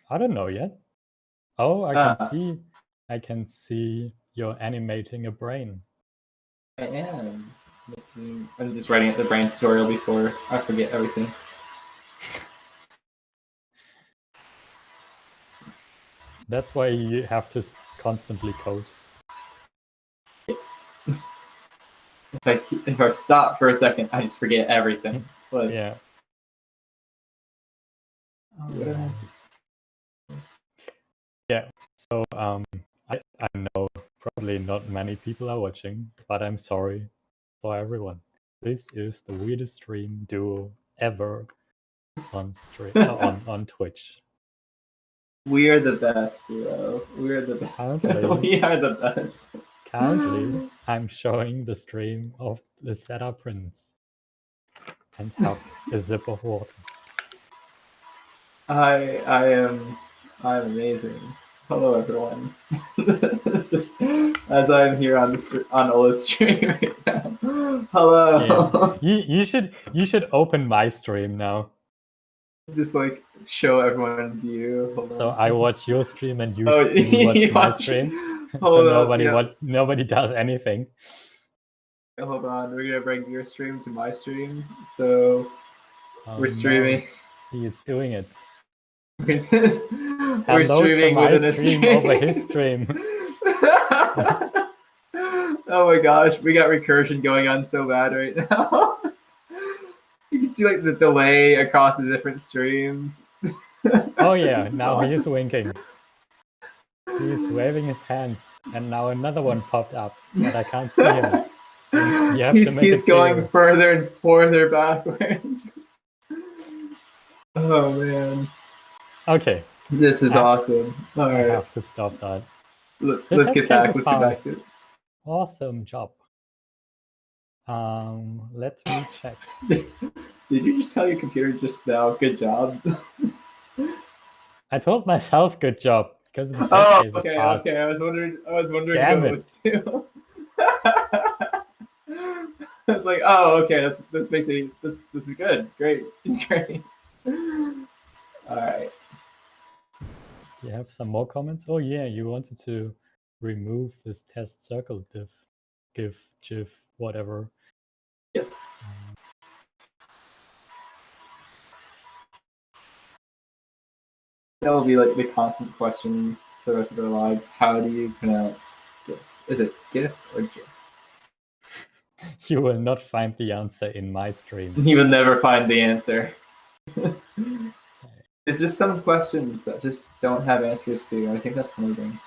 I don't know yet. Oh, I can see you're animating a brain. I am. I'm just writing out the brain tutorial before I forget everything. That's why you have to constantly code. Yes. If I stop for a second, I just forget everything. But yeah. Yeah. So I know Probably not many people are watching, but I'm sorry for everyone. This is the weirdest stream duo ever on Twitch. We are the best, duo. We're the best. Currently, We are the best. currently, I'm showing the stream of the Setup Prince and have a sip of water. I'm amazing. Hello, everyone. Just as I'm here on Ola's stream right now. Hello. Yeah. You should open my stream now. Just like show everyone view. Hold So on. I watch your stream and you Oh, watch my watch- stream. Hold So up, nobody does anything. Hold on, we're gonna bring your stream to my stream. So we're streaming. No, he is doing it. We're Hello streaming to my within a stream over his stream. Oh my gosh, we got recursion going on so bad right now. You can see like the delay across the different streams. Oh yeah, now awesome. he is winking. He is waving his hands, and now another one popped up, but I can't see him. And you have to make He's it going bigger. further and further backwards. Oh man. Okay. This is awesome. All right. I have to stop that. Let's get back. Let's get back to it. Awesome job. Let me check. Did you just tell your computer just now? Good job. I told myself good job because the Oh, test case okay, is passed. okay. I was wondering Damn who it was too. I was like, oh, okay. This makes me this is good. Great, great. All right. You have some more comments? Oh yeah, you wanted to remove this test circle diff, gif, whatever. Yes. That will be like the constant question for the rest of our lives. How do you pronounce GIF? Is it GIF or GIF? You will not find the answer in my stream. You will never find the answer. It's just some questions that just don't have answers to. I think that's one of them.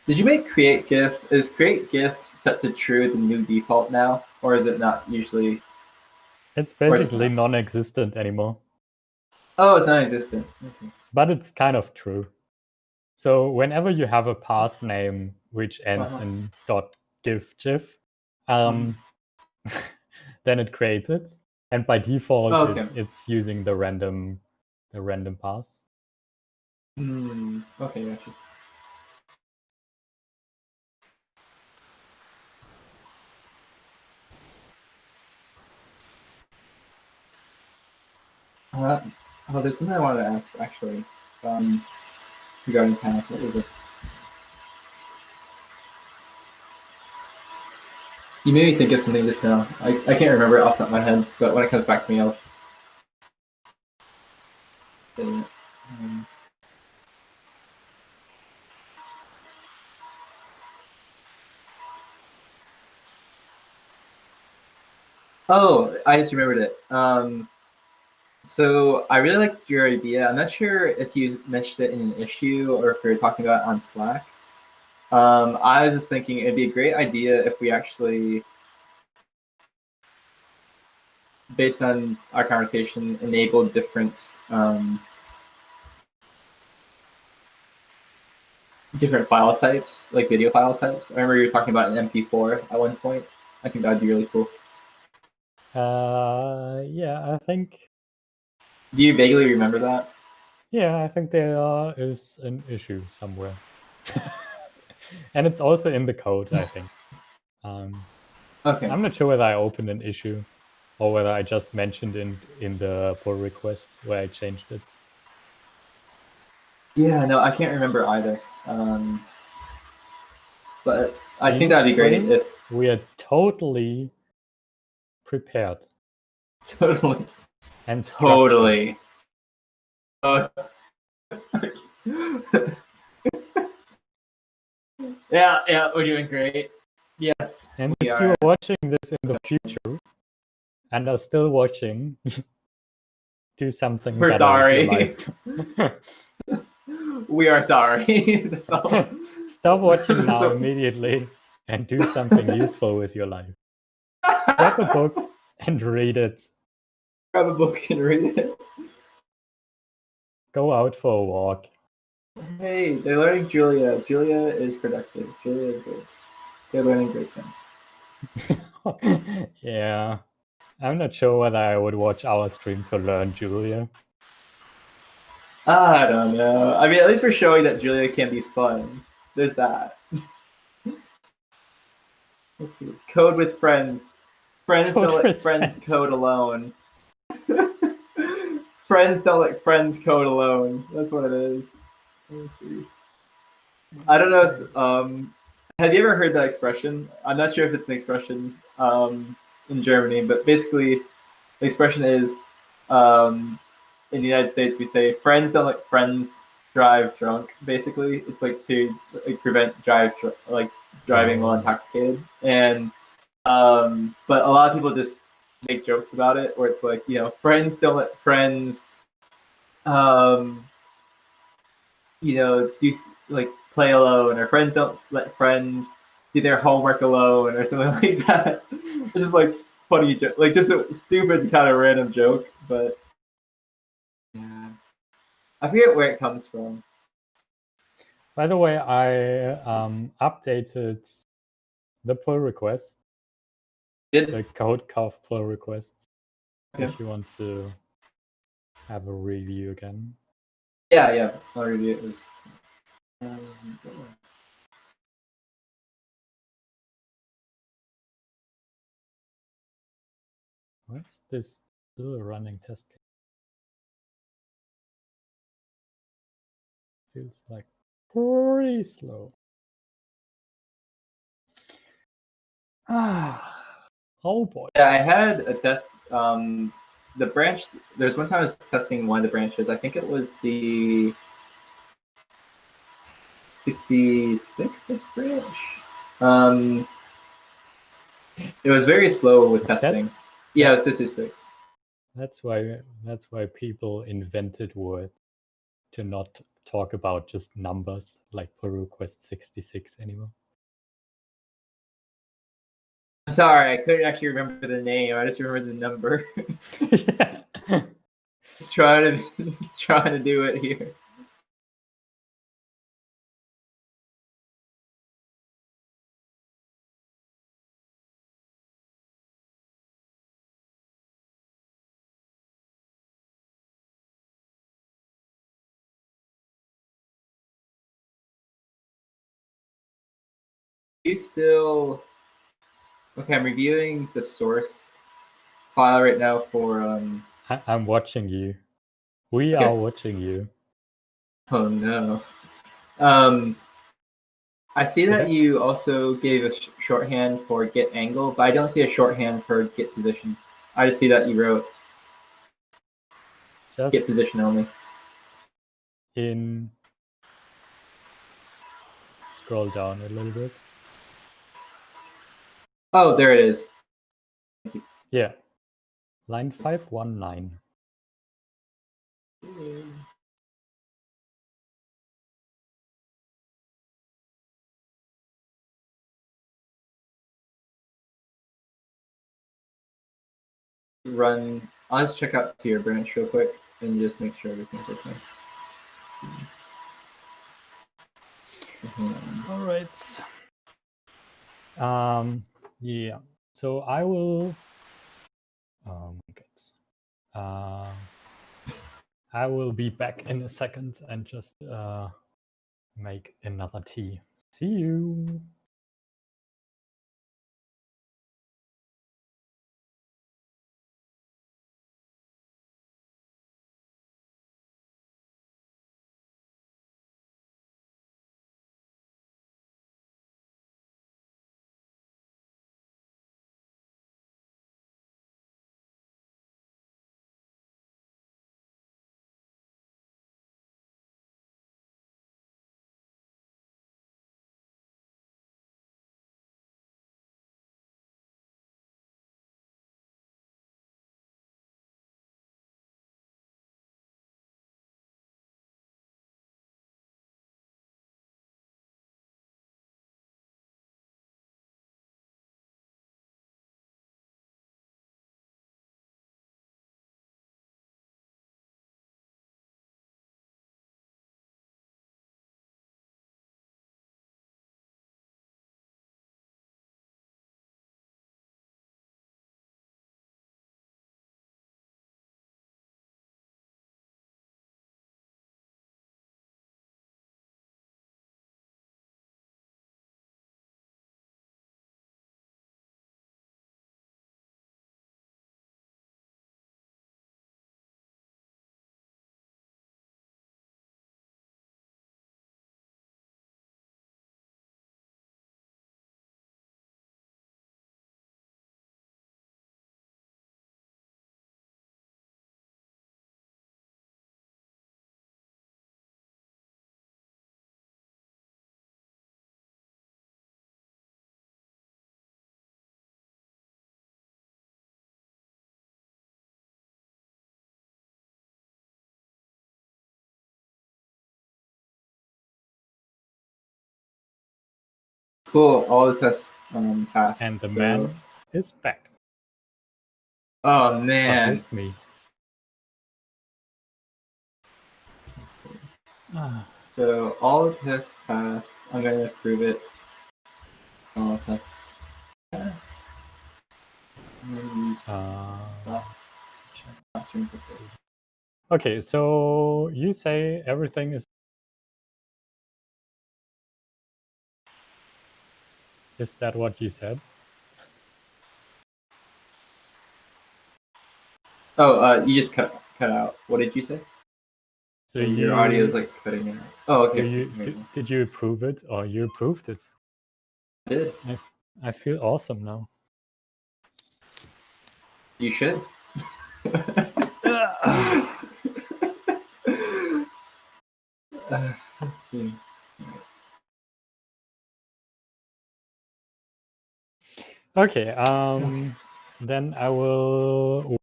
Did you make create GIF? Is create GIF set to true the new default now? Or is it not usually? It's basically non-existent anymore. Oh, it's non-existent. Okay. But it's kind of true. So whenever you have a path name which ends in .gif, then it creates it. And by default, it's using the random path. Okay, gotcha. Oh, there's something I wanted to ask actually regarding paths. What was it? You made me think of something just now. I can't remember it off the top of my head, but when it comes back to me, I'll say it. Oh, I just remembered it. So I really liked your idea. I'm not sure if you mentioned it in an issue or if we were talking about it on Slack. I was just thinking it'd be a great idea if we actually, based on our conversation, enabled different different file types, like video file types. I remember you were talking about an MP4 at one point. I think that'd be really cool. Yeah, I think. Do you vaguely remember that? Yeah, I think there is an issue somewhere. And it's also in the code, I think. Okay. I'm not sure whether I opened an issue or whether I just mentioned in the pull request where I changed it. Yeah, no, I can't remember either. But I think that'd be great if we are totally prepared. Totally. And totally. Yeah, we're doing great. Yes, And we if are. you're watching this in the future and are still watching, do something We're better with your sorry. life. We are sorry. That's all. Stop watching now So- immediately and do something useful with your life. Grab a book and read it. Grab a book and read it. Go out for a walk. Hey, they're learning Julia. Julia is productive. Julia is good. They're learning great things. Yeah. I'm not sure whether I would watch our stream to learn Julia. I don't know. I mean, at least we're showing that Julia can be fun. There's that. Let's see. Code with friends. Friends don't let friends code alone. Friends don't let friends code alone. That's what it is. Let's see. I don't know if, have you ever heard that expression? I'm not sure if it's an expression in Germany, but basically the expression is in the United States we say friends don't let friends drive drunk. Basically, it's like to prevent driving while intoxicated. And but a lot of people just make jokes about it, where it's like, you know, friends don't let friends you know, do like play alone, or friends don't let friends do their homework alone, or something like that. It's just like funny joke, like just a stupid kind of random joke, but yeah, I forget where it comes from. By the way, I updated the pull request, the code cough pull requests. Okay. If you want to have a review again. Yeah, I'll review it. Was why is this still a running test case? Feels like pretty slow. Oh boy. Yeah, I had a test. The branch. There's one time I was testing one of the branches. I think it was the 66th branch. It was very slow with testing. Yeah, it was 66. That's why people invented Word to not talk about just numbers like pull request 66 anymore. I'm sorry, I couldn't actually remember the name. I just remember the number. Yeah. Just trying to do it here. You still okay? I'm reviewing the source file right now for I'm watching you. We are watching you. Oh no. I see that you also gave a shorthand for get angle, but I don't see a shorthand for get position. I just see that you wrote just get position only. Scroll down a little bit. Oh, there it is. Yeah. Line 519. Run. I'll just check out to your branch real quick and just make sure everything's okay. All right. Yeah. So I will. I will be back in a second and just make another tea. See you. Cool. All the tests passed. And the so... man is back. Oh man. It's me. So all the tests passed. I'm gonna prove it. All tests passed. Okay, so you say everything is. Is that what you said? Oh, you just cut out. What did you say? So your audio is like cutting out. Oh, okay. Did you approve it or you approved it? I did. I feel awesome now. You should. Let's see. Okay. Then I will wait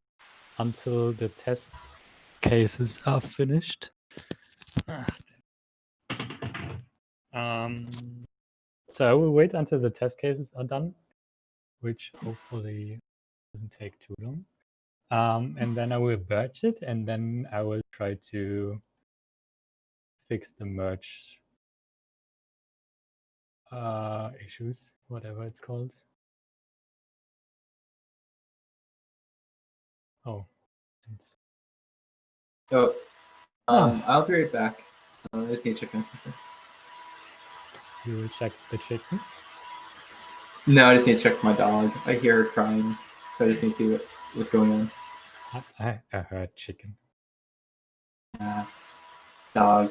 until the test cases are finished. So I will wait until the test cases are done, which hopefully doesn't take too long. And then I will merge it, and then I will try to fix the merge issues, whatever it's called. Oh. I'll be right back. I just need to check on something. You will check the chicken? No, I just need to check my dog. I hear her crying, so I just need to see what's going on. I heard chicken. Dog.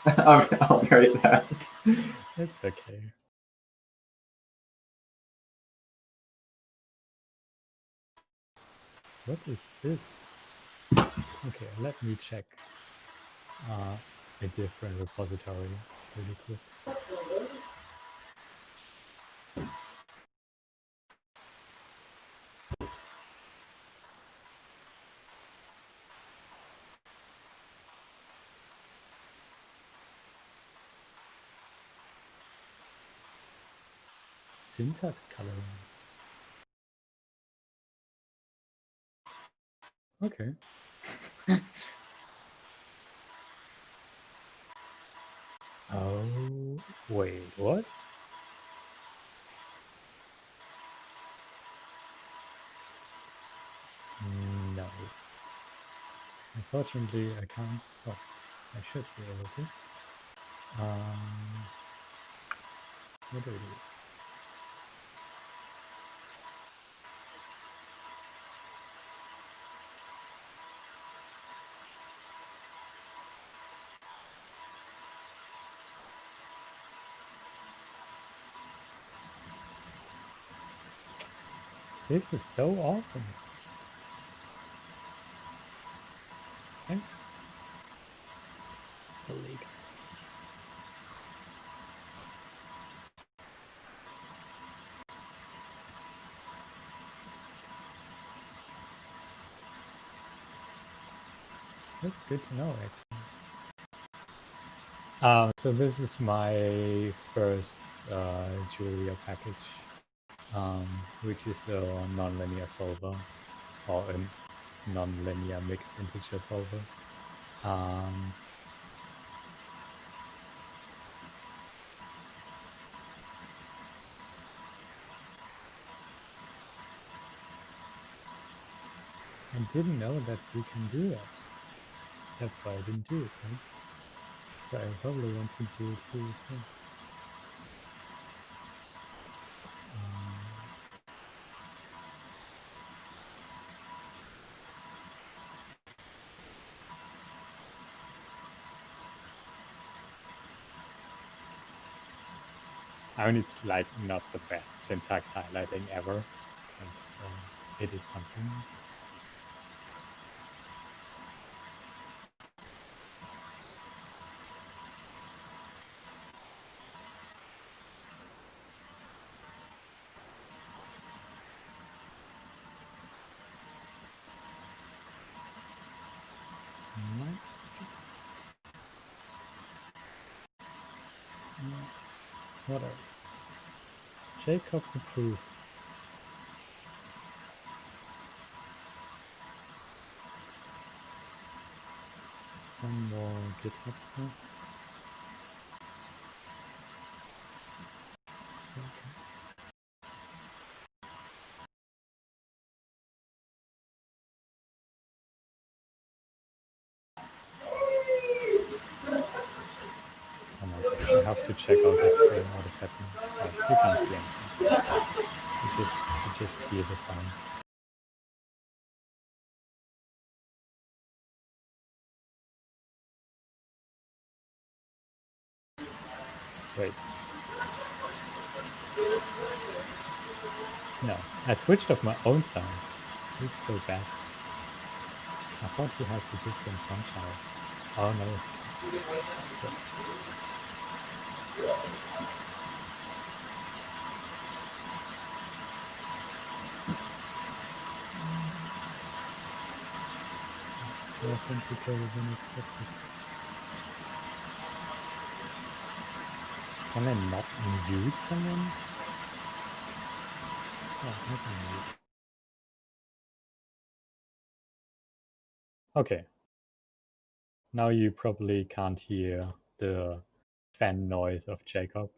I'll be right back. It's okay. What is this? Okay, let me check a different repository really quick. Syntax coloring. Okay. Oh, wait, what? No. Unfortunately, I can't. Oh, I should be able to. What do I do? This is so awesome. Thanks. Holy guys. That's good to know, actually. So this is my first Julia package, which is a nonlinear solver, or a nonlinear mixed integer solver. I didn't know that we can do that. That's why I didn't do it, right? So I probably want to do it here as well. I mean, it's like not the best syntax highlighting ever, but it is something. What else? Jacob approved. Some more GitHub stuff. Okay. Oh my god, I have to check out this stream, what is happening. Oh, you can't see anything. You just hear the sound. Wait. No, I switched off my own sound. This is so bad. I thought he has a different sound channel. Oh no. Shit. More complicated than expected. Can I not mute someone? Oh, I can mute. Okay. Now you probably can't hear the fan noise of Jacob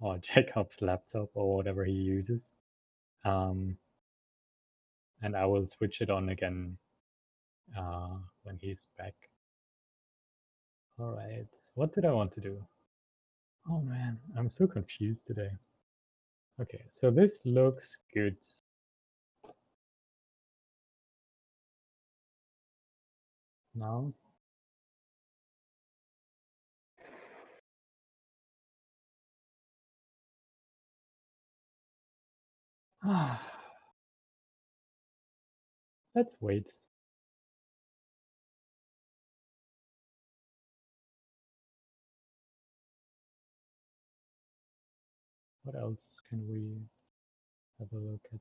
or Jacob's laptop or whatever he uses. And I will switch it on again when he's back. All right. What did I want to do? Oh man, I'm so confused today. Okay, so this looks good. Now. Let's wait. What else can we have a look at?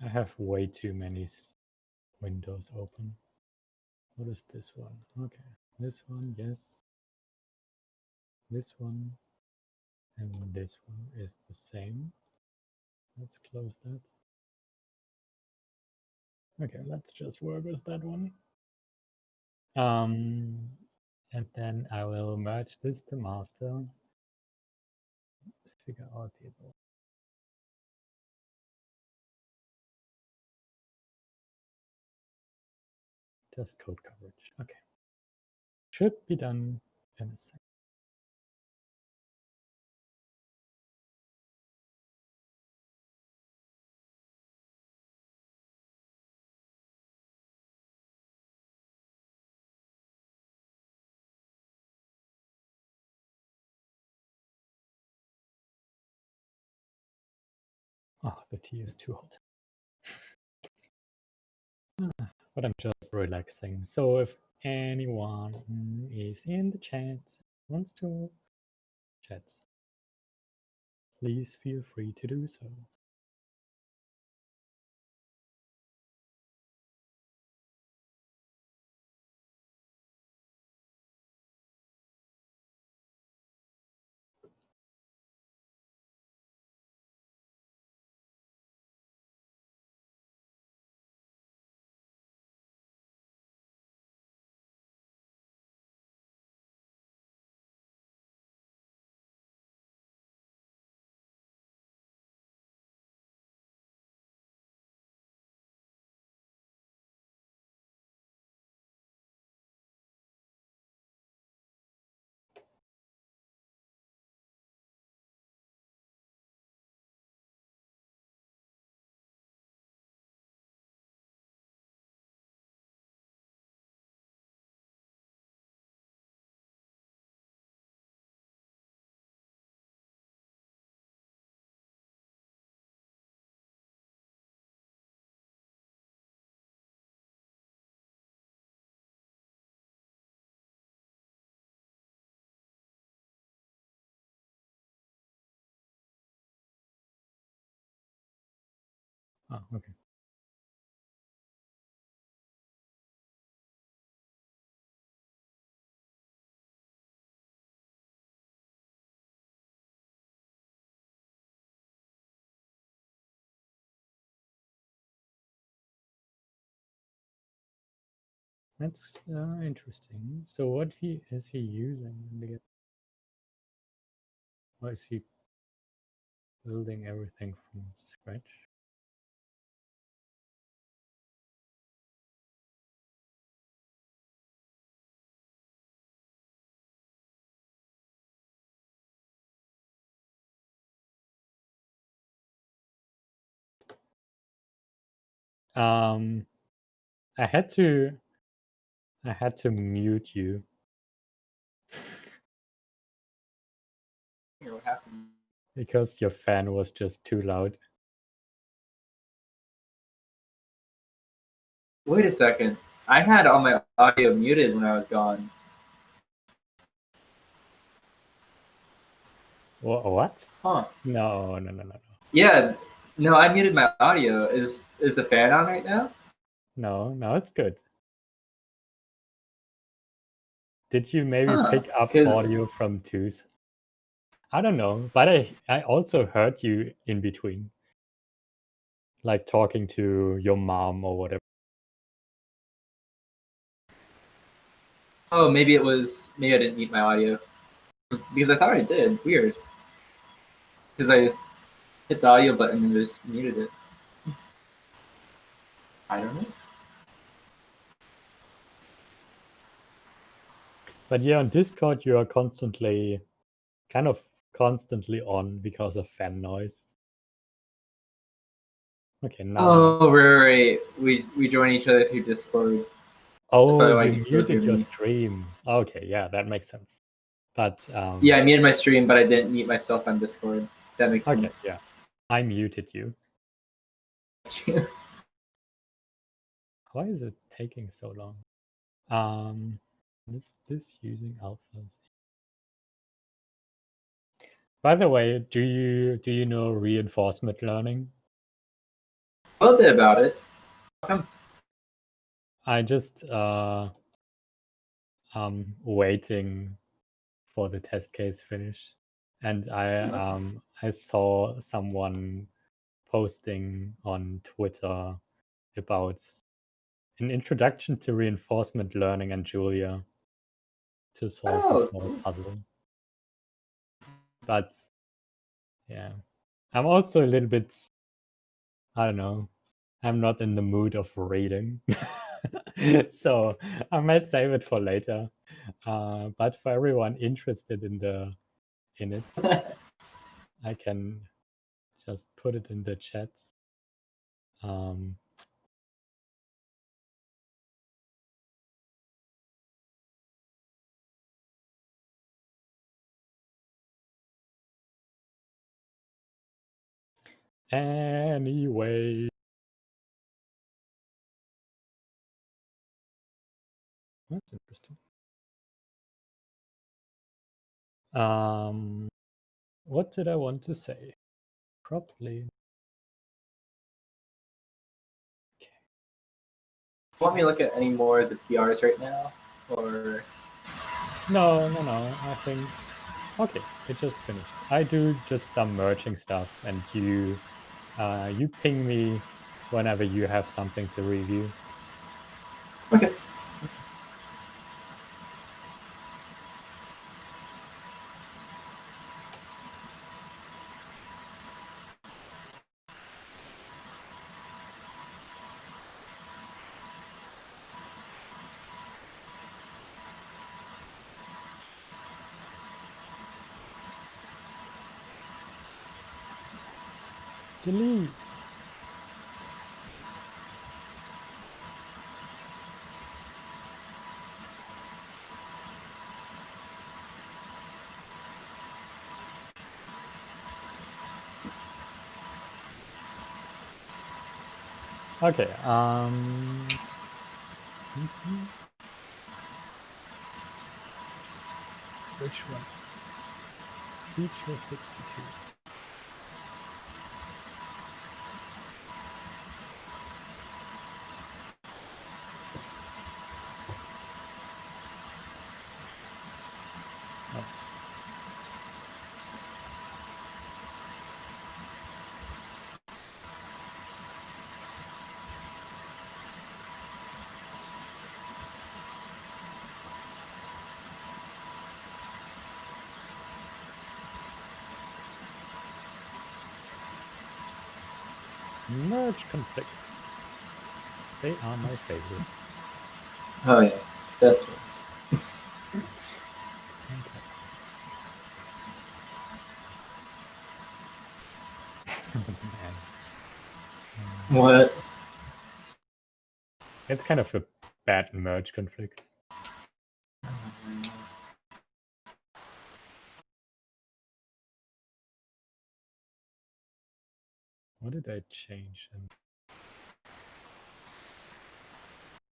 I have way too many windows open. What is this one? Okay, this one, yes. This one and this one is the same. Let's close that. Okay, let's just work with that one. And then I will merge this to master. Figure out table. Just code coverage. Okay. Should be done in a second. Oh, the tea is too hot. But I'm just relaxing. So if anyone is in the chat, wants to chat, please feel free to do so. Oh, okay. That's interesting. So what is he using? Why is he building everything from scratch? I had to mute you. What happened? Because your fan was just too loud. Wait a second. I had all my audio muted when I was gone. What? Huh. No. Yeah. No, I muted my audio. Is the fan on right now? No, it's good. Did you maybe pick up 'cause- audio from twos? I don't know, but I also heard you in between. Like talking to your mom or whatever. Oh, maybe I didn't mute my audio. Because I thought I did. Weird. Because I hit the audio button and just muted it. I don't know. But yeah, on Discord you are constantly on because of fan noise. Okay, now. Oh, right. We join each other through Discord. Oh, why you you still hear muted your me. stream. Okay, yeah, that makes sense. But Yeah, I muted my stream, but I didn't mute myself on Discord. That makes okay, sense. yeah. I muted you. Why is it taking so long? This using alphas. By the way, do you know reinforcement learning? A little bit about it. How come? I just waiting for the test case finish, and I saw someone posting on Twitter about an introduction to reinforcement learning and Julia to solve a small cool. puzzle. But yeah, I'm also a little bit, I don't know, I'm not in the mood of reading. So I might save it for later. But for everyone interested in it, I can just put it in the chat. Anyway. That's interesting. What did I want to say? Probably. You want me to look at any more of the PRs right now? Or No. I think okay, it just finished. I do just some merging stuff, and you ping me whenever you have something to review. okay. Delete. Okay. Which one? Feature 62. Merge conflicts. They are my favorites. Oh yeah, best ones. Okay. Oh man. What? It's kind of a bad merge conflict. What did I change?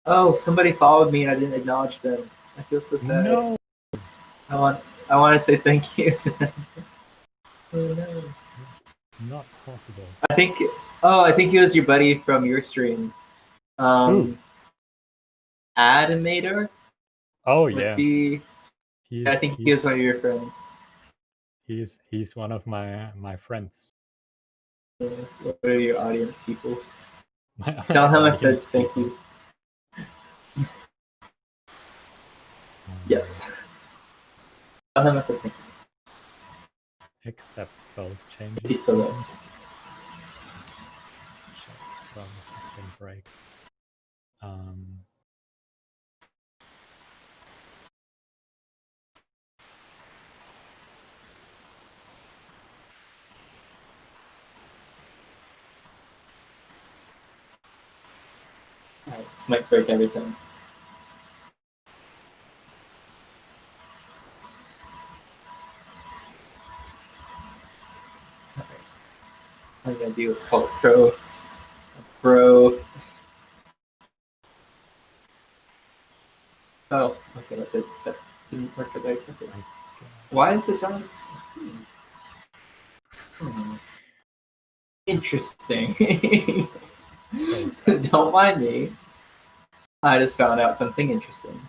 Oh, somebody followed me and I didn't acknowledge them. I feel so sad. No. I want to say thank you to them. Oh no. Not possible. I think he was your buddy from your stream. Who? Animator? Oh Was yeah. he? I think he was one of your friends. He's one of my friends. What are your audience people? My Tell him I said audience thank people. you. Yes. Tell him I said thank you. Accept those changes. He's still there. Check browser suffering breaks. Alright, this might break everything. I'm gonna do what's called pro. Oh, okay, that didn't work as I expected. Why is the Javis? Interesting. Don't mind me. I just found out something interesting.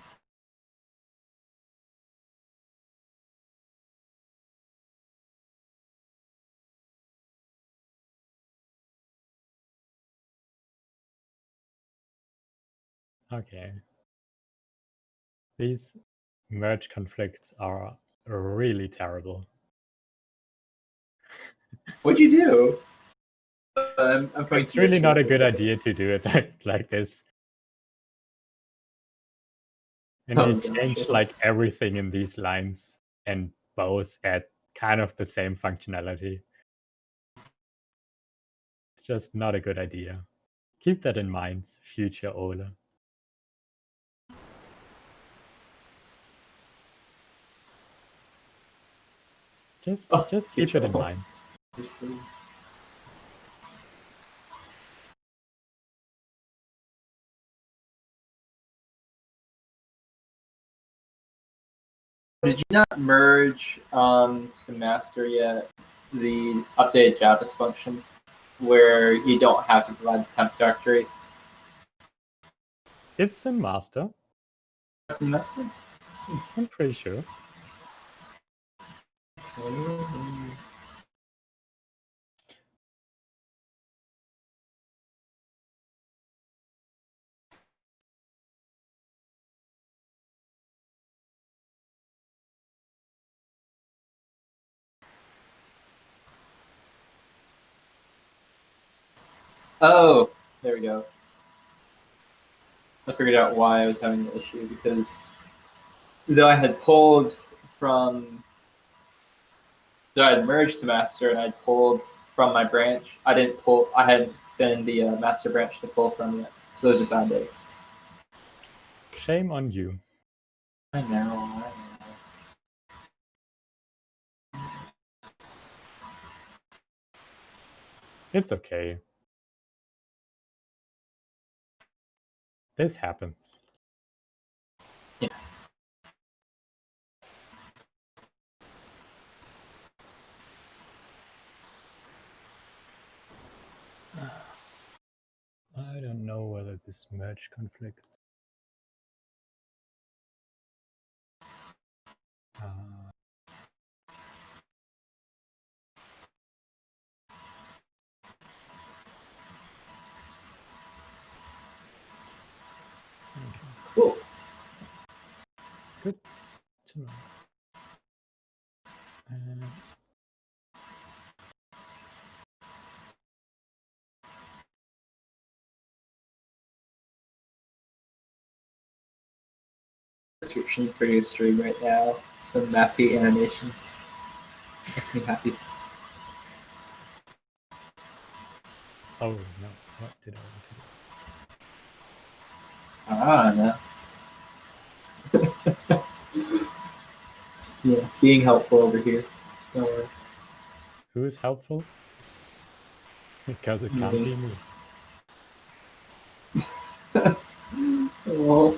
Okay. These merge conflicts are really terrible. What'd you do? I'm It's really not a good idea to do it like this. And you change like everything in these lines, and both add kind of the same functionality. It's just not a good idea. Keep that in mind, future Ole. Just keep it in mind. Did you not merge to master yet the updated Javis function where you don't have to provide the temp directory? It's in master. That's in master? I'm pretty sure. Oh, there we go. I figured out why I was having the issue, because though I had pulled from, though I had merged to master and I'd pulled from my branch, I hadn't been the master branch to pull from yet. So it was just added. Shame on you. I know. It's okay. This happens. Yeah. I don't know whether this merge conflict. Okay. Cool. Good to know. And description for your stream right now. Some mathy animations. Makes me happy. Oh no, what did I want to do? No. Yeah, being helpful over here. Don't worry. Who's helpful? Because it can't be me. Well,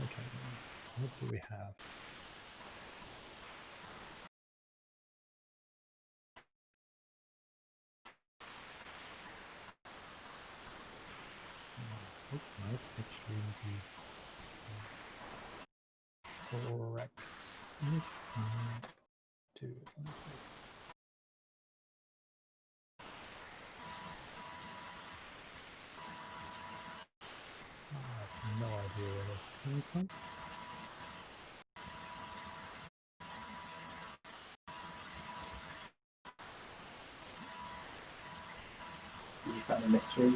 Okay, what do we have? This might actually be correct if I do it like this. I have no idea where this is coming from. you found a mystery.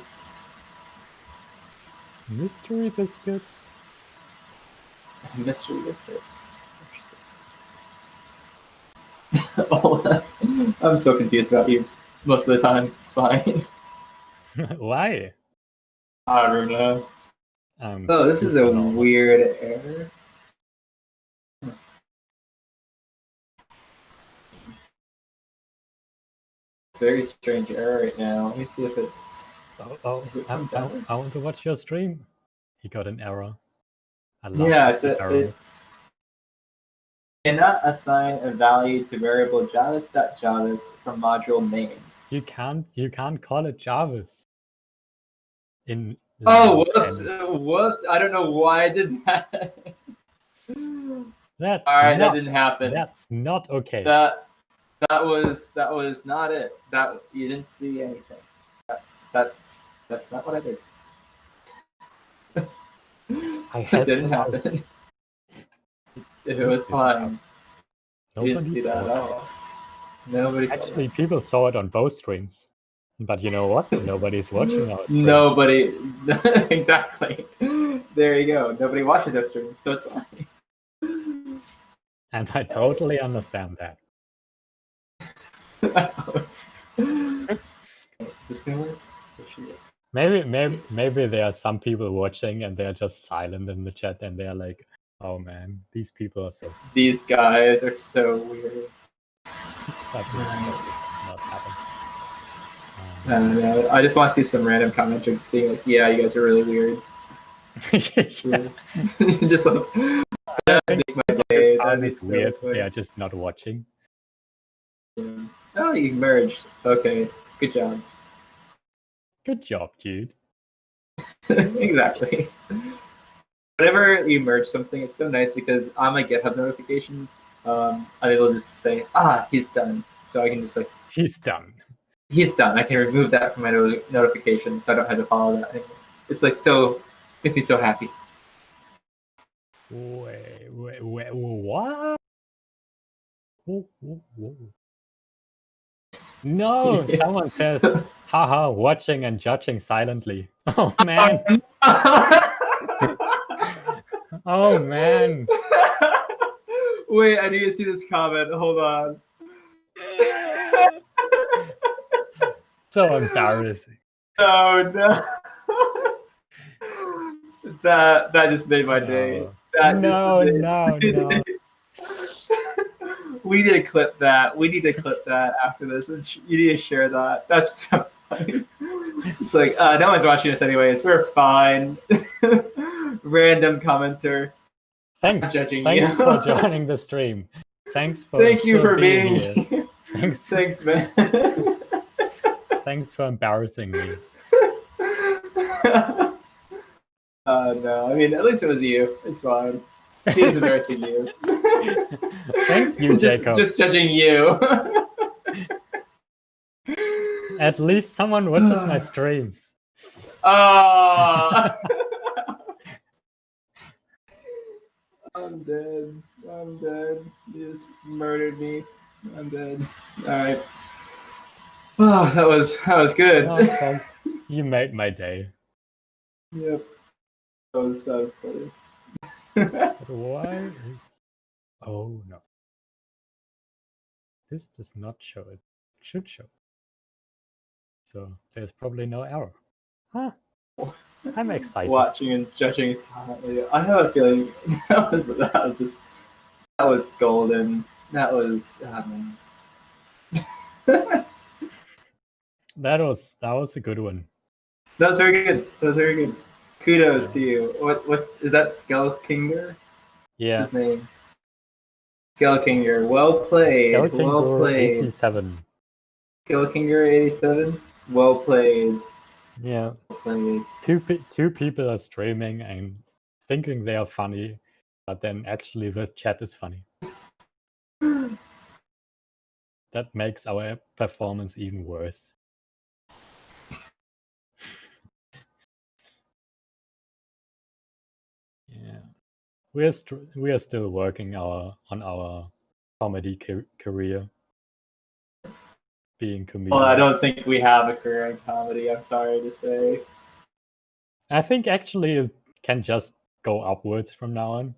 Mystery biscuits? Mystery biscuit. Interesting. I'm so confused about you most of the time. It's fine. Why? I don't know. I'm Oh, this is a normal. weird error. Very strange error right now. Let me see if it's. Is it from Javis? I want to watch your stream. He got an error. I love Yeah, so errors. it's cannot assign a value to variable Javis.Javis from module name. You can't call it Javis. In Oh, whoops! Whoops! I don't know why I did that. That's all right. not, that didn't happen. That's not okay. That was not it. That you didn't see anything. That's not what I did. It didn't happen. It was fine. You didn't see that at all. Nobody saw that. Actually, people saw it on both streams. But you know what? Nobody's watching our stream. Nobody. Exactly. There you go. Nobody watches our stream, so it's fine. And I totally understand that. Is this gonna work? Maybe there are some people watching and they're just silent in the chat and they're like, oh man, these people are so... These guys are so weird. That will not happen. I don't know. I just want to see some random commenter just being like, yeah, you guys are really weird. Just like, that would make my day. That'd be so weird. Funny. They are just not watching. Yeah. Oh, you merged. Okay, good job. Good job, dude. Exactly. Whenever you merge something, it's so nice because on my GitHub notifications, I'm able to just say, he's done. So I can just like, he's done. He's done. I can remove that from my notifications so I don't have to follow that anymore. It's like makes me so happy. Wait, what? Whoa. No, yeah. Someone says, haha, watching and judging silently. Oh, man. Oh, man. Wait, I need to see this comment. Hold on. So embarrassing. Oh, no. That just made my day. No. We need to clip that. We need to clip that after this, and you need to share that. That's so funny. It's like no one's watching us anyways. We're fine. Random commenter. Thanks for joining the stream. Thank you for being here. Thanks, man. Thanks for embarrassing me. No, I mean, at least it was you. It's fine. He was embarrassing you. Thank you, Jacob. Just judging you. At least someone watches my streams. I'm dead. You just murdered me. I'm dead. All right. Oh, that was good. Oh, thanks. You made my day. Yep, that was funny. But why is... Oh, no. This does not show it. It should show. So there's probably no error. Huh. I'm excited. Watching and judging silently. I have a feeling that was golden. That was That was a good one. that was very good. That was very good. Kudos Yeah. to you. What is that? Skelkinger? Yeah. What's his name? Skelkinger. Well played. Well Skelkinger played. 87. Skelkinger 87. Well played. Yeah. Well played. Two people are streaming and thinking they are funny, but then actually the chat is funny. That makes our performance even worse. Yeah, we are still working on our comedy career, being comedians. Well, I don't think we have a career in comedy. I'm sorry to say. I think actually it can just go upwards from now on,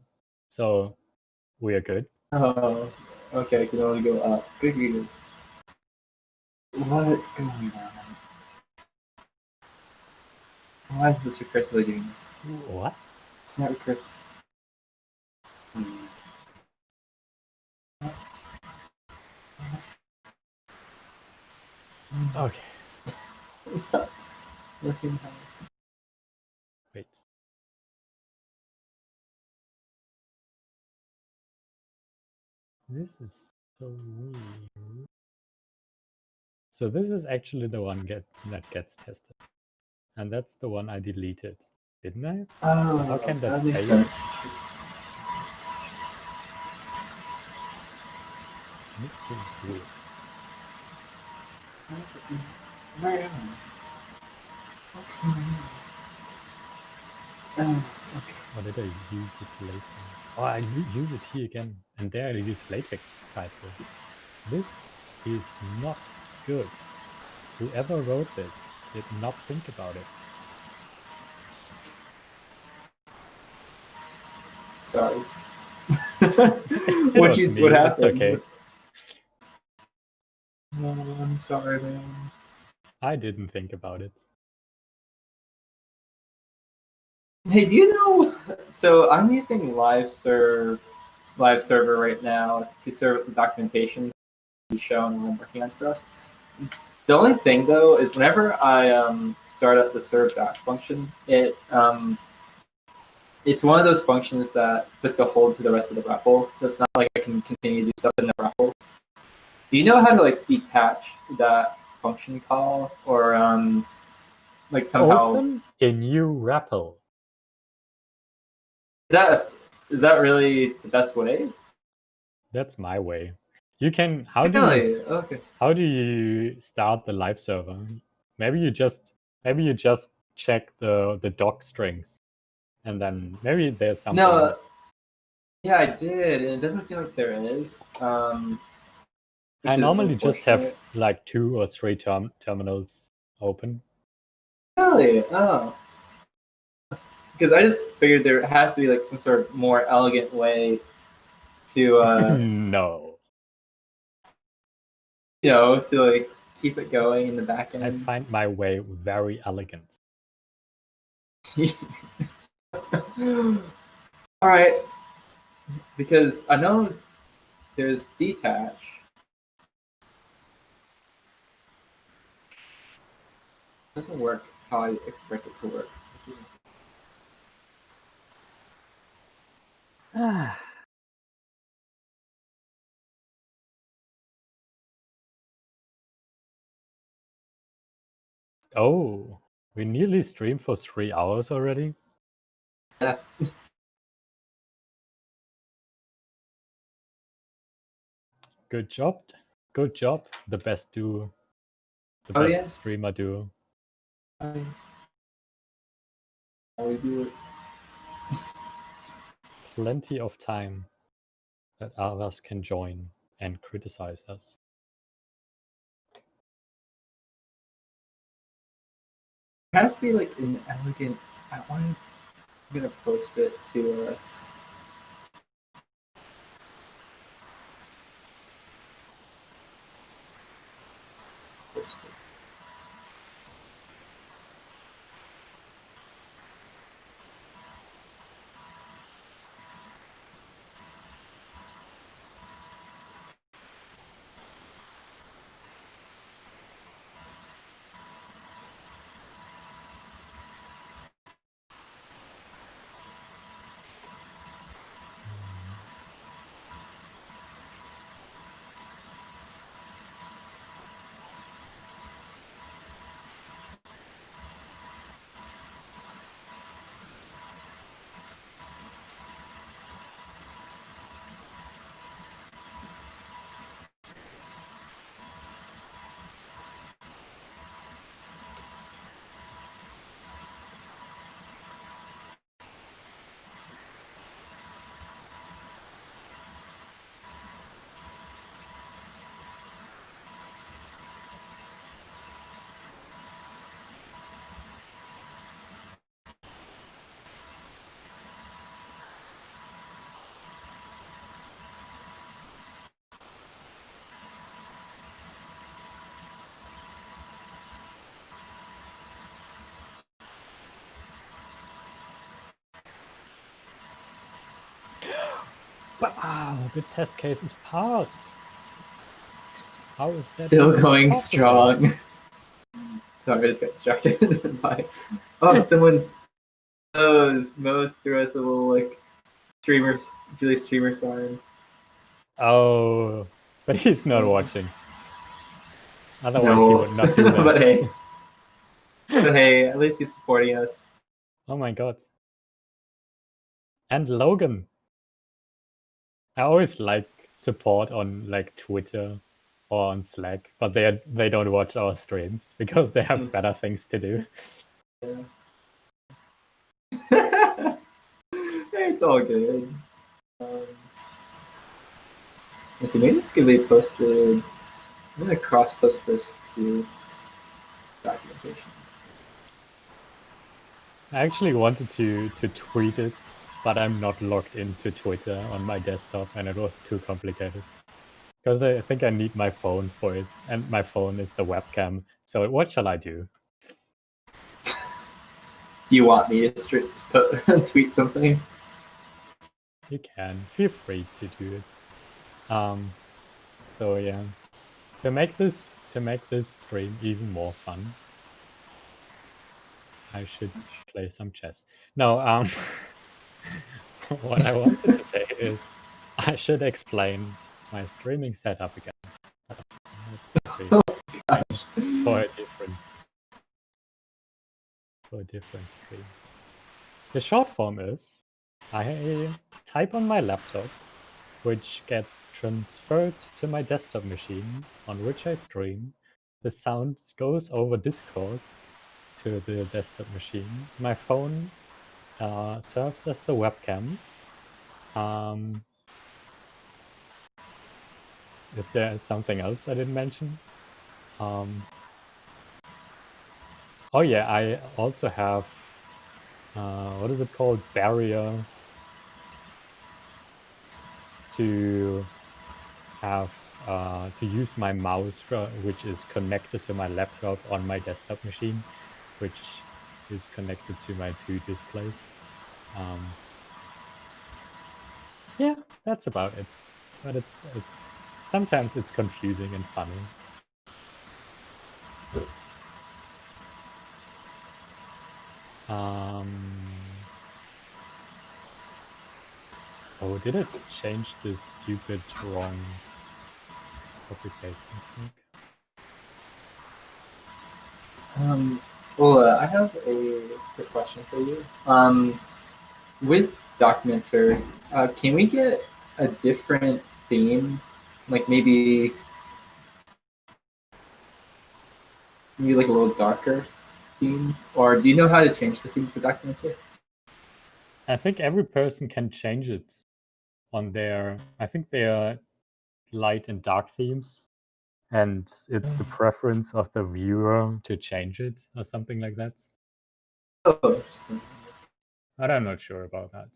so we are good. Oh, okay. It can only go up. Good. Good. What's going on? Why is Mr. Chris doing this? What? It's not Chris. Okay. Stop looking at it. Wait. This is so weird. So this is actually the one that gets tested. And that's the one I deleted, didn't I? Oh, So how can that makes fail? sense. This seems weird. Where am I? What's going on? Oh, okay. Or did I use it later? Oh, I use it here again. And there I use LaTeX title. This is not good. Whoever wrote this did not think about it. Sorry. It What was me. what It's happened? okay. Oh, I'm sorry, man. I didn't think about it. Hey, do you know? So I'm using live server right now to serve the documentation to show when I'm working on stuff. The only thing though is whenever I start up the serve docs function, it's one of those functions that puts a hold to the rest of the REPL. So it's not like I can continue to do stuff in the REPL. Do you know how to like detach that function call or like somehow Open a new REPL. is that really the best way? That's my way. You can. How do Really? Okay. you start the live server? Maybe you just check the doc strings, and then maybe there's something. No, yeah, I did, and it doesn't seem like there is. I Which is normally just have unfortunate. like 2 or 3 terminals open. Really? Oh. Because I just figured there has to be like some sort of more elegant way to No, to like keep it going in the back I end. find my way very elegant. All right, because I know there's detach. It doesn't work how I expect it to work. Oh, we nearly streamed for 3 hours already. Yeah. Good job. Good job. The best duo. The Oh best yeah. streamer duo. How we do it. Plenty of time that others can join and criticize us. It has to be like an elegant. I'm gonna post it to. Post it. Wow, the test case is passed. How is that Still even going possible? strong. Sorry, I just got distracted by. Oh, someone knows. Most threw us a little like streamer, Julie streamer sign. Oh, but he's not watching. Otherwise, he No, would not do that. but hey, at least he's supporting us. Oh my god. And Logan. I always like support on like Twitter or on Slack, but they don't watch our streams because they have better things to do. Yeah. It's all good. Let's see, maybe this could be posted. I'm gonna cross post this to documentation. I actually wanted to tweet it, but I'm not logged into Twitter on my desktop and it was too complicated. Because I think I need my phone for it, and my phone is the webcam. So what shall I do? Do you want me to tweet something? You can. Feel free to do it. So yeah. To make this stream even more fun, I should play some chess. No, what I wanted to say is I should explain my streaming setup again. That's for a different stream. The short form is I type on my laptop, which gets transferred to my desktop machine on which I stream. The sound goes over Discord to the desktop machine. My phone serves as the webcam. Is there something else I didn't mention? Oh yeah, I also have, what is it called? Barrier to have, to use my mouse, which is connected to my laptop on my desktop machine, which is connected to my two displays. Yeah, that's about it. But it's sometimes it's confusing and funny. Oh, did it change this stupid wrong copy paste mistake? Well, I have a quick question for you. With Documenter, can we get a different theme? Like maybe like a little darker theme? Or do you know how to change the theme for Documenter? I think every person can change it on their, I think they are light and dark themes, and it's the preference of the viewer to change it or something like that. Oh, interesting. But I'm not sure about that.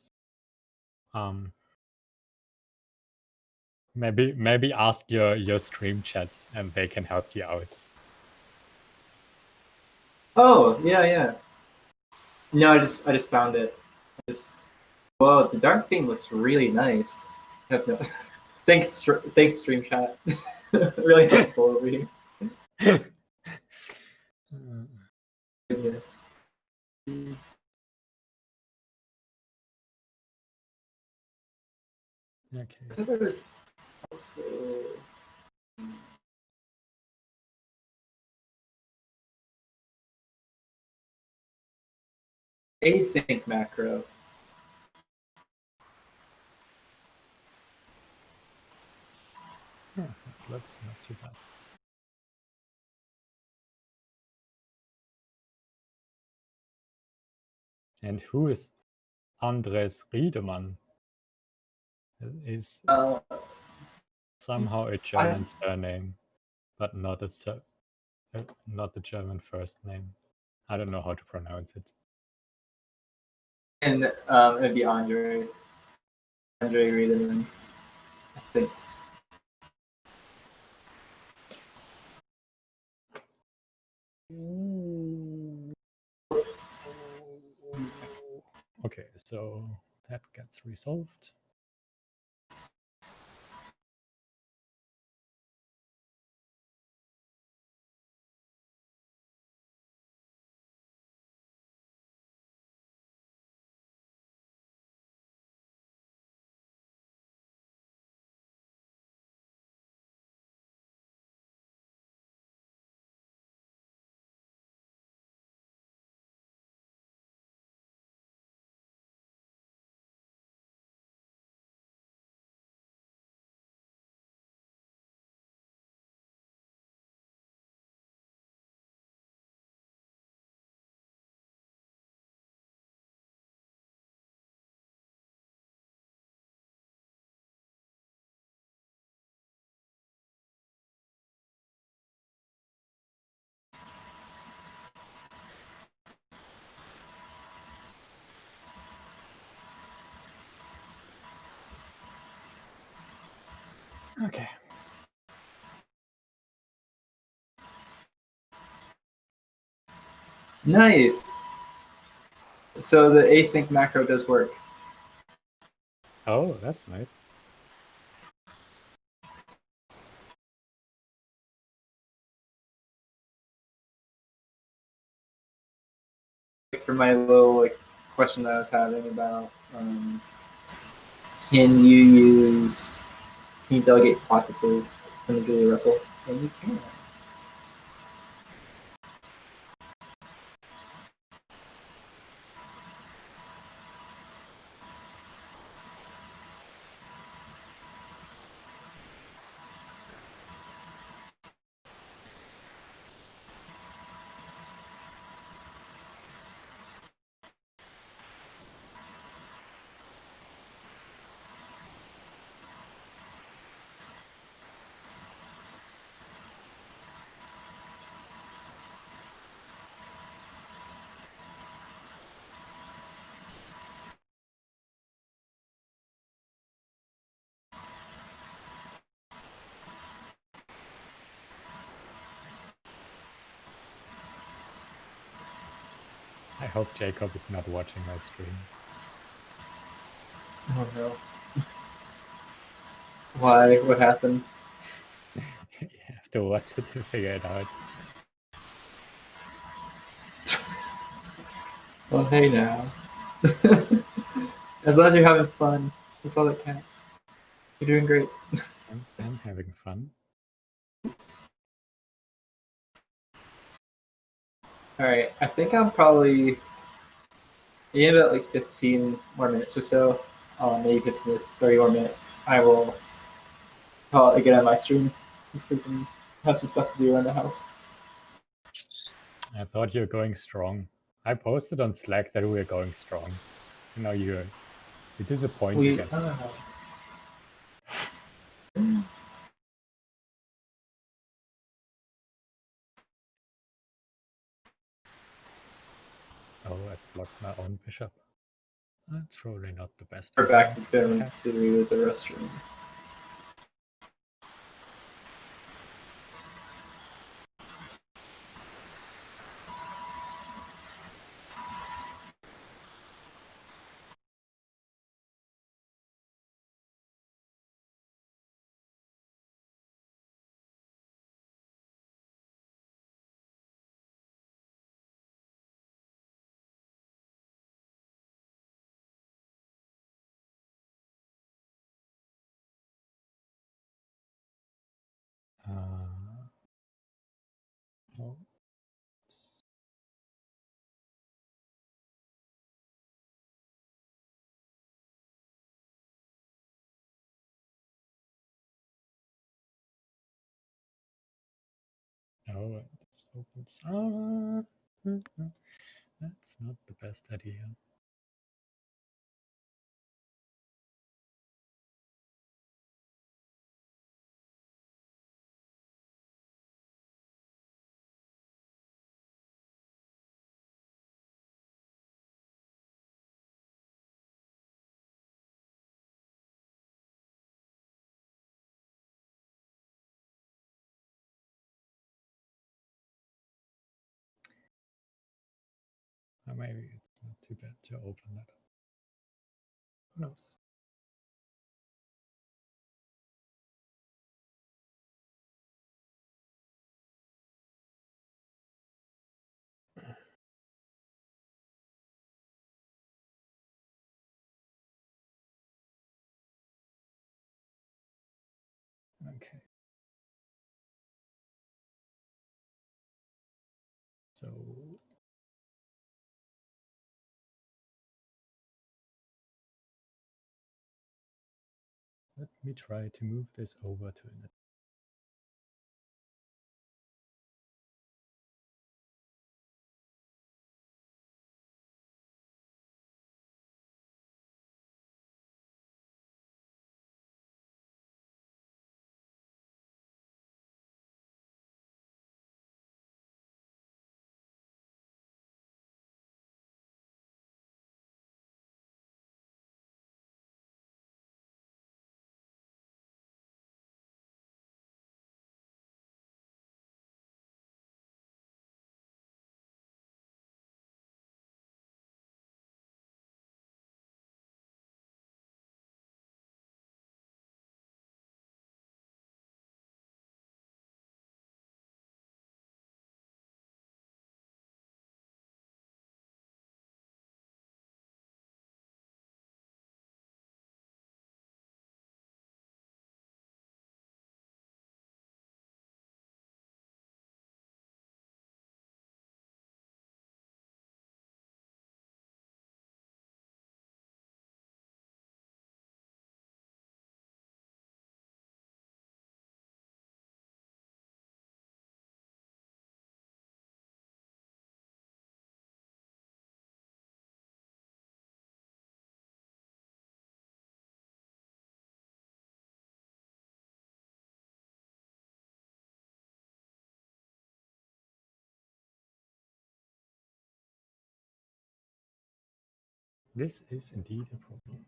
Maybe ask your stream chat and they can help you out. Oh, yeah. No, I just found it. Whoa, the dark theme looks really nice. Thanks, stream chat. Really helpful over here. Goodness. Okay. I think there was also async macro. Yeah, that looks not too bad. And who is Andres Riedemann? Is somehow a German surname, but not not the German first name. I don't know how to pronounce it. And it'd be Andre Riedemann, I think. Okay, so that gets resolved. Okay. Nice. So the async macro does work. Oh, that's nice. For my little question that I was having about can you delegate processes in the GUI REPL? And you can. I hope Jacob is not watching my stream. Oh no. Why? What happened? You have to watch it to figure it out. Well, hey now. As long as you're having fun, that's all that counts. You're doing great. I'm having fun. Alright, I think I'm probably in about 15 more minutes or so, maybe 15 to 30 more minutes. I will call it again on my stream just because I have some stuff to do around the house. I thought you were going strong. I posted on Slack that we were going strong. And now you disappoint again. Oh, blocked my own bishop. That's probably not the best. Her idea. back is going Okay. to the restroom. Oh. Oh, this opens. That's not the best idea. Maybe it's not too bad to open that. Who knows? Okay. So let me try to move this over to an. This is indeed a problem.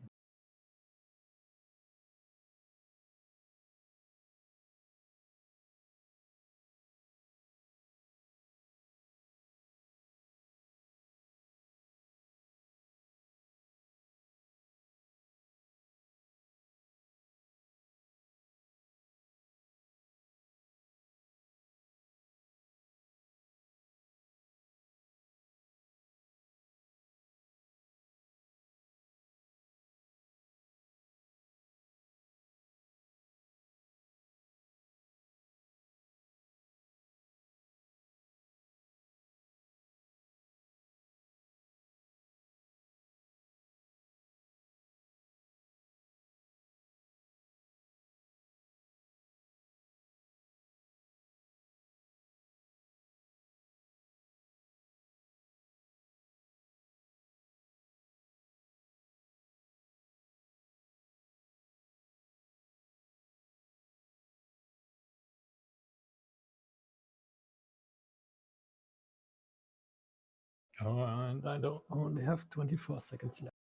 Oh, and I don't only have 24 seconds left.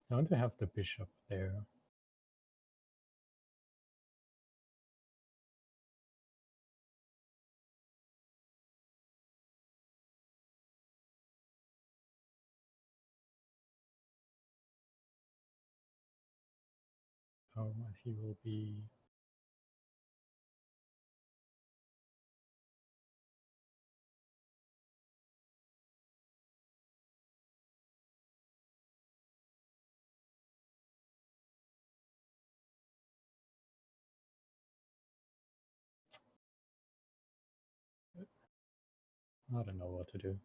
I want to have the bishop there. Oh, he will be. I don't know what to do.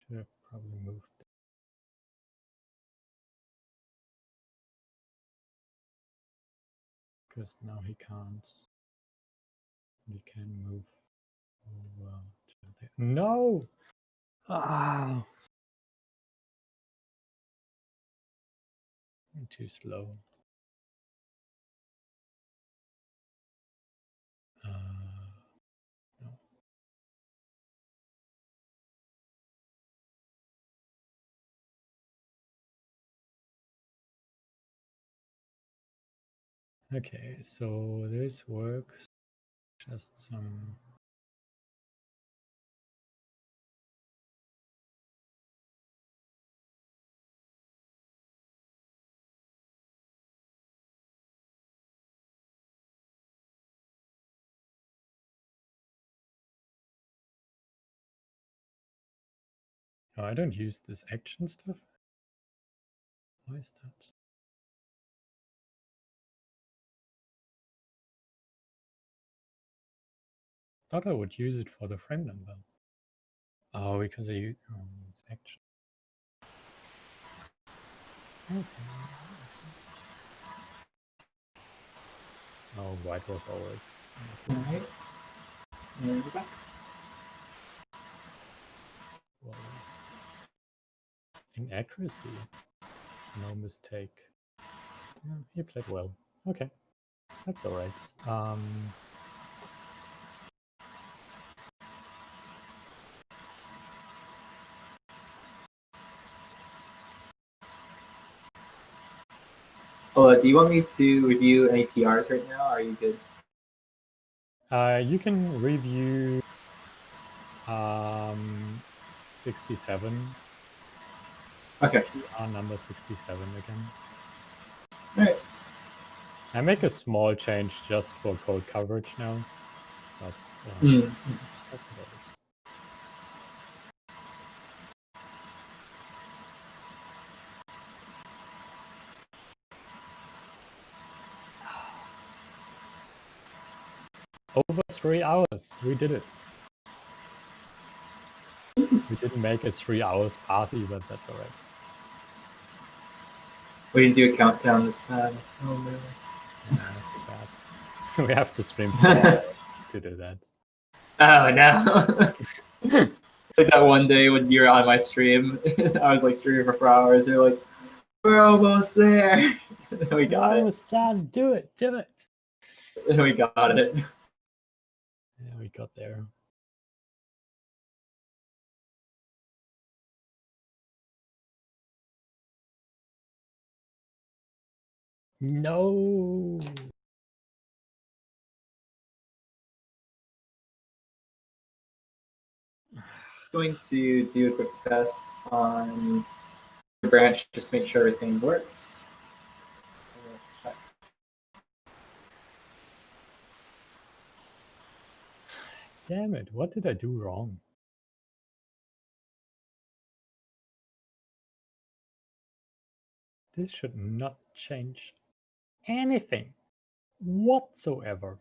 Should have probably moved. Because now he can't. He can move over to there. No! Ah! I'm too slow. No. Okay, so this works. Just some. Oh, I don't use this action stuff. Why is that? Thought I would use it for the frame number. Oh, because I use action. Okay. Oh, white was always. Alright. And we're back. Well, inaccuracy. No mistake. Yeah, he played well. Okay. That's alright. Do you want me to review any PRs right now? Or are you good? You can review 67. Okay. PR number 67 again. Alright. I make a small change just for code coverage now, but that's about it. Over 3 hours, we did it. We didn't make a 3 hours party, but that's alright. We didn't do a countdown this time. Oh no. Too bad. We have to stream 4 hours to do that. Oh no. Like that one day when you were on my stream, I was like streaming for 4 hours. You're like, we're almost there. We got it. Almost done. Do it. Do it. We got it. Yeah, we got there. No. Going to do a quick test on the branch, just make sure everything works. So let's check. Damn it. What did I do wrong? This should not change anything whatsoever.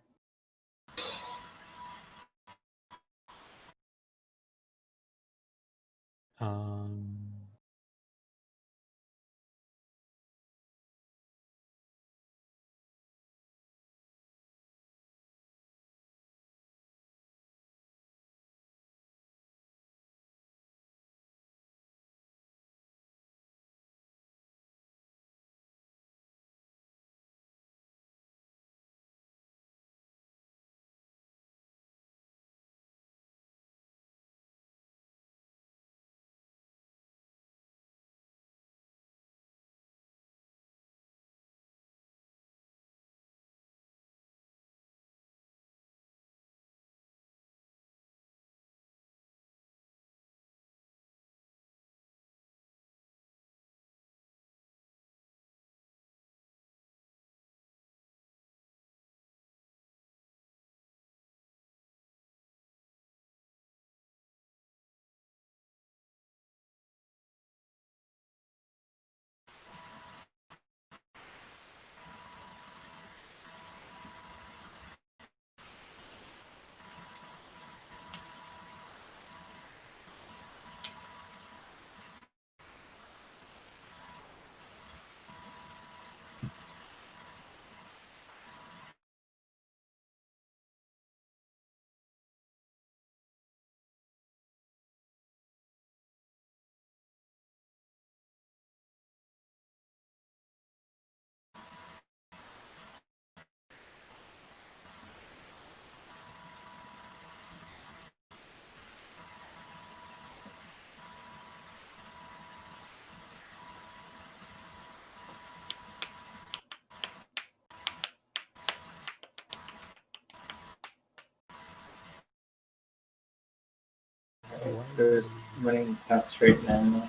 So it's running tests right now.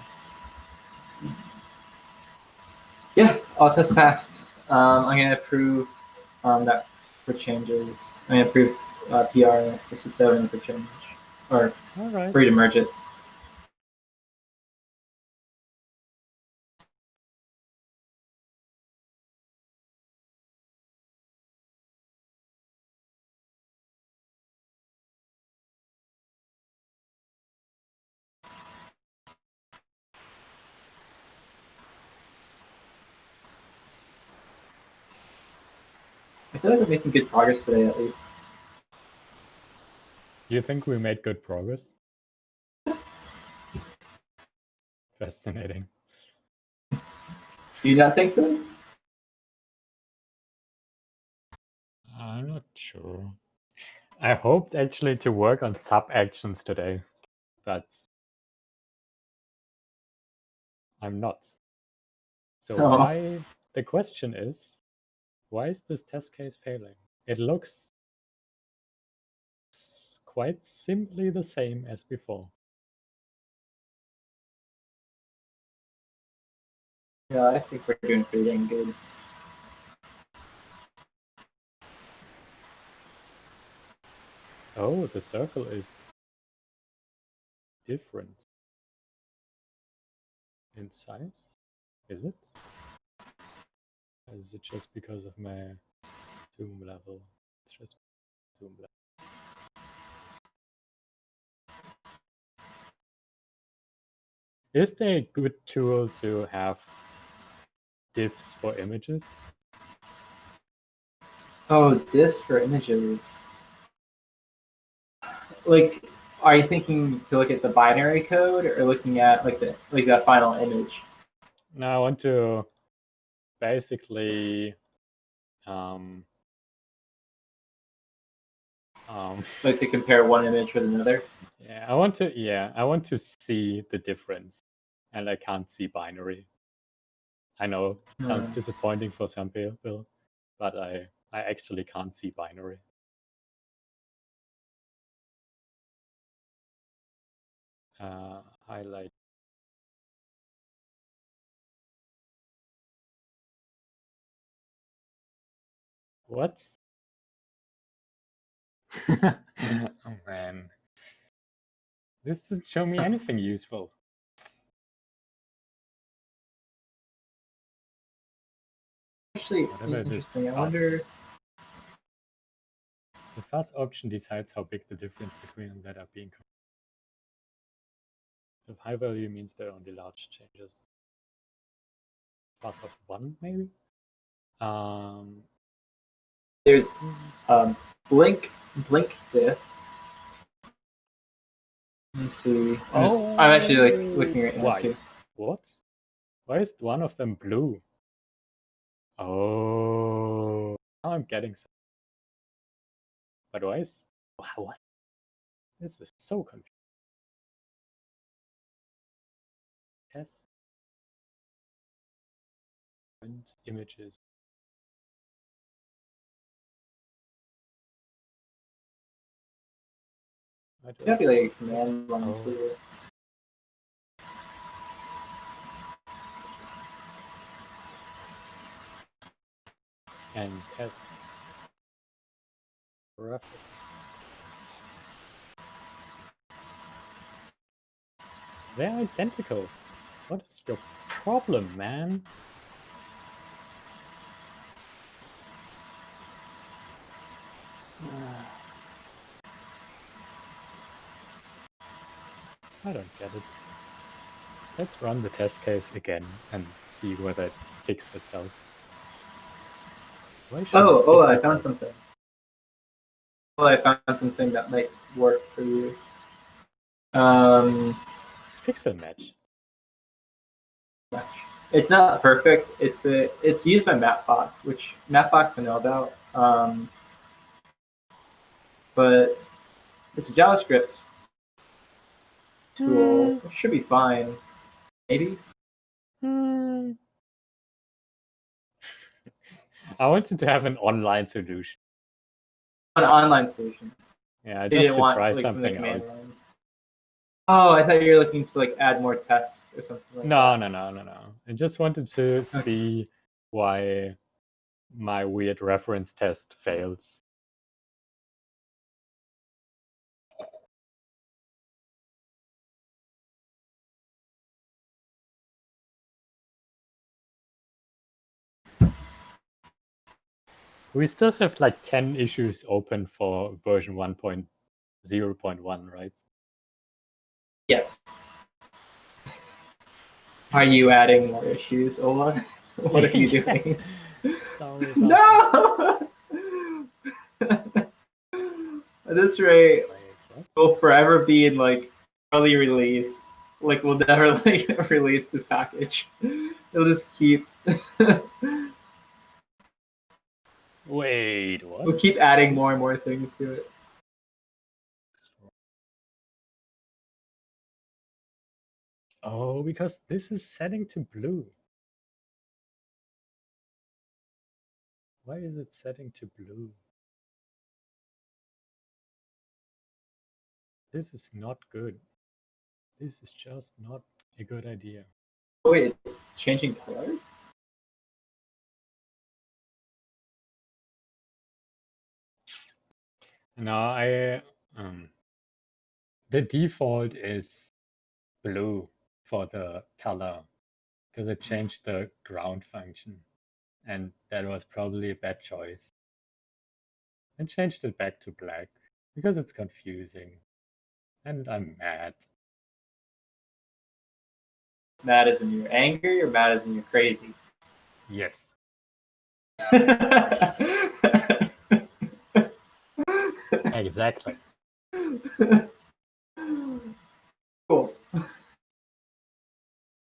Yeah, all tests passed. I'm gonna approve that for changes. I'm gonna approve PR 67 for change, or All right. free to merge it. I feel like we're making good progress today, at least. You think we made good progress? Fascinating. Do you not think so? I'm not sure. I hoped actually to work on sub-actions today, but I'm not. So Oh. why, the question is, why is this test case failing? It looks quite simply the same as before. Yeah, I think we're doing pretty dang good. Oh, the circle is different in size? Is it? Or is it just because of my zoom level? It's just zoom level. Is there a good tool to have diffs for images? Oh, disk for images. Like, are you thinking to look at the binary code or looking at like that final image? Now I want to basically Like to compare one image with another? yeah, I want to see the difference, and I can't see binary. I know it sounds disappointing for some people, but I actually can't see binary. Highlight. What? Oh man. This doesn't show me anything useful. Actually, Whatever it is, interesting. I fuzz. wonder. The fuzz option decides how big the difference between them that are being compared. If high value means there are only large changes. Fuzz of 1 maybe? There's blink diff. Let's see. I'm actually like looking right now why? too. What? Why is one of them blue? Oh, now I'm getting some. But why is what? This is so confusing. Test and images. It's gotta be like a command line Oh. tool. And test reference. They're identical. What is your problem, man? I don't get it. Let's run the test case again and see whether it fixed itself. Why should it fix I itself? found something. Oh, I found something that might work for you. Pixel match. It's not perfect. It's used by Mapbox, which Mapbox I know about. But it's a JavaScript tool. It should be fine. Maybe. I wanted to have an online solution. An online solution. Yeah, They just didn't to want try like from the something command out. line. Oh, I thought you were looking to like add more tests or something like that. No. I just wanted to see why my weird reference test fails. We still have like 10 issues open for version 1.0.1, right? Yes. Are you adding more issues, Ola? What are you doing? Sorry about No! At this rate, we'll forever be in like early release. Like we'll never like release this package. It'll just keep. Wait, what? We'll keep adding more and more things to it. Oh, because this is setting to blue. Why is it setting to blue? This is not good. This is just not a good idea. Oh, wait, it's changing color? No, the default is blue for the color because it changed the ground function, and that was probably a bad choice. And changed it back to black because it's confusing, and I'm mad. Mad as in you're angry, or mad as in you're crazy? Yes. Exactly. Cool.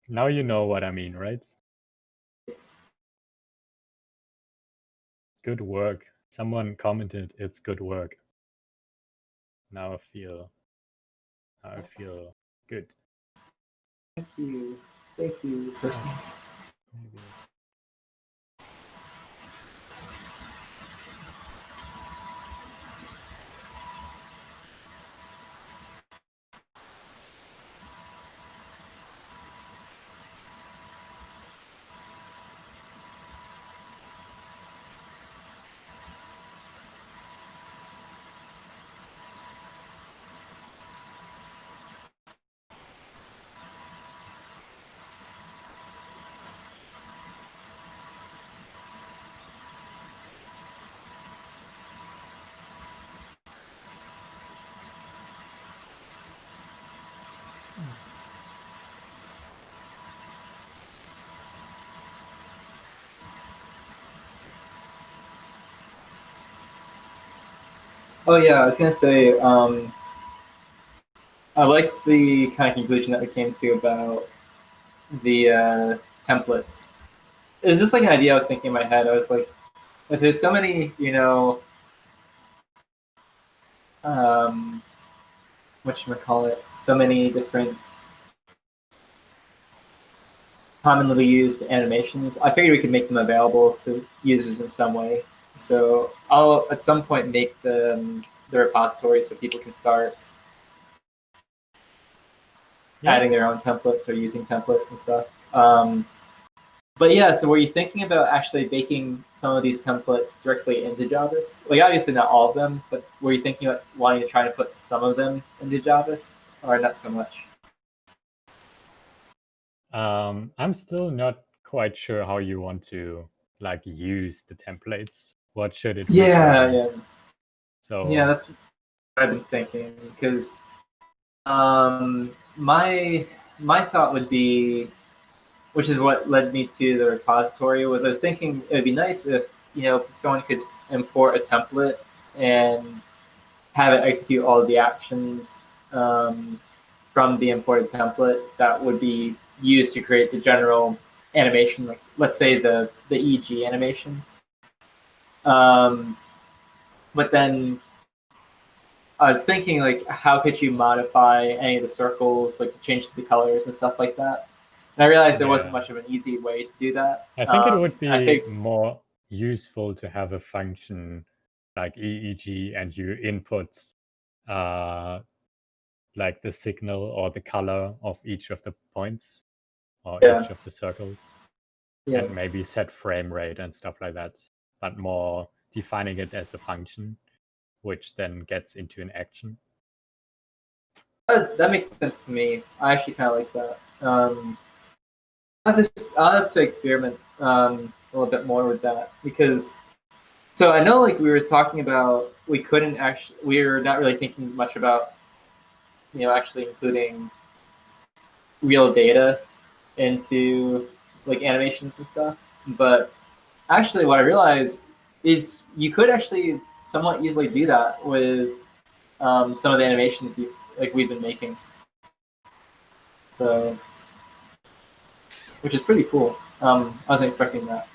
Now you know what I mean, right? Good work. Someone commented it's good work. Now I feel good. Thank you. Thank you, person. Maybe. Oh yeah, I was gonna say, I like the kind of conclusion that we came to about the templates. It was just like an idea I was thinking in my head. I was like, if there's so many, whatchamacallit, so many different commonly used animations, I figured we could make them available to users in some way. So I'll at some point make the repository so people can start adding their own templates or using templates and stuff. But yeah, so were you thinking about actually baking some of these templates directly into Javis? Like obviously not all of them, but were you thinking about wanting to try to put some of them into Javis, or not so much? I'm still not quite sure how you want to like use the templates. What should it return? Yeah. So Yeah, that's what I've been thinking, because my thought would be, which is what led me to the repository, was I was thinking it would be nice if someone could import a template and have it execute all of the actions from the imported template that would be used to create the general animation, like let's say the EG animation. But then I was thinking, like, how could you modify any of the circles, like to change the colors and stuff like that? And I realized there wasn't much of an easy way to do that. I think it would I be think more useful to have a function like EEG, and you input like the signal or the color of each of the points or Yeah. each of the circles, Yeah. and maybe set frame rate and stuff like that, but more defining it as a function, which then gets into an action. That makes sense to me. I actually kind of like that. I'll have to experiment a little bit more with that, because so I know, like, we were talking about, we were not really thinking much about, actually including real data into like animations and stuff. But actually, what I realized is you could actually somewhat easily do that with some of the animations we've been making. So, which is pretty cool. I wasn't expecting that.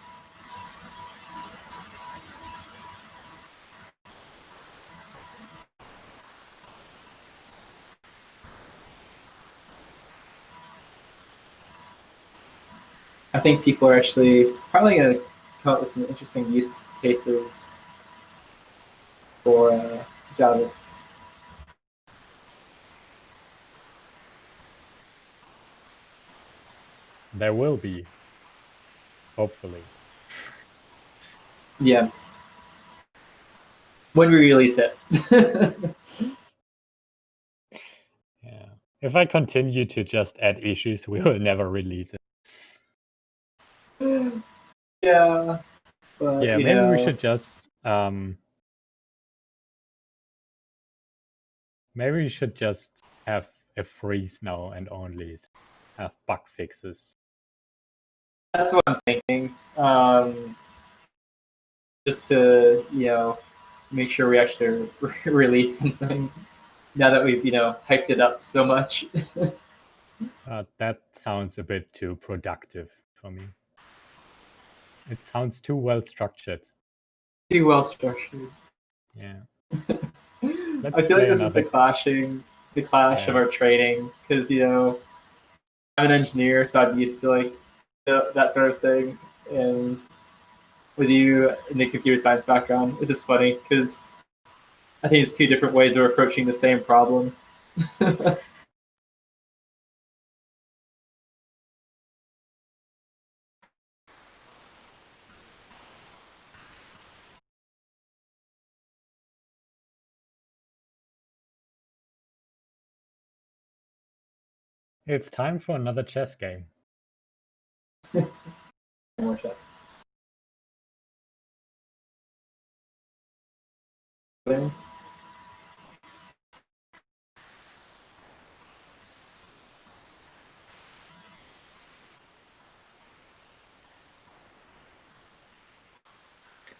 I think people are actually probably going to come up with some interesting use cases for Javis. There will be, hopefully. Yeah. When we release it. Yeah. If I continue to just add issues, we will never release it. Yeah. But, Yeah, maybe we should just have a freeze now and only have bug fixes. That's what I'm thinking. Just to, make sure we actually release something now that we've, hyped it up so much. That sounds a bit too productive for me. It sounds too well structured. Too well structured. Yeah. I feel like this is the clash of our training, because I'm an engineer, so I'm used to like that sort of thing, and with you in the computer science background, it's just funny because I think it's two different ways of approaching the same problem. It's time for another chess game. More chess.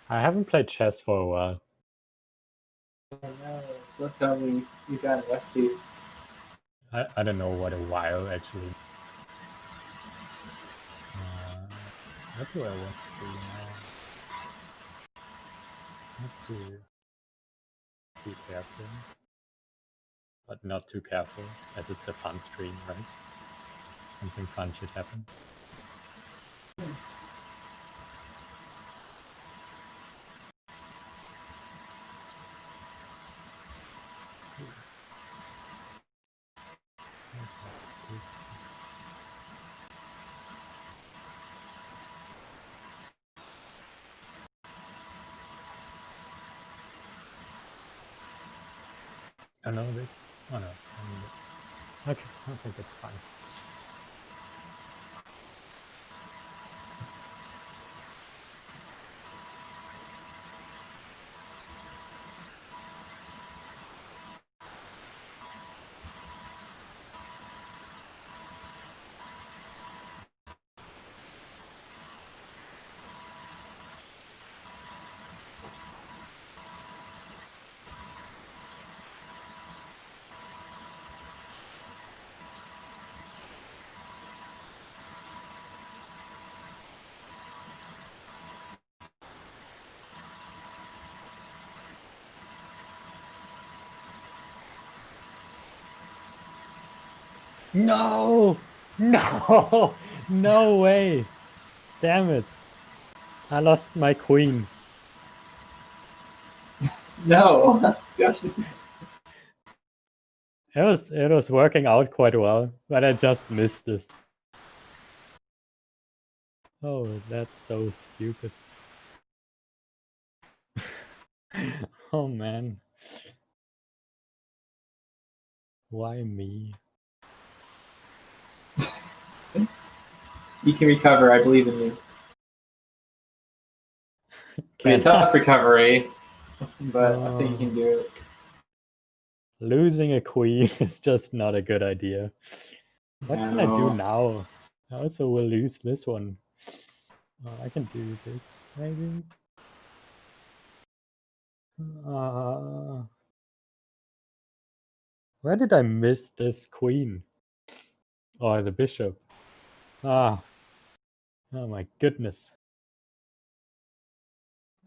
I haven't played chess for a while. Oh no, don't tell me you got rusty. I don't know what a while actually. What do I want to do now? Not too careful, but not too careful, as it's a fun stream, right? Something fun should happen. Oh no, this? Oh no, I need it. Okay, I think it's fine. No! No! No way! Damn it! I lost my queen. No, gosh. It was working out quite well, but I just missed this. Oh, that's so stupid. Oh man. Why me? You can recover. I believe in you. It'll be a tough recovery, but I think you can do it. Losing a queen is just not a good idea. What can I do now? I also will lose this one. I can do this, maybe. Where did I miss this queen? Or the bishop? Oh my goodness.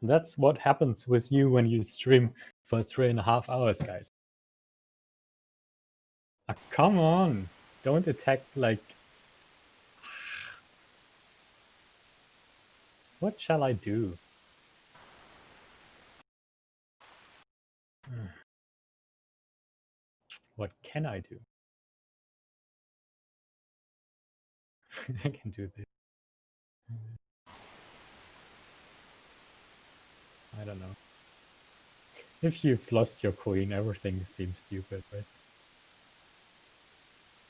That's what happens with you when you stream for 3.5 hours, guys. Come on! Don't attack like... What shall I do? What can I do? I can do this. I don't know. If you've lost your queen, everything seems stupid, right?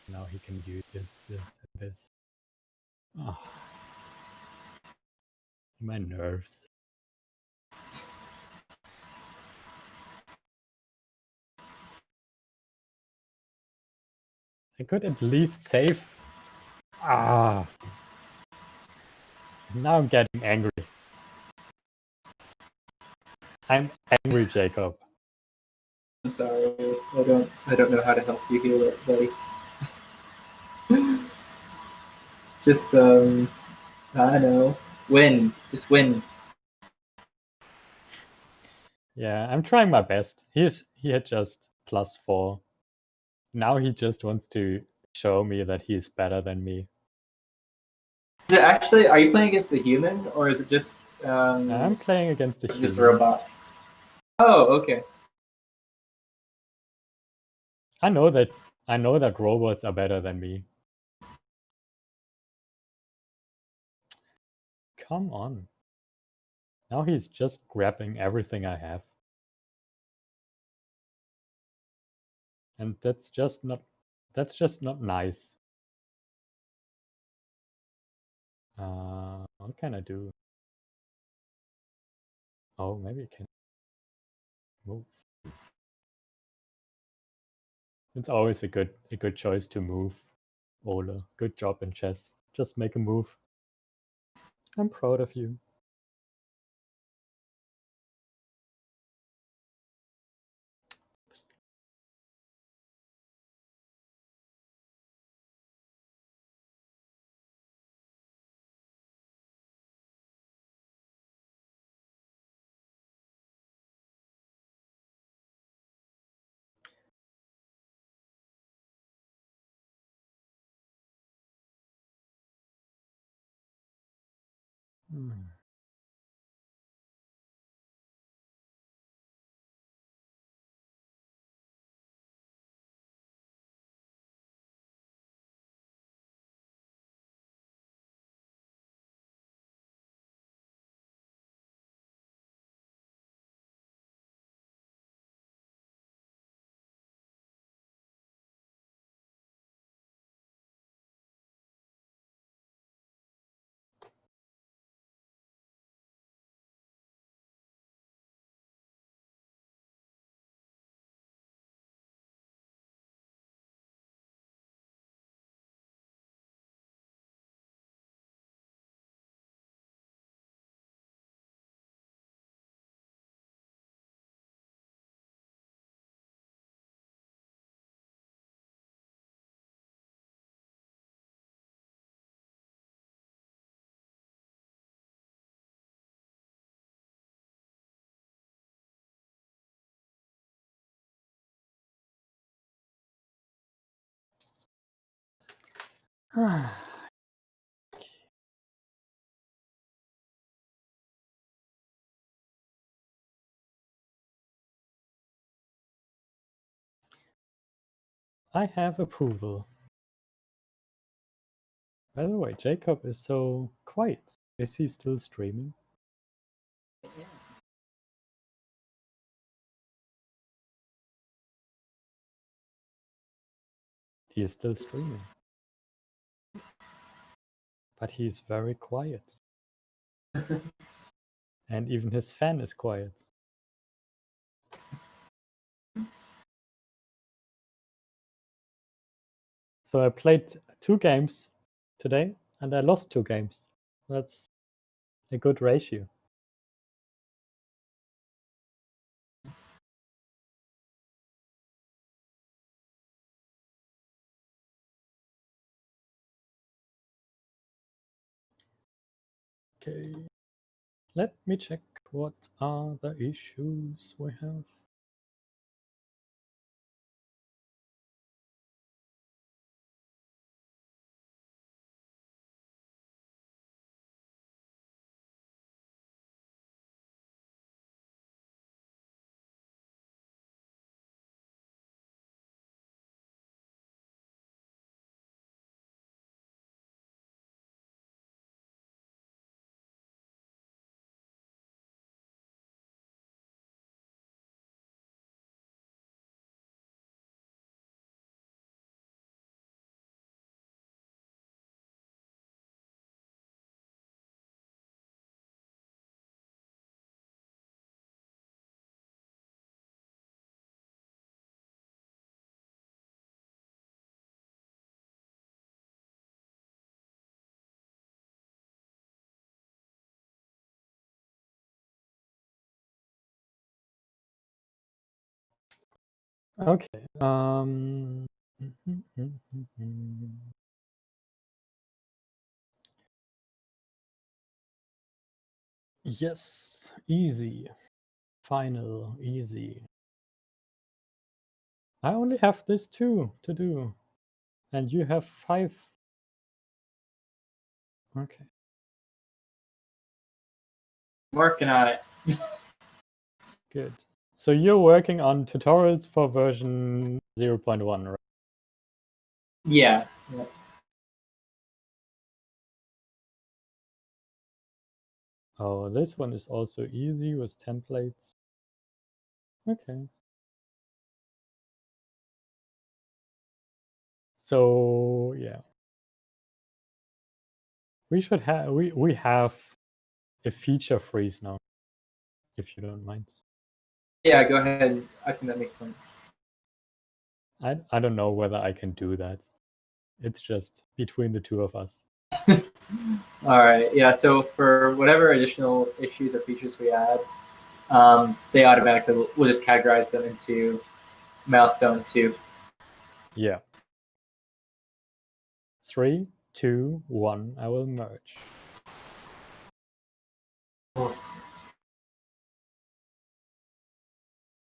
Now he can use this, and this. Oh, my nerves. I could at least save. Now I'm getting angry. I'm angry, Jacob. I'm sorry. I don't know how to help you heal it, buddy. Just I don't know. Win. Just win. Yeah, I'm trying my best. He had just +4. Now he just wants to show me that he's better than me. Is it actually? Are you playing against a human, or is it just? I'm playing against a human. Just a robot. Oh, okay. I know that robots are better than me. Come on. Now he's just grabbing everything I have. And that's just not nice. What can I do? Oh, maybe I can move. It's always a good choice to move. Ola, good job in chess. Just make a move. I'm proud of you. Hmm. I have approval. By the way, Jacob is so quiet. Is he still streaming? He is still streaming. But he is very quiet. And even his fan is quiet. So I played 2 games today and I lost 2 games. That's a good ratio. Okay, let me check what are the issues we have. Okay. Yes, easy. Final, easy. I only have this 2 to do. And you have 5. Okay. Working on it. Good. So you're working on tutorials for version 0.1, right? Yeah. Oh, this one is also easy with templates. Okay. So yeah. We should have we have a feature freeze now, if you don't mind. Yeah, go ahead. I think that makes sense. I don't know whether I can do that. It's just between the 2 of us. All right. Yeah. So for whatever additional issues or features we add, they automatically we'll just categorize them into milestone 2. Yeah. 3, 2, 1. I will merge. Oh.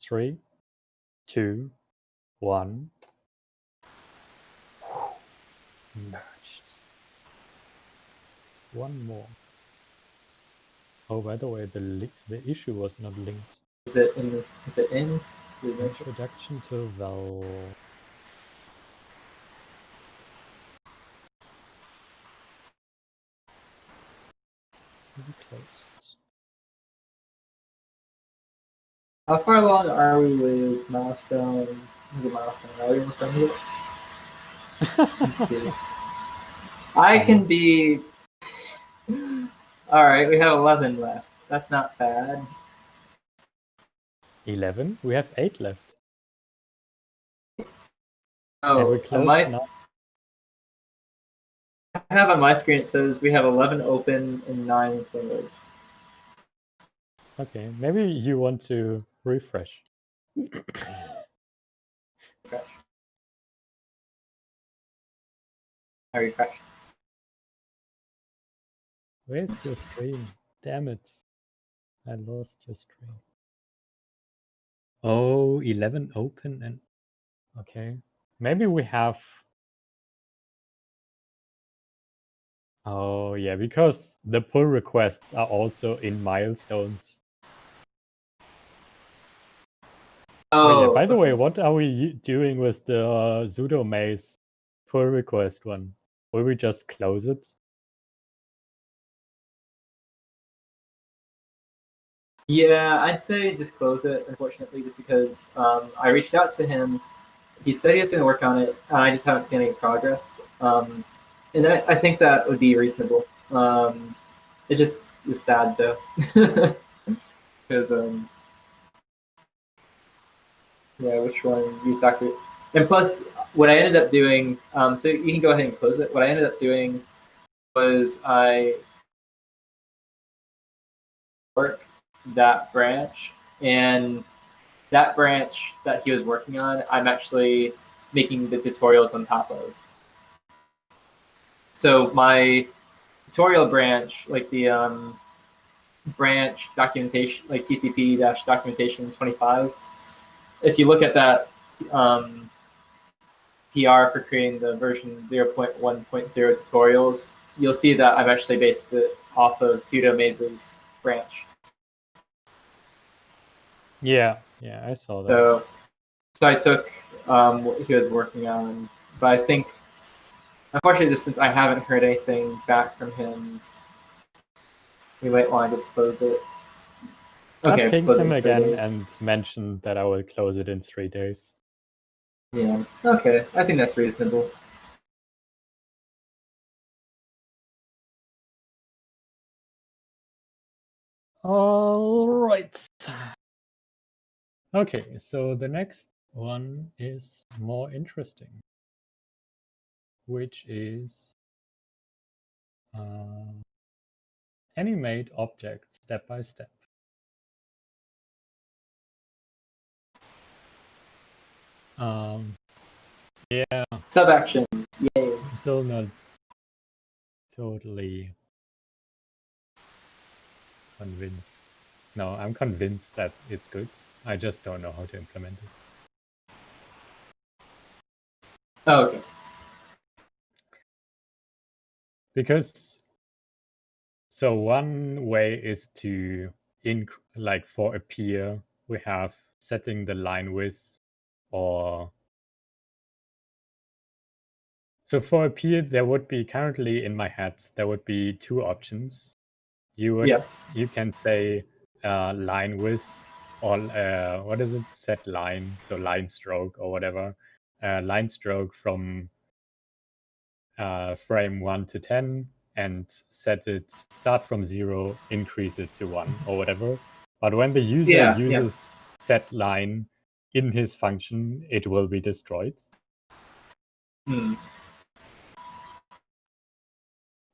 3, 2, 1. Merged. One more. Oh, by the way, the issue was not linked. Is it in? Is it in? Introduction to Val. Maybe closed. How far along are we with milestone? The milestone. Are we almost done with it? I can be. All right. We have 11 left. That's not bad. 11? We have 8 left. Oh, And we closed now. I have on my screen, it says we have 11 open and 9 closed. Okay, maybe you want to refresh. Refresh. I refresh. Where's your stream? Damn it. I lost your stream. Oh, 11 open and... Okay. Maybe we have... Oh, yeah, because the pull requests are also in milestones. Oh, Wait, by the way, okay. what are we doing with the pseudo maze pull request one? Will we just close it? Yeah, I'd say just close it, unfortunately, just because I reached out to him. He said he was going to work on it, and I just haven't seen any progress. And I think that would be reasonable. It just is sad, though. Because, yeah, which one? Use Dr. And plus, what I ended up doing, so you can go ahead and close it. What I ended up doing was I work that branch, and that branch that he was working on, I'm actually making the tutorials on top of. So my tutorial branch, like the branch documentation, like TCP-documentation 25, if you look at that PR for creating the version 0.1.0 tutorials, you'll see that I've actually based it off of pseudo maze's branch. Yeah, I saw that. So I took what he was working on, but I think, unfortunately, just since I haven't heard anything back from him, we might want to just close it. Okay, I pinged close it him in 3 again days. and mentioned that I will close it in 3 days. Yeah, okay, I think that's reasonable. All right. Okay, so the next one is more interesting, which is animate objects step by step. Yeah, Sub actions, yay. I'm still not totally convinced. No, I'm convinced that it's good. I just don't know how to implement it. Oh, okay. Because so one way is to like for appear, we have setting the line width, or so for appear there would be currently in my head there would be 2 options. You can say line width, or what is it, set line, so line stroke or whatever, line stroke from frame 1 to 10, and set it, start from 0, increase it to 1 or whatever. But when the user uses set line in his function, it will be destroyed.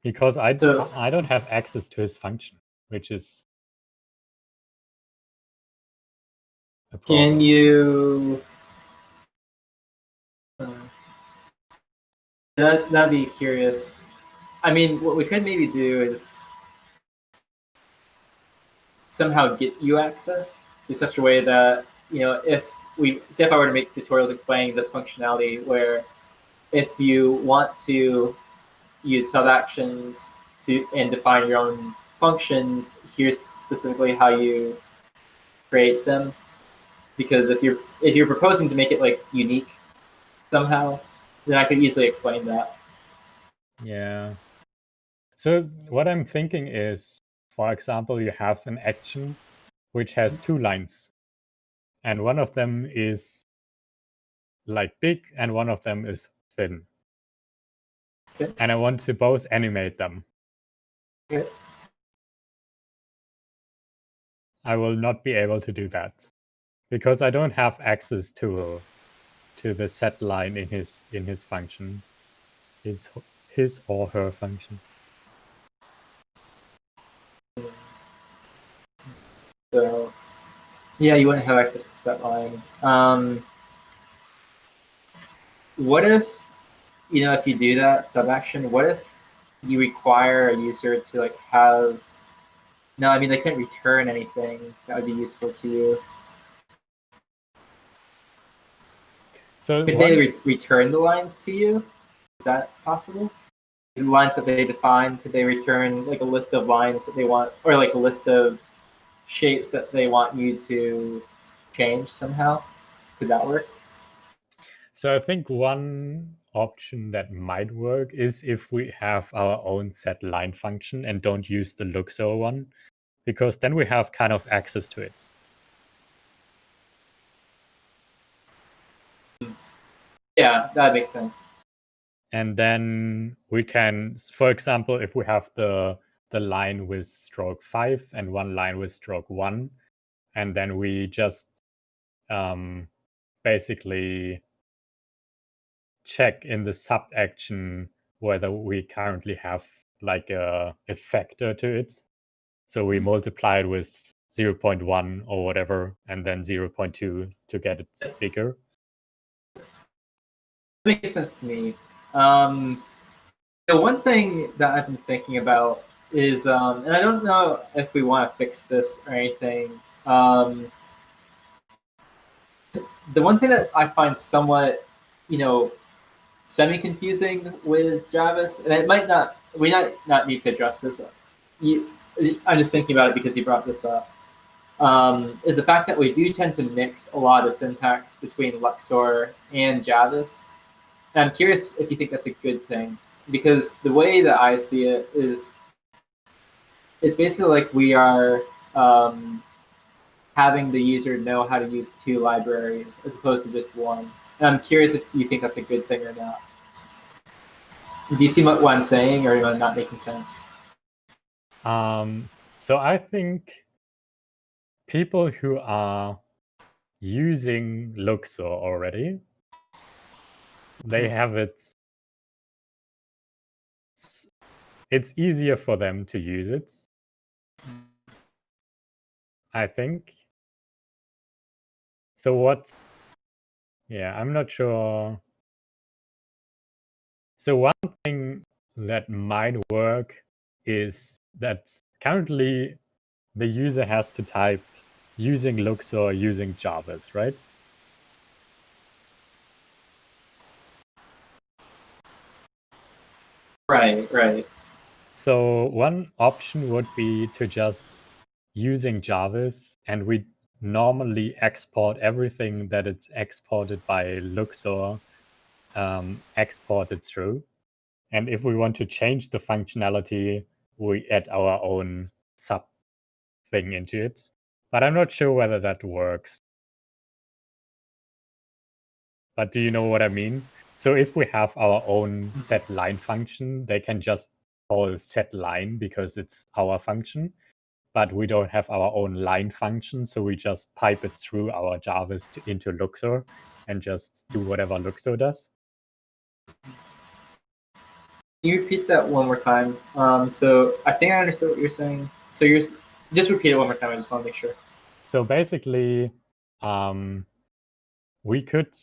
Because I don't have access to his function, which is a problem. Can you? That'd be curious. I mean, what we could maybe do is somehow get you access to such a way that, you know, if I were to make tutorials explaining this functionality, where if you want to use sub actions and define your own functions, here's specifically how you create them. Because if you're proposing to make it like unique somehow, then I could easily explain that. Yeah. So what I'm thinking is, for example, you have an action which has 2 lines, and one of them is like big and one of them is thin. Okay. And I want to both animate them. Okay. I will not be able to do that because I don't have access to the set line in his function, his or her function. So yeah, you wouldn't have access to set line. What if, you know, if you do that sub action, what if you require a user to like have, no, I mean, they couldn't return anything that would be useful to you. So could they return the lines to you? Is that possible? The lines that they define, could they return like a list of lines that they want, or like a list of shapes that they want you to change somehow? Could that work? So I think one option that might work is if we have our own set line function and don't use the Luxor one, because then we have kind of access to it. Yeah, that makes sense. And then we can, for example, if we have the line with stroke 5 and one line with stroke 1, and then we just basically check in the sub action whether we currently have like a factor to it. So we multiply it with 0.1 or whatever, and then 0.2 to get it bigger. That makes sense to me. The one thing that I've been thinking about is, and I don't know if we want to fix this or anything. The one thing that I find somewhat, semi-confusing with Javis, and it might not, we might not need to address this. I'm just thinking about it because you brought this up. Is the fact that we do tend to mix a lot of syntax between Luxor and Javis. And I'm curious if you think that's a good thing, because the way that I see it is, it's basically like we are having the user know how to use two libraries as opposed to just one. And I'm curious if you think that's a good thing or not. Do you see what I'm saying, or am I not making sense? So I think people who are using Luxor already, they have it. It's easier for them to use it, I think. So what's, yeah, I'm not sure. So one thing that might work is that currently the user has to type using Luxor using Javis, right? Right. So one option would be to just using Javis, and we normally export everything that it's exported by Luxor, export it through. And if we want to change the functionality, we add our own sub thing into it. But I'm not sure whether that works. But do you know what I mean? So if we have our own set line function, they can just call set line because it's our function. But we don't have our own line function, so we just pipe it through our Javis into Luxor and just do whatever Luxor does. Can you repeat that one more time? So I think I understood what you're saying. So you're just repeat it one more time. I just want to make sure. So basically, we could,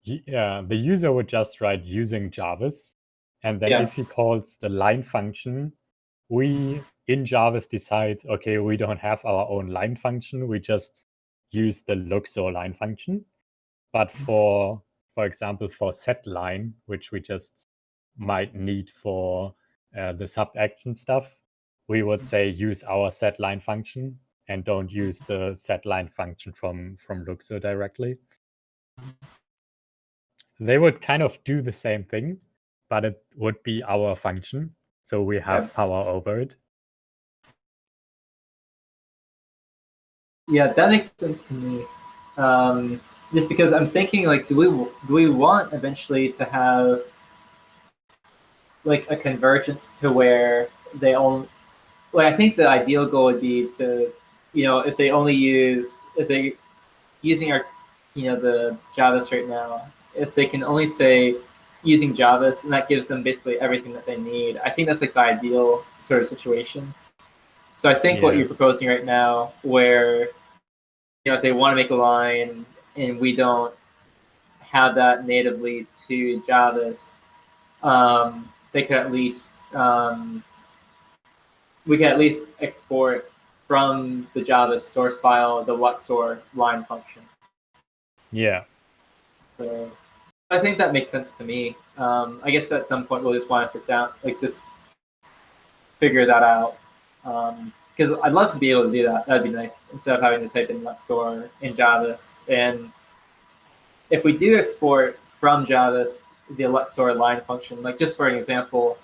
the user would just write using Javis, and then if he calls the line function, we in Javis decide, okay, we don't have our own line function, we just use the Luxor line function. But for example, for set line, which we just might need for the sub action stuff, we would say use our set line function and don't use the set line function from Luxor directly. They would kind of do the same thing, but it would be our function, so we have power over it. Yeah, that makes sense to me. Just because I'm thinking, like, do we want eventually to have like a convergence to where they only, like, I think the ideal goal would be to, if they only if they using our, the Javis right now, if they can only say using Javis, and that gives them basically everything that they need. I think that's like the ideal sort of situation. So I think what you're proposing right now, where if they want to make a line and we don't have that natively to Javis, they could at least we can at least export from the Javis source file the Luxor line function. Yeah. So I think that makes sense to me. I guess at some point we'll just want to sit down, like just figure that out. Because I'd love to be able to do that. That'd be nice instead of having to type in Luxor in Javis. And if we do export from Javis the Luxor line function, like just for an example,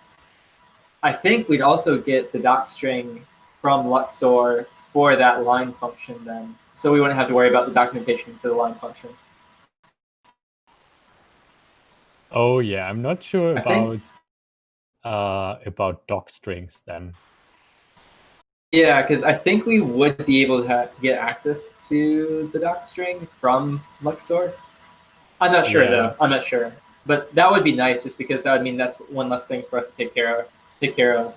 I think we'd also get the docstring from Luxor for that line function then. So we wouldn't have to worry about the documentation for the line function. Oh yeah, I'm not sure about doc strings then. Yeah, because I think we would be able to get access to the docstring from Luxor. I'm not sure though. I'm not sure, but that would be nice just because that would mean that's one less thing for us to take care of.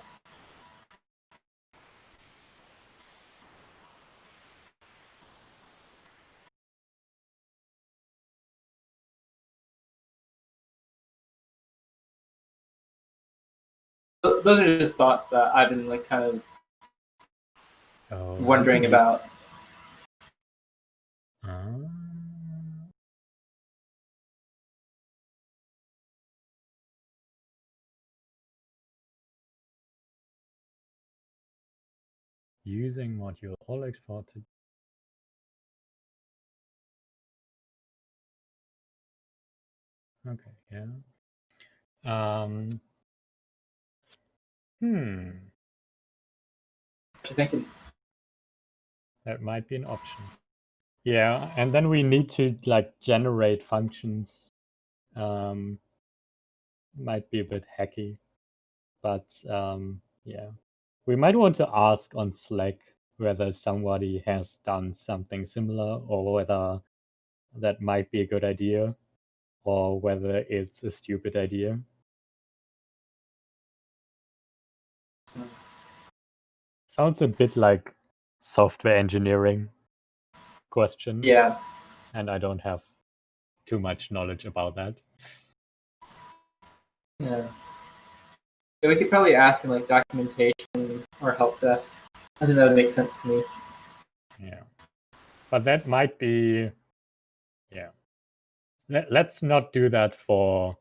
Those are just thoughts that I've been like kind of wondering about. Using module all exported. Okay, yeah. What you thinking? That might be an option. Yeah, and then we need to like generate functions. Might be a bit hacky, but yeah. We might want to ask on Slack whether somebody has done something similar or whether that might be a good idea or whether it's a stupid idea. Sounds a bit like software engineering question. Yeah. And I don't have too much knowledge about that. Yeah. We could probably ask in like documentation or help desk. I think that would make sense to me. Yeah. But that might be, yeah. Let's not do that for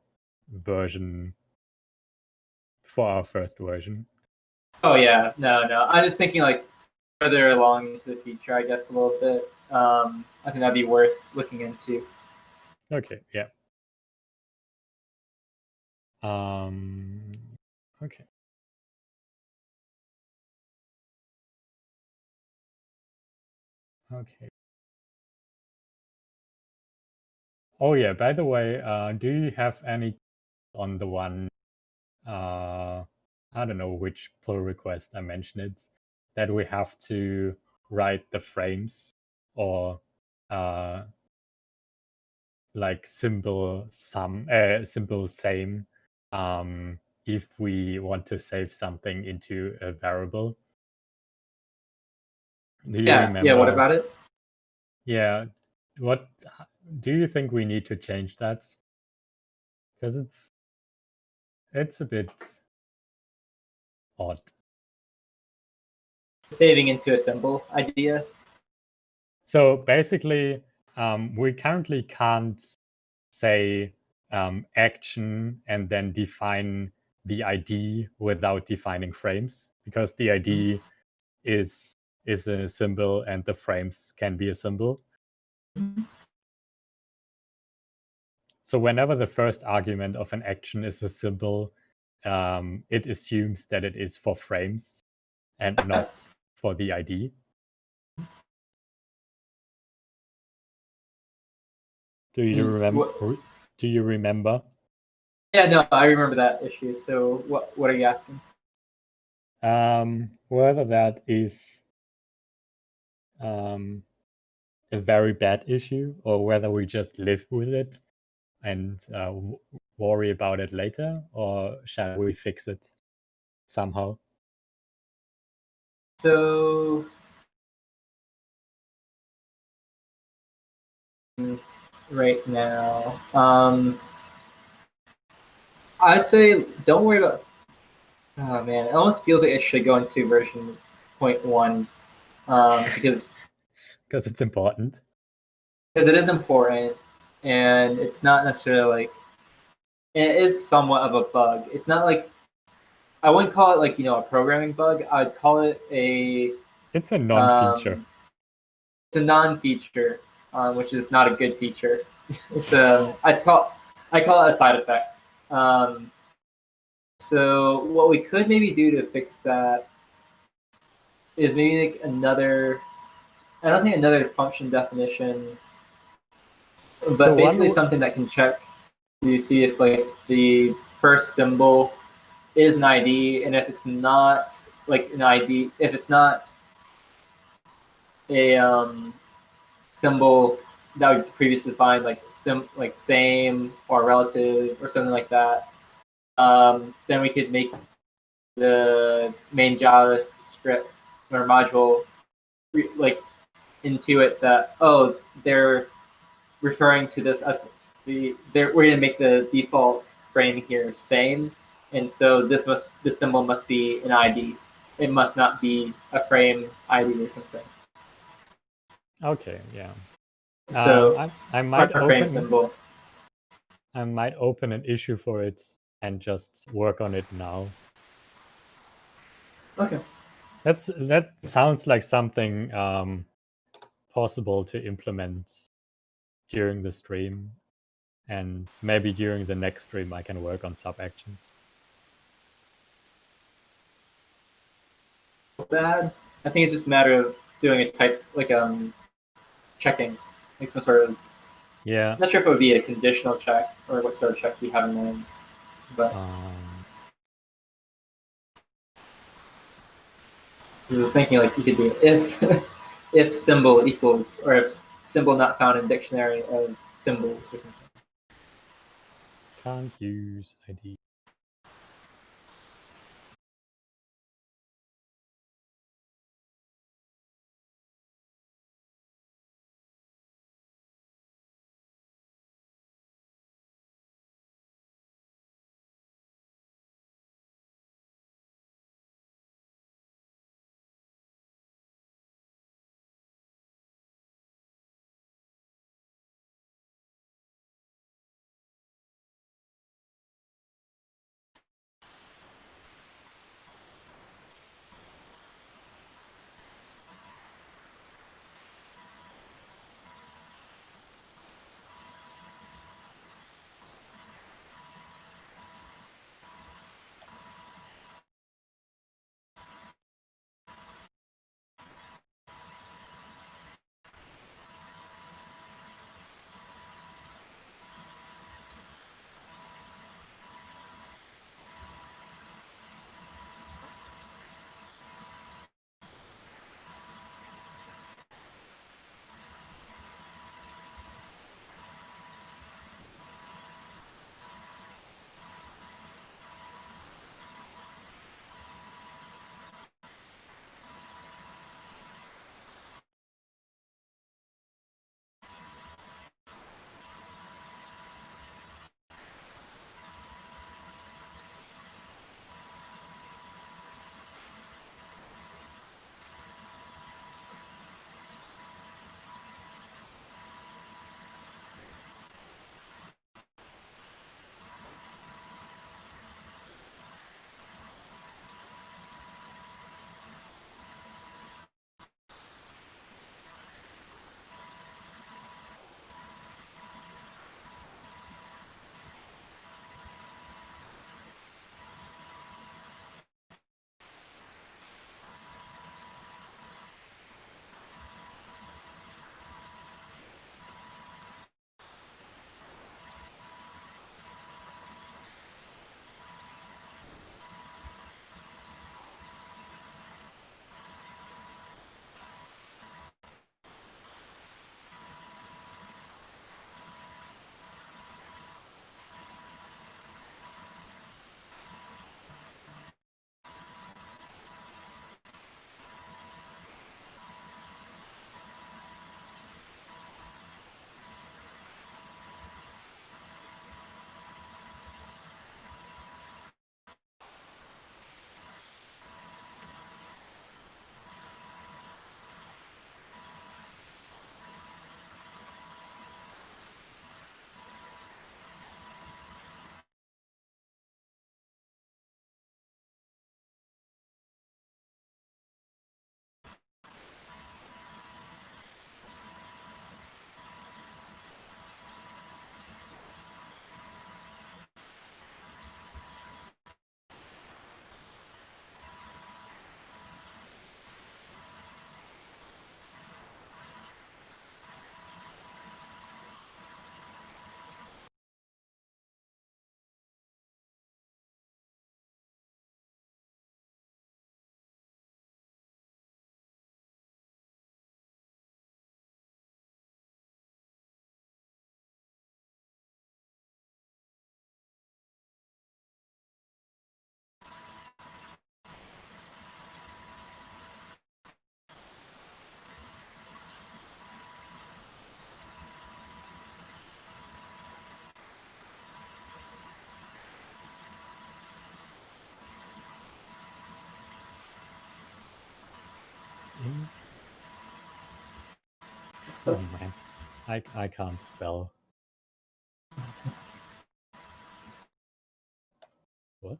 our first version. Oh yeah, no. I'm just thinking like further along into the future, I guess a little bit. I think that'd be worth looking into. Okay, yeah. Okay. Okay. Oh yeah, by the way, do you have any on the one, I don't know which pull request I mentioned it, that we have to write the frames or like symbol same if we want to save something into a variable. Do you remember? Yeah, what about it? Yeah, what do you think we need to change that? Because it's a bit odd. Saving into a symbol idea. So basically, we currently can't say action and then define the ID without defining frames because the ID is a symbol and the frames can be a symbol. So whenever the first argument of an action is a symbol, it assumes that it is for frames and not for the ID. Do you remember? Yeah, no, I remember that issue. So what are you asking? Whether that is a very bad issue or whether we just live with it and worry about it later, or shall we fix it somehow? So right now, I'd say don't worry about. Oh man, it almost feels like it should go into version 0.1 because it's important. Because it is important, and it's not necessarily like it is somewhat of a bug. It's not like I wouldn't call it like a programming bug. I'd call it It's a non-feature. It's a non-feature, which is not a good feature. It's I call it a side effect. So what we could maybe do to fix that is maybe like another. I don't think another function definition, So but basically something that can check to see if like the first symbol is an ID, and if it's not like an ID, if it's not a symbol that we previously defined, like like same or relative or something like that, then we could make the main JavaScript or module like intuit that, oh, they're referring to this as we're going to make the default frame here same, and so this symbol must be an ID. It must not be a frame ID or something. okay, yeah. So I our might frame open symbol. I might open an issue for it and just work on it now. Okay. That sounds like something possible to implement during the stream, and maybe during the next stream I can work on sub actions. Bad. I think it's just a matter of doing a type like checking, like some sort of. Yeah. I'm not sure if it would be a conditional check or what sort of check you have in mind, but I was thinking like you could do if if symbol equals, or if symbol not found in dictionary of symbols or something. Can't use ID. So, Oh man, I can't spell. What?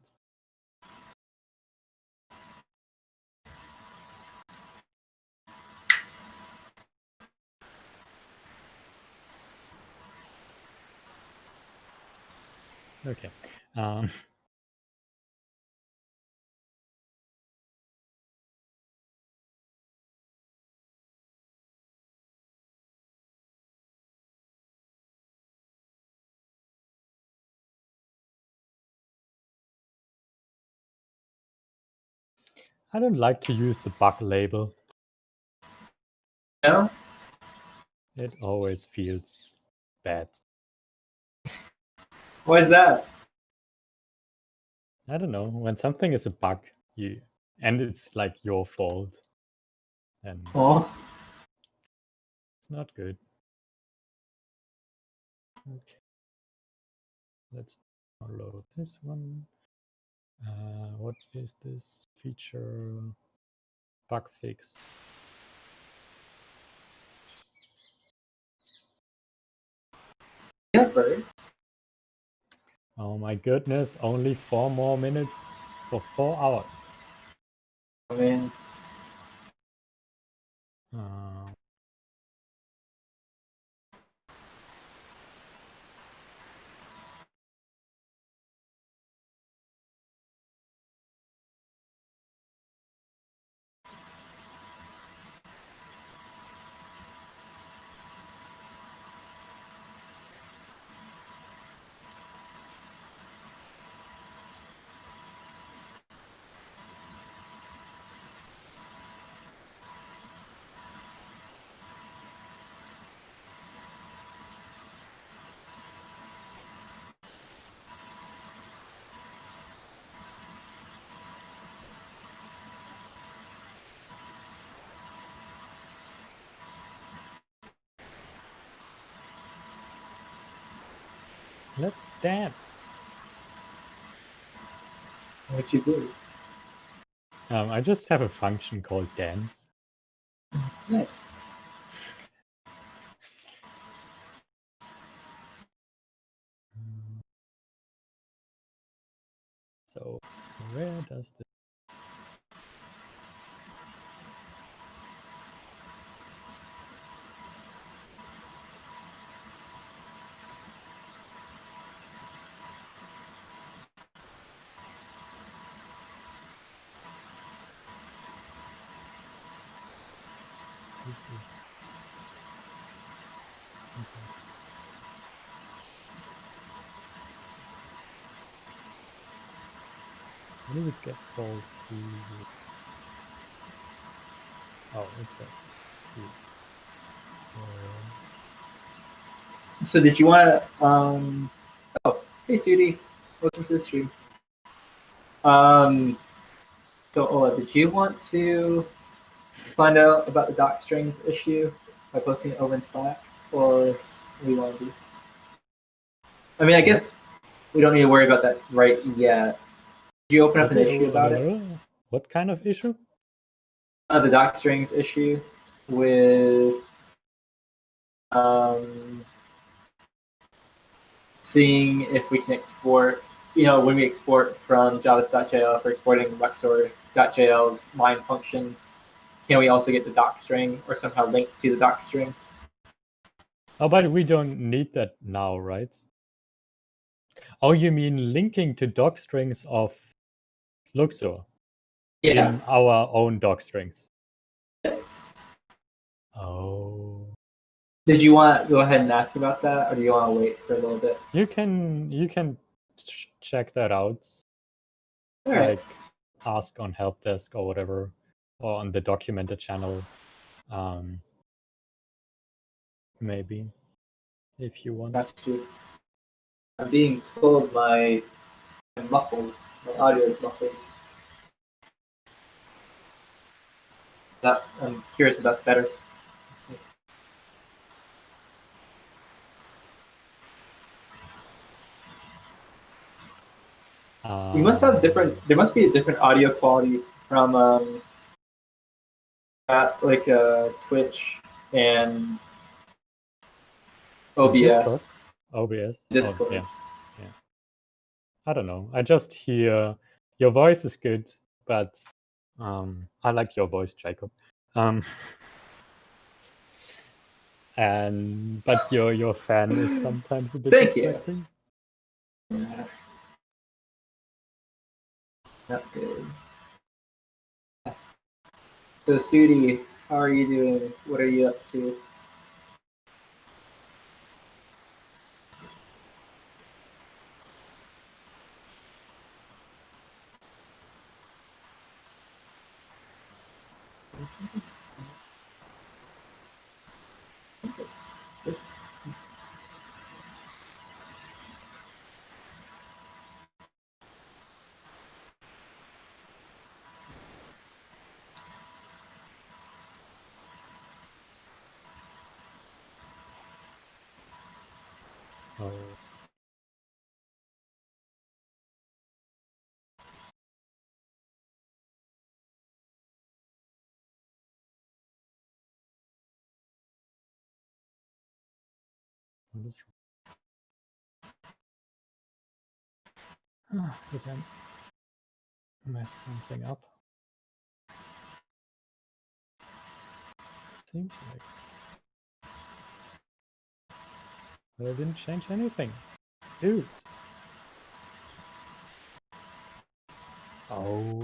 Okay. I don't like to use the bug label. no? It always feels bad. Why is that? I don't know. When something is a bug, and it's like your fault, and Oh, it's not good. Okay. Let's download this one. What is this feature? Bug fix. yeah, birds. Oh my goodness, only 4 more minutes for 4 hours. I mean, Uh, let's dance. what you do? I just have a function called dance. Nice. So where does this? This is okay. What does it get called? Oh, it's right. So did you want to, oh, hey, Sudi. Welcome to the stream. So Ola, did you want to find out about the doc strings issue by posting it over in Slack, or what do you want to do? I mean, I guess we don't need to worry about that right yet. Did you open up an issue about it? What kind of issue? The doc strings issue with seeing if we can export, when we export from Javis.jl for exporting Luxor.jl's line function, can we also get the doc string or somehow link to the doc string? Oh, but we don't need that now, right? Oh, you mean linking to doc strings of Luxor in our own doc strings? Yes. Oh. Did you want to go ahead and ask about that, or do you want to wait for a little bit? You can check that out. All right. Like ask on help desk or whatever, or on the documented channel. Maybe if you want. Got you. I'm being told I'm muffled. My audio is muffled. I'm curious if that's better. You must have different. There must be a different audio quality from Twitch and OBS. OBS. Discord. Oh, yeah. I don't know. I just hear your voice is good, but I like your voice, Jacob. But your fan is sometimes a bit Thank you. distracting. Yeah. Not good. So, Sudi, how are you doing? What are you up to? Oh. What is wrong? Did I mess something up? Seems like. But I didn't change anything. Dudes. Oh.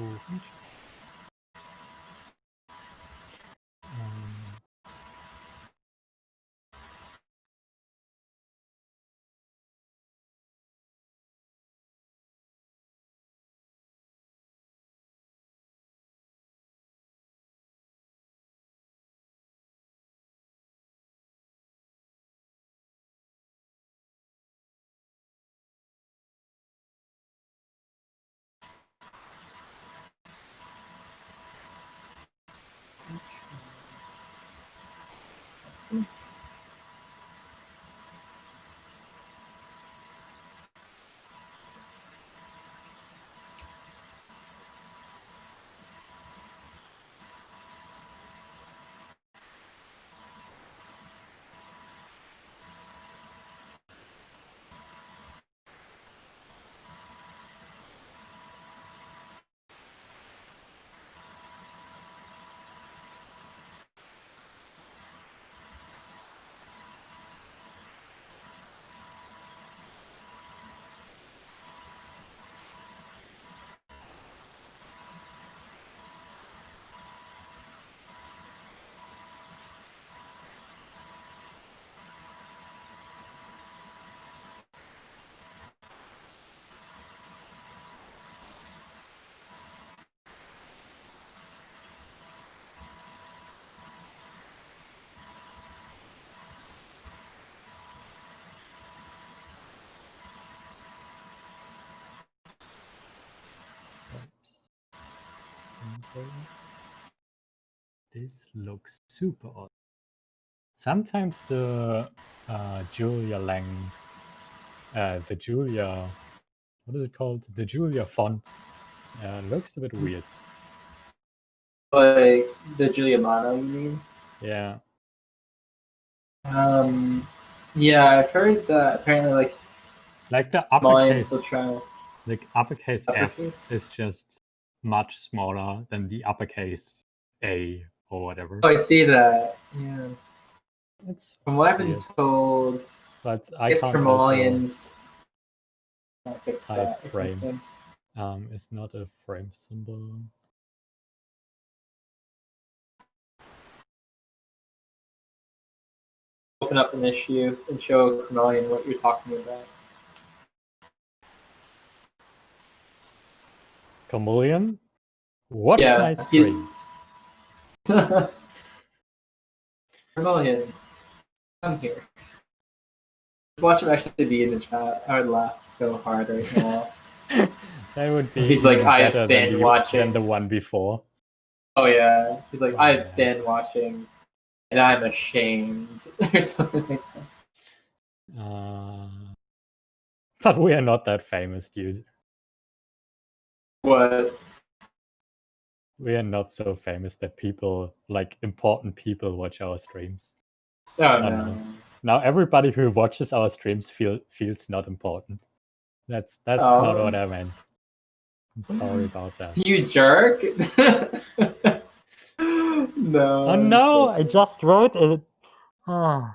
Okay. This looks super odd. Sometimes the Julia Lang, the Julia, what is it called? The Julia font looks a bit weird. Like the Julia Mono, you mean? Yeah. Yeah, I've heard that apparently, Like the Lions uppercase, still trying like uppercase F uppercase. is just much smaller than the uppercase A or whatever. Oh, I see that. Yeah. It's From what I've been weird. told, But I I guess can't also Cremolians fix type that or frames. something. It's not a frame symbol. Open up an issue and show Cremolian what you're talking about. Chameleon, watch Yeah, my stream. Cremolian, come here. Watch him actually be in the chat. I would laugh so hard right now. That would be He's even like, better I've been than watching. the one before. Oh yeah, he's like, Oh, I've man. been watching, and I'm ashamed, or something like that. But we are not that famous, dude. What? We are not so famous that people, like important people, watch our streams. Oh I don't no. know. Now everybody who watches our streams feels not important. That's not what I meant. I'm sorry about that. You jerk! No. Oh no! I just wrote a. Oh,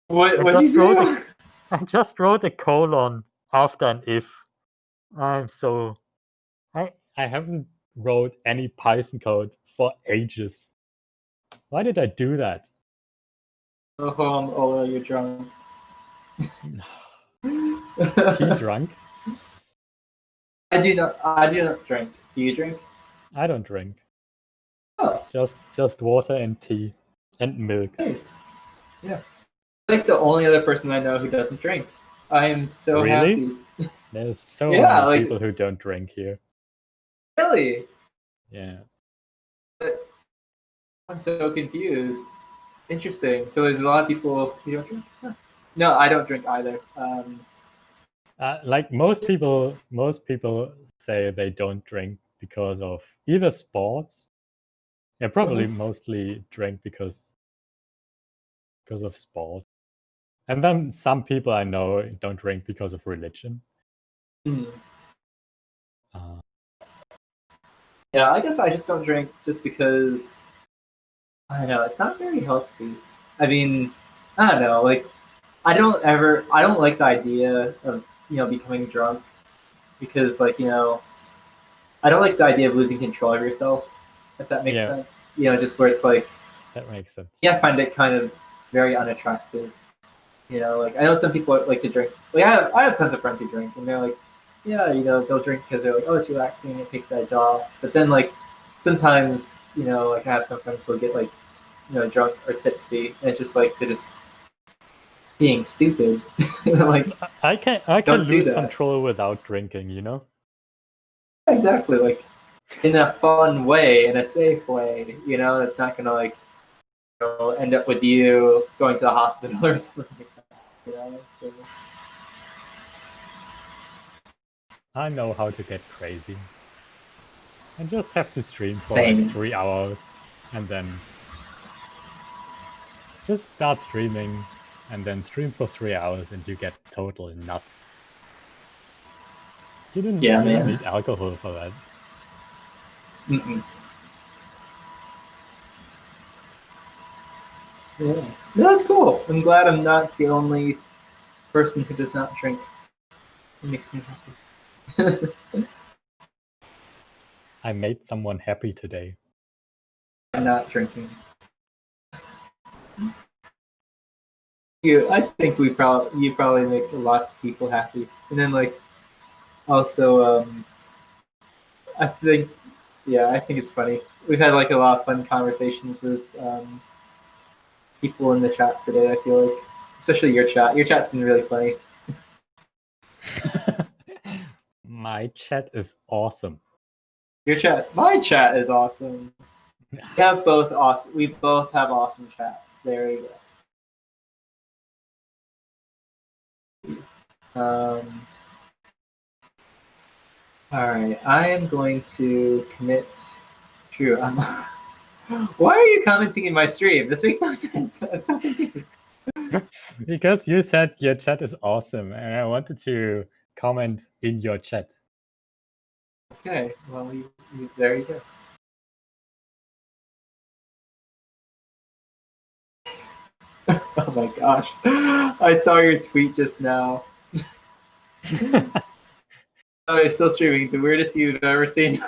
What did you do? I just wrote a colon after an if. I'm so. I haven't wrote any Python code for ages. Why did I do that? Go home, Ola, you're drunk. Tea drunk? I do not drink. Do you drink? I don't drink. Oh. Just water and tea and milk. Nice. Yeah. I'm like the only other person I know who doesn't drink. I am so happy. There's so many people who don't drink here. Really? Yeah. I'm so confused. Interesting. So there's a lot of people who don't drink? Huh. No, I don't drink either. Like most people say they don't drink because of either sports. Yeah, probably mostly drink because of sport. And then some people I know don't drink because of religion. Yeah, I guess I just don't drink just because, I don't know, it's not very healthy. I mean, I don't know, like, I don't like the idea of, becoming drunk because, like, I don't like the idea of losing control of yourself, if that makes sense. Just where it's like, that makes sense. Yeah, I find it kind of very unattractive. Like, I know some people like to drink. Like, I have tons of friends who drink, and they're like, yeah, they'll drink because they're like, oh, it's relaxing, it takes that off. But then, like, sometimes, like, I have some friends who'll get, like, drunk or tipsy, and it's just like they're just being stupid. Like, I can lose control without drinking, Exactly, like, in a fun way, in a safe way, it's not gonna, like, end up with you going to the hospital or something like that, so. I know how to get crazy. I just have to stream for like 3 hours and then just start streaming and then stream for 3 hours and you get totally nuts. You don't need alcohol for that. Yeah, that's cool. I'm glad I'm not the only person who does not drink. It makes me happy. I made someone happy today. I'm not drinking. I think you probably make lots of people happy, and then like also I think it's funny. We've had like a lot of fun conversations with people in the chat today. I feel like, especially your chat. Your chat's been really funny. My chat is awesome. My chat is awesome. We have both awesome. We both have awesome chats. There you go. All right, I am going to commit. True. Why are you commenting in my stream? This makes no sense. I'm so confused. Because you said your chat is awesome, and I wanted to comment in your chat. Okay, well, there you go. Oh my gosh. I saw your tweet just now. Oh, it's still streaming. The weirdest you've ever seen.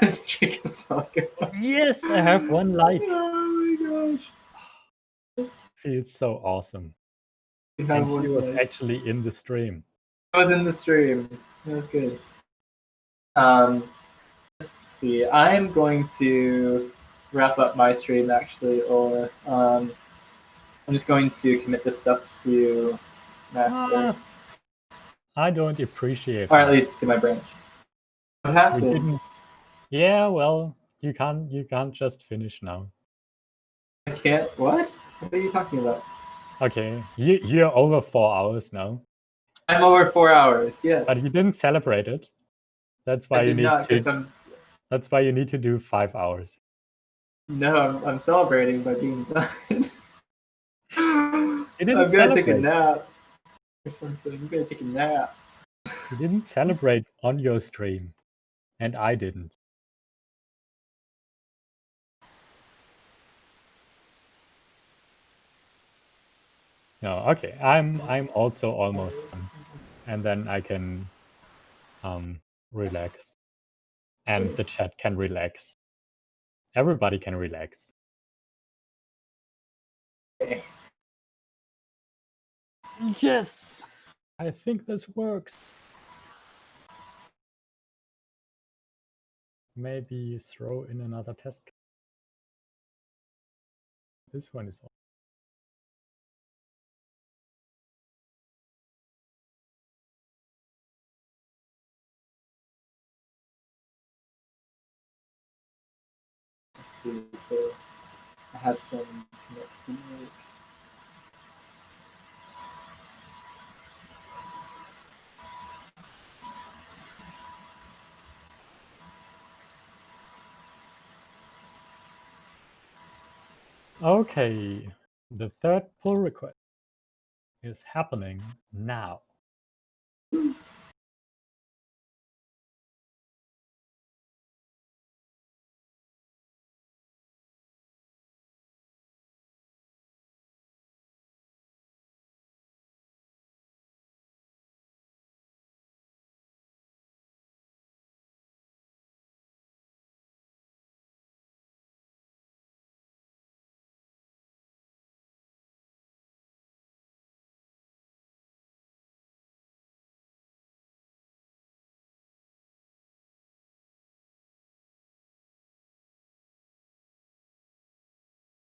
Yes, I have 1 like. Oh my gosh. Feels so awesome. And she was actually in the stream. I was in the stream. That was good. Let's see. I'm going to wrap up my stream actually, or I'm just going to commit this stuff to master. I don't appreciate or at least to my branch. What happened? Yeah, well, you can't just finish now. I can't. What? What are you talking about? Okay, you're over 4 hours now. I'm over 4 hours. Yes. But you didn't celebrate it. That's why you need to. That's why you need to do 5 hours. No, I'm celebrating by being done. You didn't I'm gonna take a celebrate. nap or something. I'm gonna take a nap. You didn't celebrate on your stream, and I didn't. No, okay. I'm also almost done, and then I can relax, and the chat can relax. Everybody can relax. Yes, I think this works. Maybe throw in another test. This one is on. Let's see. So I have some next week. Okay, the third pull request is happening now.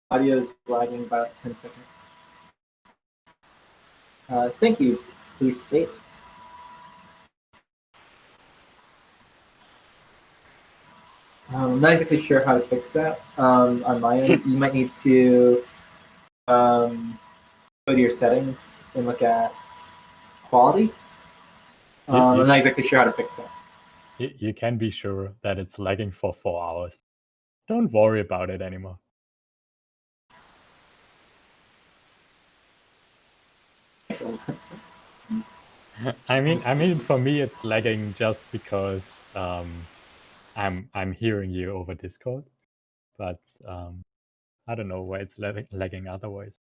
Audio is lagging about 10 seconds. Thank you. Please state. I'm not exactly sure how to fix that on my end. You might need to go to your settings and look at quality. I'm not exactly sure how to fix that. You can be sure that it's lagging for 4 hours. Don't worry about it anymore. I mean, for me, it's lagging just because I'm hearing you over Discord, but I don't know why it's lagging otherwise.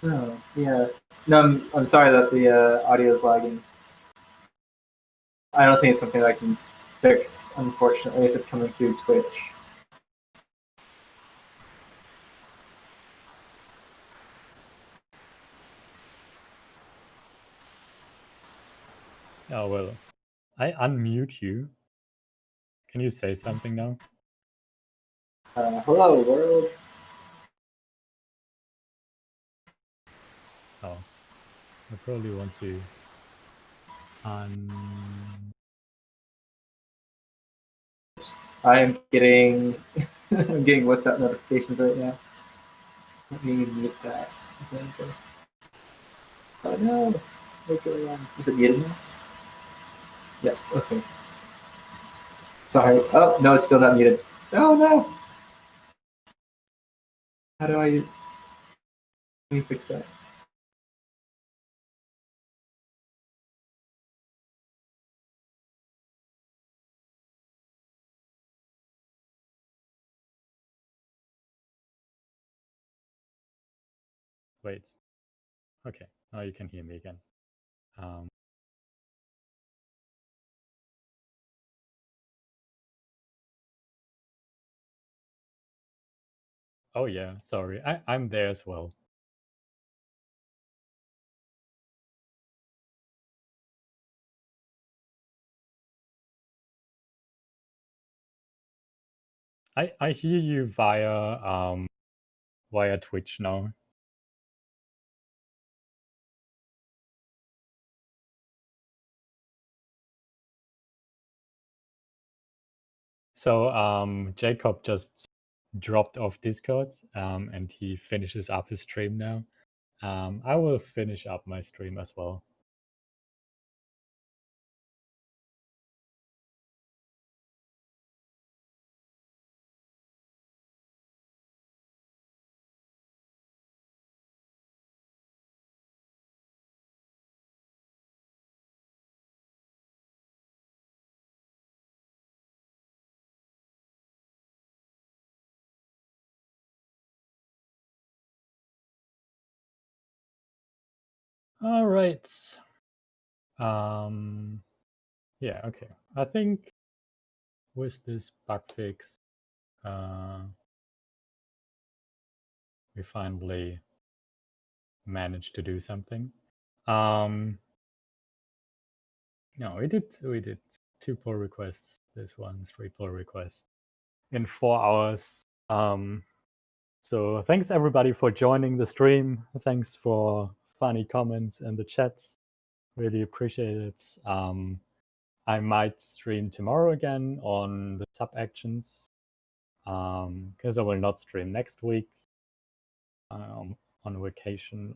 Oh, yeah. No, I'm sorry that the audio is lagging. I don't think it's something I can fix, unfortunately, if it's coming through Twitch. Oh well, I unmute you. Can you say something now? Hello, world. Oh, I probably want to I'm getting I'm getting WhatsApp notifications right now. Let me mute that. Oh no, what's going on? Is it muted now? Yes. Okay. Sorry. Oh no, it's still not muted. Oh no. How do I? Let me fix that. wait. Okay, now you can hear me again. Oh yeah, sorry. I'm there as well. I hear you via Twitch now. So Jacob just dropped off Discord and he finishes up his stream now. I will finish up my stream as well. All right. Yeah, okay. I think with this bug fix, we finally managed to do something. No, we did 2 pull requests this one, 3 pull requests in 4 hours. So thanks everybody for joining the stream. Thanks for funny comments in the chats. Really appreciate it. I might stream tomorrow again on the sub actions, because I will not stream next week. On vacation.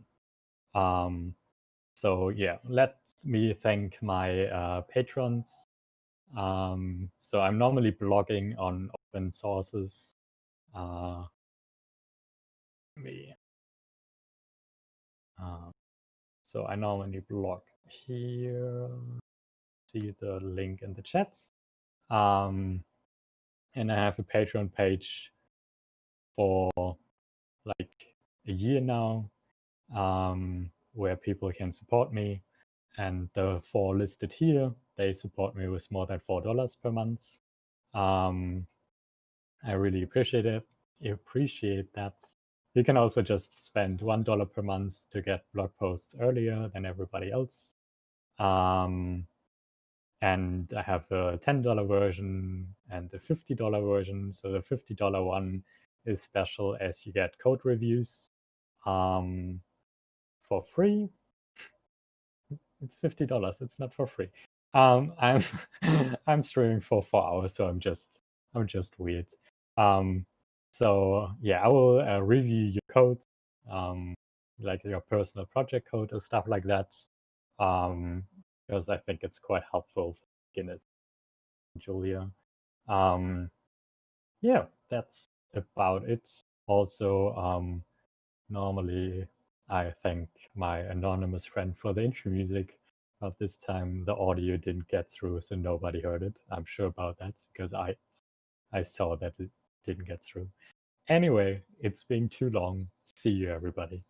So yeah, let me thank my patrons. So I'm normally blogging on open sources. So I normally blog here. See the link in the chats. And I have a Patreon page for like a year now, where people can support me. And the 4 listed here, they support me with more than $4 per month. I really appreciate it. Appreciate that. You can also just spend $1 per month to get blog posts earlier than everybody else. And I have a $10 version and a $50 version. So the $50 one is special as you get code reviews for free. It's $50. It's not for free. I'm I'm streaming for 4 hours, so I'm just weird. So yeah, I will review your code, like your personal project code or stuff like that, because I think it's quite helpful for beginners. Julia. Yeah, that's about it. Also, normally I thank my anonymous friend for the intro music, but this time the audio didn't get through, so nobody heard it. I'm sure about that because I saw that it didn't get through. Anyway, it's been too long. See you, everybody.